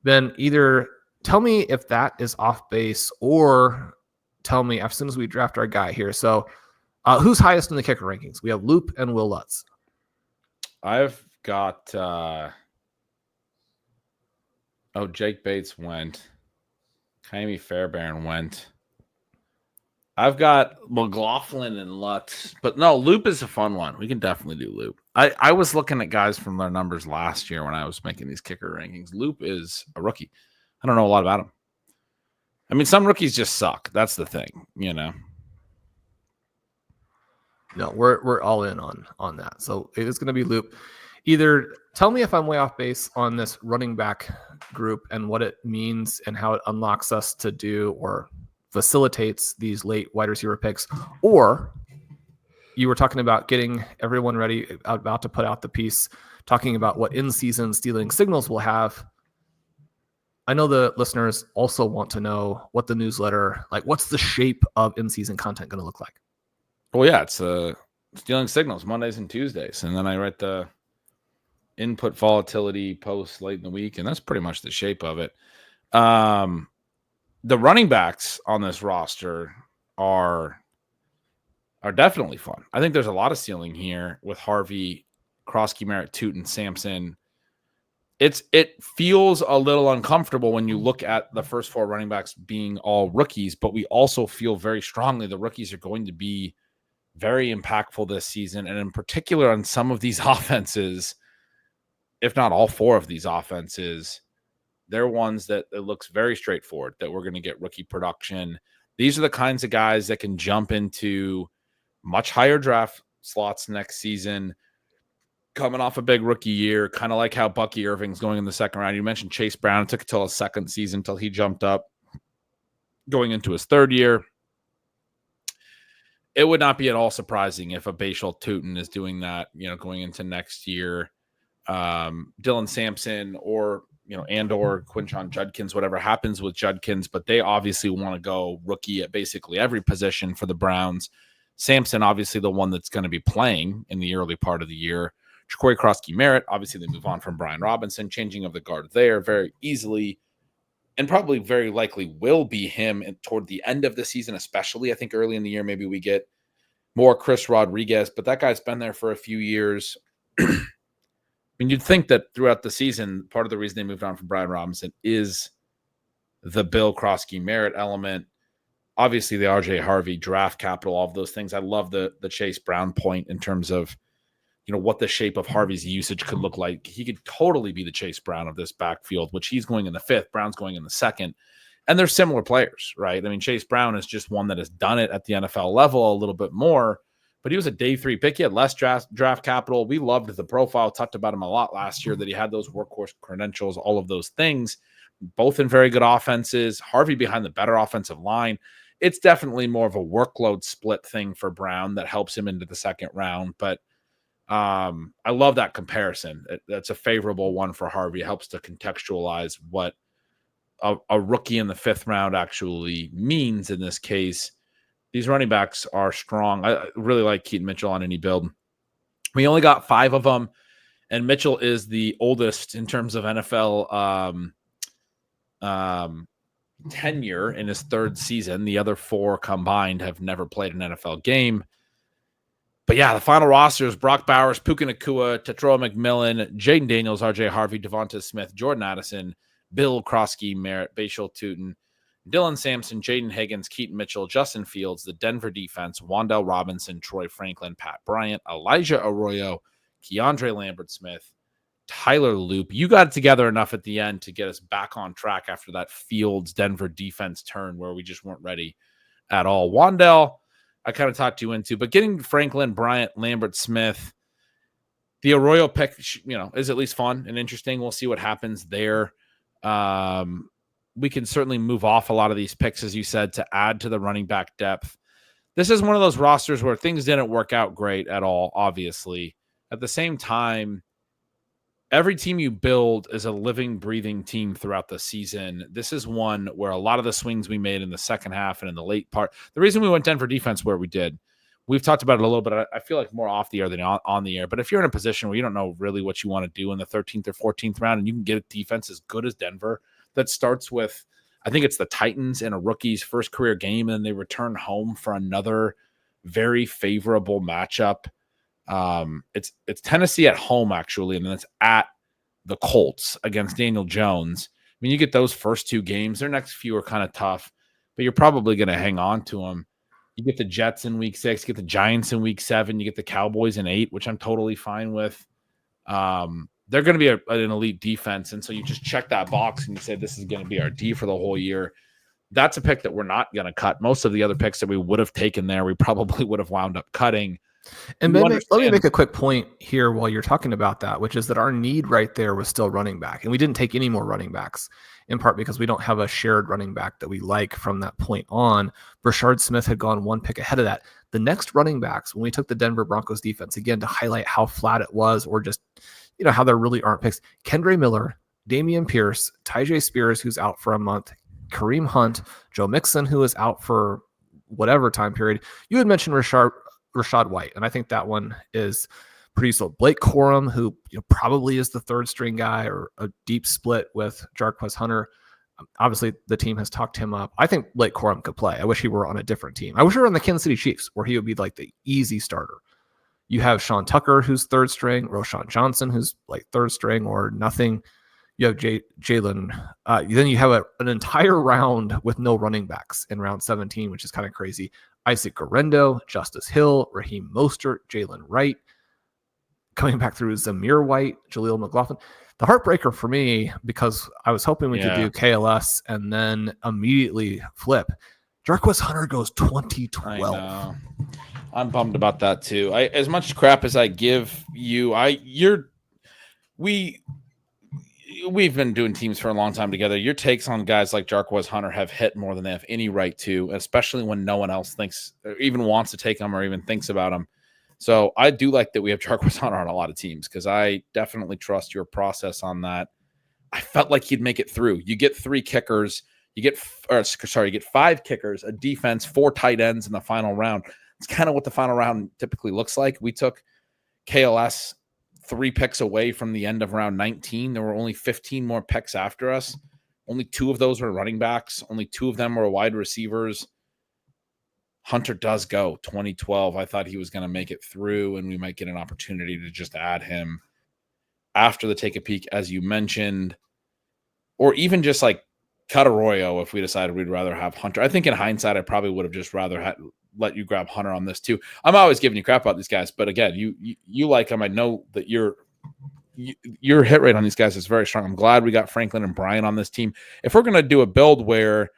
Then either tell me if that is off base or tell me as soon as we draft our guy here. So who's highest in the kicker rankings? We have Loop and Will Lutz. I've got Oh, Jake Bates went. Jaime Fairbairn went. I've got McLaughlin and Lutz, but no, Loop is a fun one. We can definitely do Loop. I was looking at guys from their numbers last year when I was making these kicker rankings. Loop is a rookie. I don't know a lot about him. I mean, some rookies just suck. That's the thing, you know. No, we're all in on that. So it is going to be Loop. Either tell me if I'm way off base on this running back group and what it means and how it unlocks us to do or facilitates these late wide receiver picks, or you were talking about getting everyone ready, about to put out the piece, talking about what in-season stealing signals will have. I know the listeners also want to know what the newsletter, like what's the shape of in-season content going to look like? Well, yeah, it's stealing signals Mondays and Tuesdays. And then I write the input volatility posts late in the week, and that's pretty much the shape of it. The running backs on this roster are definitely fun. I think there's a lot of ceiling here with Harvey, Kroski, Merritt, Tootin, Sampson. It feels a little uncomfortable when you look at the first four running backs being all rookies, but we also feel very strongly the rookies are going to be very impactful this season, and in particular on some of these offenses, if not all four of these offenses, they're ones that it looks very straightforward that we're going to get rookie production. These are the kinds of guys that can jump into much higher draft slots next season, coming off a big rookie year, kind of like how Bucky Irving's going in the second round. You mentioned Chase Brown. It took until his second season until he jumped up going into his third year. It would not be at all surprising if a Bashal Tootin is doing that, going into next year. Dylan Sampson or Quinshon Judkins, whatever happens with Judkins, but they obviously want to go rookie at basically every position for the Browns. Sampson, obviously the one that's going to be playing in the early part of the year. Jakori, Kroski, Merritt, obviously they move on from Brian Robinson, changing of the guard there very easily, and probably very likely will be him toward the end of the season, especially. I think early in the year, maybe we get more Chris Rodriguez, but that guy's been there for a few years. I mean, you'd think that throughout the season, part of the reason they moved on from Brian Robinson is the Bill Kroski Merritt element. Obviously, the RJ Harvey draft capital, all of those things. I love the Chase Brown point in terms of, what the shape of Harvey's usage could look like. He could totally be the Chase Brown of this backfield, which he's going in the fifth, Brown's going in the second. And they're similar players, right? I mean, Chase Brown is just one that has done it at the NFL level a little bit more, but he was a day 3 pick. He had less draft capital. We loved the profile, talked about him a lot last year, that he had those workhorse credentials, all of those things, both in very good offenses. Harvey behind the better offensive line. It's definitely more of a workload split thing for Brown that helps him into the second round. But I love that comparison. That's a favorable one for Harvey. It helps to contextualize what a rookie in the fifth round actually means in this case. These running backs are strong. I really like Keaton Mitchell on any build. We only got 5 of them, and Mitchell is the oldest in terms of NFL tenure in his third season. The other 4 combined have never played an NFL game. But yeah, the final roster is Brock Bowers, Puka Nacua, Tetroa McMillan, Jaden Daniels, RJ Harvey, Devonte Smith, Jordan Addison, Bill Kroski, Merritt, Bashal Tootin, Dylan Sampson, Jaden Higgins, Keaton Mitchell, Justin Fields, the Denver defense, Wan'Dale Robinson, Troy Franklin, Pat Bryant, Elijah Arroyo, Keandre Lambert-Smith, Tyler Loop. You got it together enough at the end to get us back on track after that Fields Denver defense turn where we just weren't ready at all. Wan'Dale, I kind of talked you into, but getting Franklin, Bryant, Lambert-Smith, the Arroyo pick, is at least fun and interesting. We'll see what happens there. We can certainly move off a lot of these picks, as you said, to add to the running back depth. This is one of those rosters where things didn't work out great at all, obviously. At the same time, every team you build is a living, breathing team throughout the season. This is one where a lot of the swings we made in the second half and in the late part, the reason we went Denver defense where we did, we've talked about it a little bit. I feel like more off the air than on the air. But if you're in a position where you don't know really what you want to do in the 13th or 14th round, and you can get a defense as good as Denver that starts with, I think it's the Titans in a rookie's first career game, and they return home for another very favorable matchup. It's Tennessee at home, actually, and then it's at the Colts against Daniel Jones. mean, you get those first 2 games. Their next few are kind of tough, but you're probably going to hang on to them. You get the Jets in week 6, you get the Giants in week 7, you get the Cowboys in 8, which I'm totally fine with. They're going to be an elite defense, and so you just check that box and you say this is going to be our D for the whole year. That's a pick that we're not going to cut. Most of the other picks that we would have taken there, we probably would have wound up cutting. And let me make a quick point here while you're talking about that, which is that our need right there was still running back. And we didn't take any more running backs, in part because we don't have a shared running back that we like from that point on. Brashard Smith had gone 1 pick ahead of that. The next running backs, when we took the Denver Broncos defense, again, to highlight how flat it was, or just, how there really aren't picks. Kendre Miller, Damian Pierce, Tyjae Spears, who's out for a month, Kareem Hunt, Joe Mixon, who is out for whatever time period. You had mentioned Rashad White, and I think that one is pretty useful. Blake Corum, who probably is the 3rd string guy, or a deep split with Jarquez Hunter. Obviously, the team has talked him up. I think Blake Corum could play. I wish he were on a different team. I wish he were on the Kansas City Chiefs, where he would be like the easy starter. You have Sean Tucker, who's 3rd string, Roshan Johnson, who's like 3rd string or nothing. You have Jalen. Then you have an entire round with no running backs in round 17, which is kind of crazy. Isaac Garendo, Justice Hill, Raheem Mostert, Jalen Wright. Coming back through Zamir White, Jaleel McLaughlin. The heartbreaker for me, because I was hoping we could do KLS and then immediately flip. Jarquez Hunter goes 2012. I'm bummed about that too. As much crap as I give you, we've been doing teams for a long time together. Your takes on guys like Jarquez Hunter have hit more than they have any right to, especially when no one else thinks or even wants to take them or even thinks about them. So I do like that we have Jarquez Hunter on a lot of teams, because I definitely trust your process on that. I felt like he'd make it through. You get 3 kickers, you get 5 kickers, a defense, 4 tight ends in the final round. It's kind of what the final round typically looks like. We took KLS 3 picks away from the end of round 19. There were only 15 more picks after us. Only 2 of those were running backs. Only 2 of them were wide receivers. Hunter does go 2012. I thought he was going to make it through, and we might get an opportunity to just add him after the take a peek, as you mentioned, or even just like cut Arroyo if we decided we'd rather have Hunter. I think in hindsight, I probably would have just rather let you grab Hunter on this too. I'm always giving you crap about these guys, but again, you like them. I know that your hit rate on these guys is very strong. I'm glad we got Franklin and Bryant on this team. If we're going to do a build where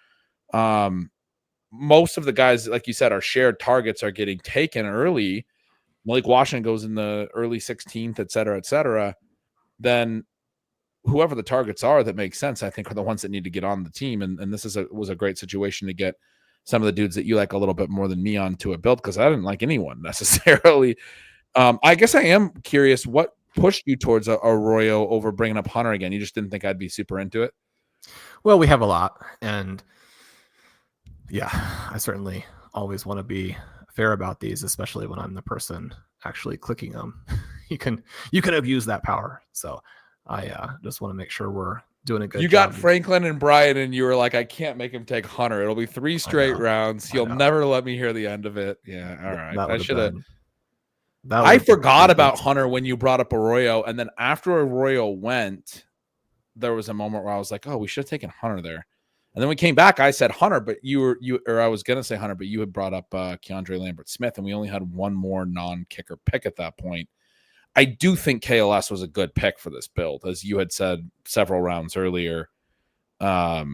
most of the guys, like you said, our shared targets are getting taken early, Malik Washington goes in the early 16th, et cetera, then whoever the targets are that make sense, I think, are the ones that need to get on the team. And this was a great situation to get some of the dudes that you like a little bit more than me onto a build, because I didn't like anyone necessarily. I guess I am curious, what pushed you towards Arroyo over bringing up Hunter again? You just didn't think I'd be super into it? Well, we have a lot, and yeah, I certainly always want to be fair about these, especially when I'm the person actually clicking them. You can abuse that power. So I just want to make sure we're doing a good job. You got Franklin and Bryant, and you were like, I can't make him take Hunter. It'll be 3 straight rounds. He'll never let me hear the end of it. Yeah, all right. I should have. I forgot about Hunter when you brought up Arroyo, and then after Arroyo went, there was a moment where I was like, oh, we should have taken Hunter there. And then we came back, I said Hunter, but I was going to say Hunter, but you had brought up Keandre Lambert-Smith, and we only had one more non-kicker pick at that point. I do think KLS was a good pick for this build, as you had said several rounds earlier. I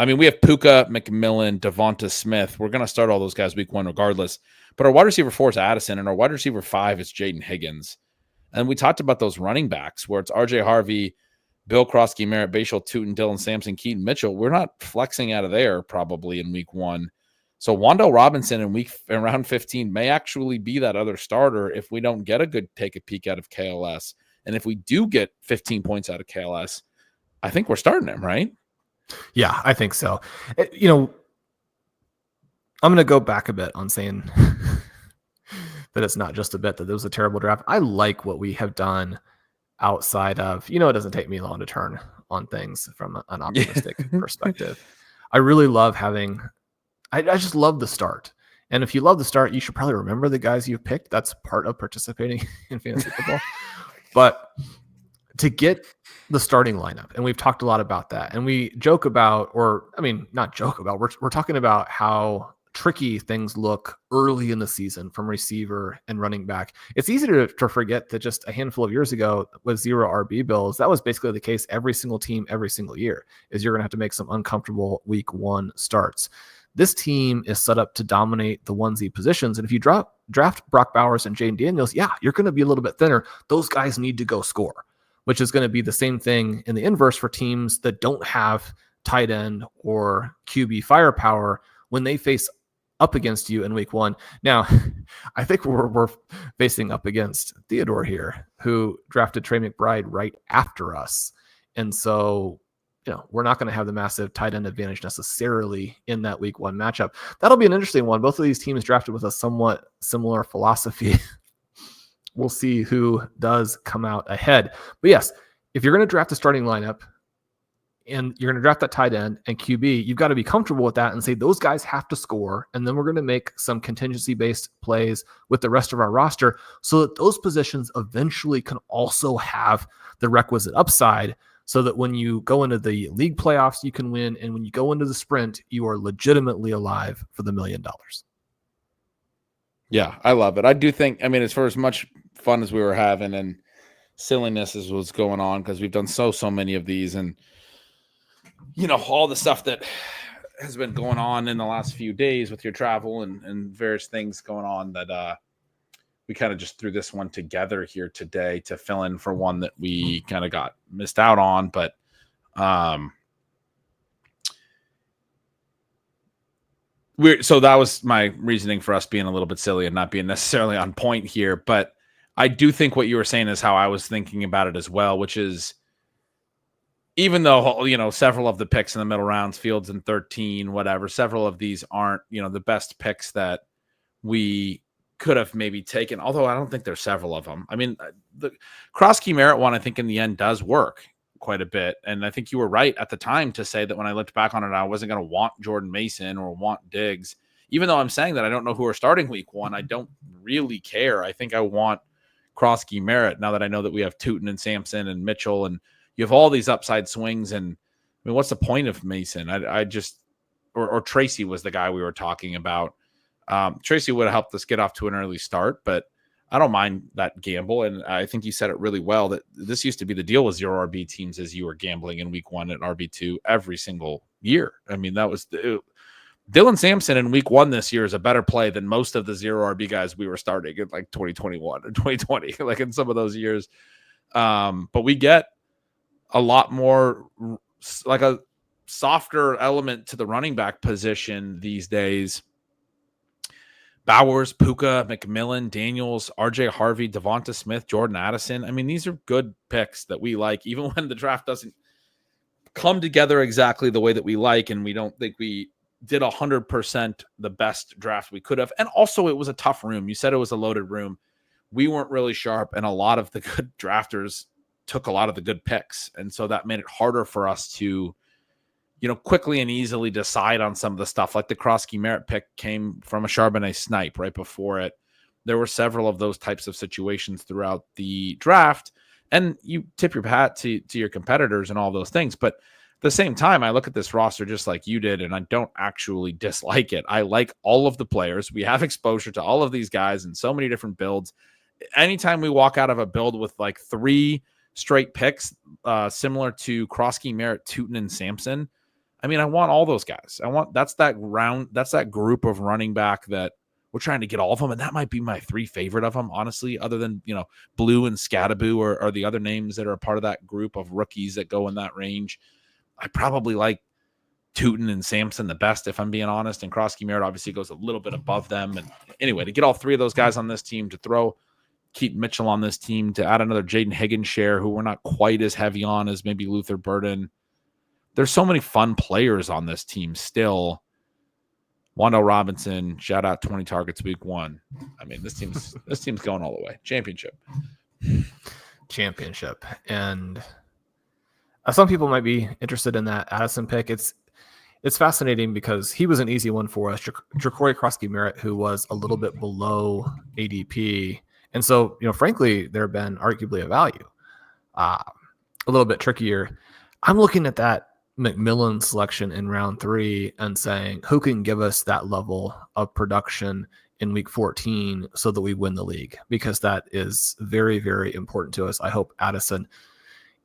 mean, we have Puka, McMillan, Devonte Smith. We're going to start all those guys week 1 regardless. But our wide receiver 4 is Addison, and our wide receiver 5 is Jaden Higgins. And we talked about those running backs, where it's RJ Harvey, Bill Kroski, Merritt, Bashal, Tootin, Dylan Sampson, Keaton Mitchell. We're not flexing out of there probably in week 1. So Wan'Dale Robinson in round 15 may actually be that other starter if we don't get a good take a peek out of KLS. And if we do get 15 points out of KLS, I think we're starting him, right? Yeah, I think so. I'm going to go back a bit on saying that it's not just a bit that it was a terrible draft. I like what we have done outside of, it doesn't take me long to turn on things from an optimistic perspective. I really love having... I just love the start. And if you love the start, you should probably remember the guys you've picked. That's part of participating in fantasy football. But to get the starting lineup, and we've talked a lot about that, and we joke about, or I mean, not joke about, we're talking about how tricky things look early in the season from receiver and running back. It's easy to forget that just a handful of years ago with 0 RB bills, that was basically the case every single team, every single year, is you're going to have to make some uncomfortable week 1 starts. This team is set up to dominate the onesie positions. And if you draft Brock Bowers and Jaden Daniels, yeah, you're going to be a little bit thinner. Those guys need to go score, which is going to be the same thing in the inverse for teams that don't have tight end or QB firepower when they face up against you in week 1. Now, I think we're facing up against Theodore here, who drafted Trey McBride right after us. And so, we're not going to have the massive tight end advantage necessarily in that week 1 matchup. That'll be an interesting one. Both of these teams drafted with a somewhat similar philosophy. We'll see who does come out ahead. But yes, if you're going to draft a starting lineup, and you're going to draft that tight end and QB, you've got to be comfortable with that and say those guys have to score. And then we're going to make some contingency-based plays with the rest of our roster so that those positions eventually can also have the requisite upside so that when you go into the league playoffs, you can win. And when you go into the sprint, you are legitimately alive for the $1 million. Yeah, I love it. I do think, as for as much fun as we were having and silliness as was going on, because we've done so many of these, and all the stuff that has been going on in the last few days with your travel and various things going on, that we kind of just threw this one together here today to fill in for one that we kind of got missed out on. But so that was my reasoning for us being a little bit silly and not being necessarily on point here. But I do think what you were saying is how I was thinking about it as well, which is, even though, several of the picks in the middle rounds, Fields in 13, whatever, several of these aren't, the best picks that we could have maybe taken, although I don't think there's several of them. The Kroski Merritt one, I think in the end does work quite a bit. And I think you were right at the time to say that when I looked back on it, I wasn't going to want Jordan Mason or want Diggs. Even though I'm saying that I don't know who are starting week 1, I don't really care. I think I want Kroski Merritt now that I know that we have Tootin and Sampson and Mitchell, and you have all these upside swings. And what's the point of Mason? I just, or Tracy was the guy we were talking about. Tracy would have helped us get off to an early start, but I don't mind that gamble. And I think you said it really well that this used to be the deal with 0 RB teams, as you were gambling in week 1 at RB2 every single year. That was Dylan Sampson in week 1 this year is a better play than most of the 0 RB guys we were starting in like 2021 or 2020, like in some of those years. But we get a lot more, like a softer element to the running back position these days. Bowers, Puka, McMillan, Daniels, RJ Harvey, Devonte Smith, Jordan Addison. These are good picks that we like, even when the draft doesn't come together exactly the way that we like, and we don't think we did 100% the best draft we could have. And also, it was a tough room. You said it was a loaded room. We weren't really sharp, and a lot of the good drafters took a lot of the good picks. And so that made it harder for us to, quickly and easily decide on some of the stuff. Like the Kroski Merritt pick came from a Charbonnet snipe right before it. There were several of those types of situations throughout the draft, and you tip your hat to your competitors and all those things. But at the same time, I look at this roster just like you did, and I don't actually dislike it. I like all of the players. We have exposure to all of these guys in so many different builds. Anytime we walk out of a build with like 3 straight picks, similar to Kroski, Merritt, Tootin, and Sampson, I want all those guys. That's that group of running back that we're trying to get all of them, and that might be my 3 favorite of them, honestly, other than, Blue and Scadaboo are the other names that are a part of that group of rookies that go in that range. I probably like Tootin and Sampson the best, if I'm being honest, and Kroski Merritt obviously goes a little bit above them. And anyway, to get all 3 of those guys on this team, to throw Keaton Mitchell on this team, to add another Jaden Higgins share, who we're not quite as heavy on as maybe Luther Burden. There's so many fun players on this team still. Wandale Robinson, shout out 20 targets week 1. This team's going all the way. Championship. And some people might be interested in that Addison pick. It's fascinating because he was an easy one for us. Jakori Kroski Merritt, who was a little bit below ADP. And so, frankly, there have been arguably a value. a little bit trickier. I'm looking at that McMillan selection in round 3 and saying, who can give us that level of production in week 14 so that we win the league? Because that is very, very important to us. I hope Addison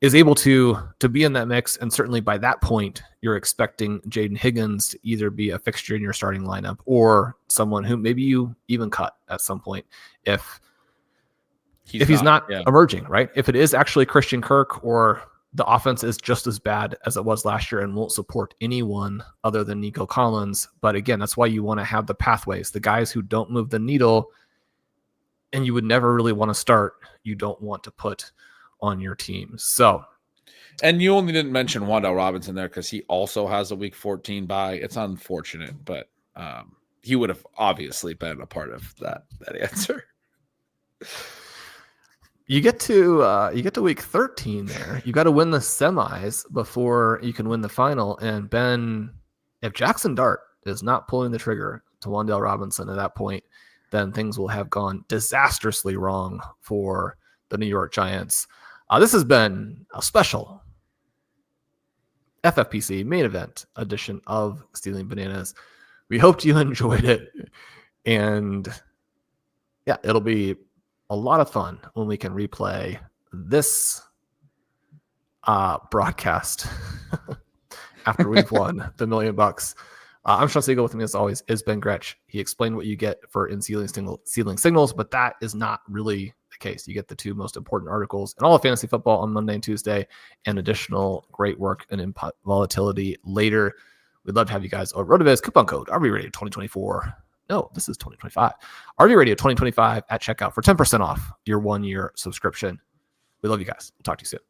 is able to be in that mix. And certainly by that point, you're expecting Jaden Higgins to either be a fixture in your starting lineup or someone who maybe you even cut at some point if he's not emerging, right? If it is actually Christian Kirk, or the offense is just as bad as it was last year and won't support anyone other than Nico Collins. But again, that's why you want to have the pathways, the guys who don't move the needle and you would never really want to start, you don't want to put on your team. So, and you only didn't mention Wan'Dale Robinson there because he also has a week 14 bye. It's unfortunate, but he would have obviously been a part of that answer. You get to week 13 there. You got to win the semis before you can win the final. And Ben, if Jackson Dart is not pulling the trigger to Wan'Dale Robinson at that point, then things will have gone disastrously wrong for the New York Giants. This has been a special FFPC Main Event edition of Stealing Bananas. We hoped you enjoyed it. And yeah, it'll be a lot of fun when we can replay this broadcast after we've won the $1 million. I'm Shawn Siegele. With me as always is Ben Gretsch. He explained what you get for in ceiling signals, but that is not really the case. You get the 2 most important articles in all of fantasy football on Monday and Tuesday, and additional great work and input volatility later. We'd love to have you guys over RotoViz. Coupon code RVRadio 2024. No, this is 2025. RV Radio 2025 at checkout for 10% off your 1-year subscription. We love you guys. We'll talk to you soon.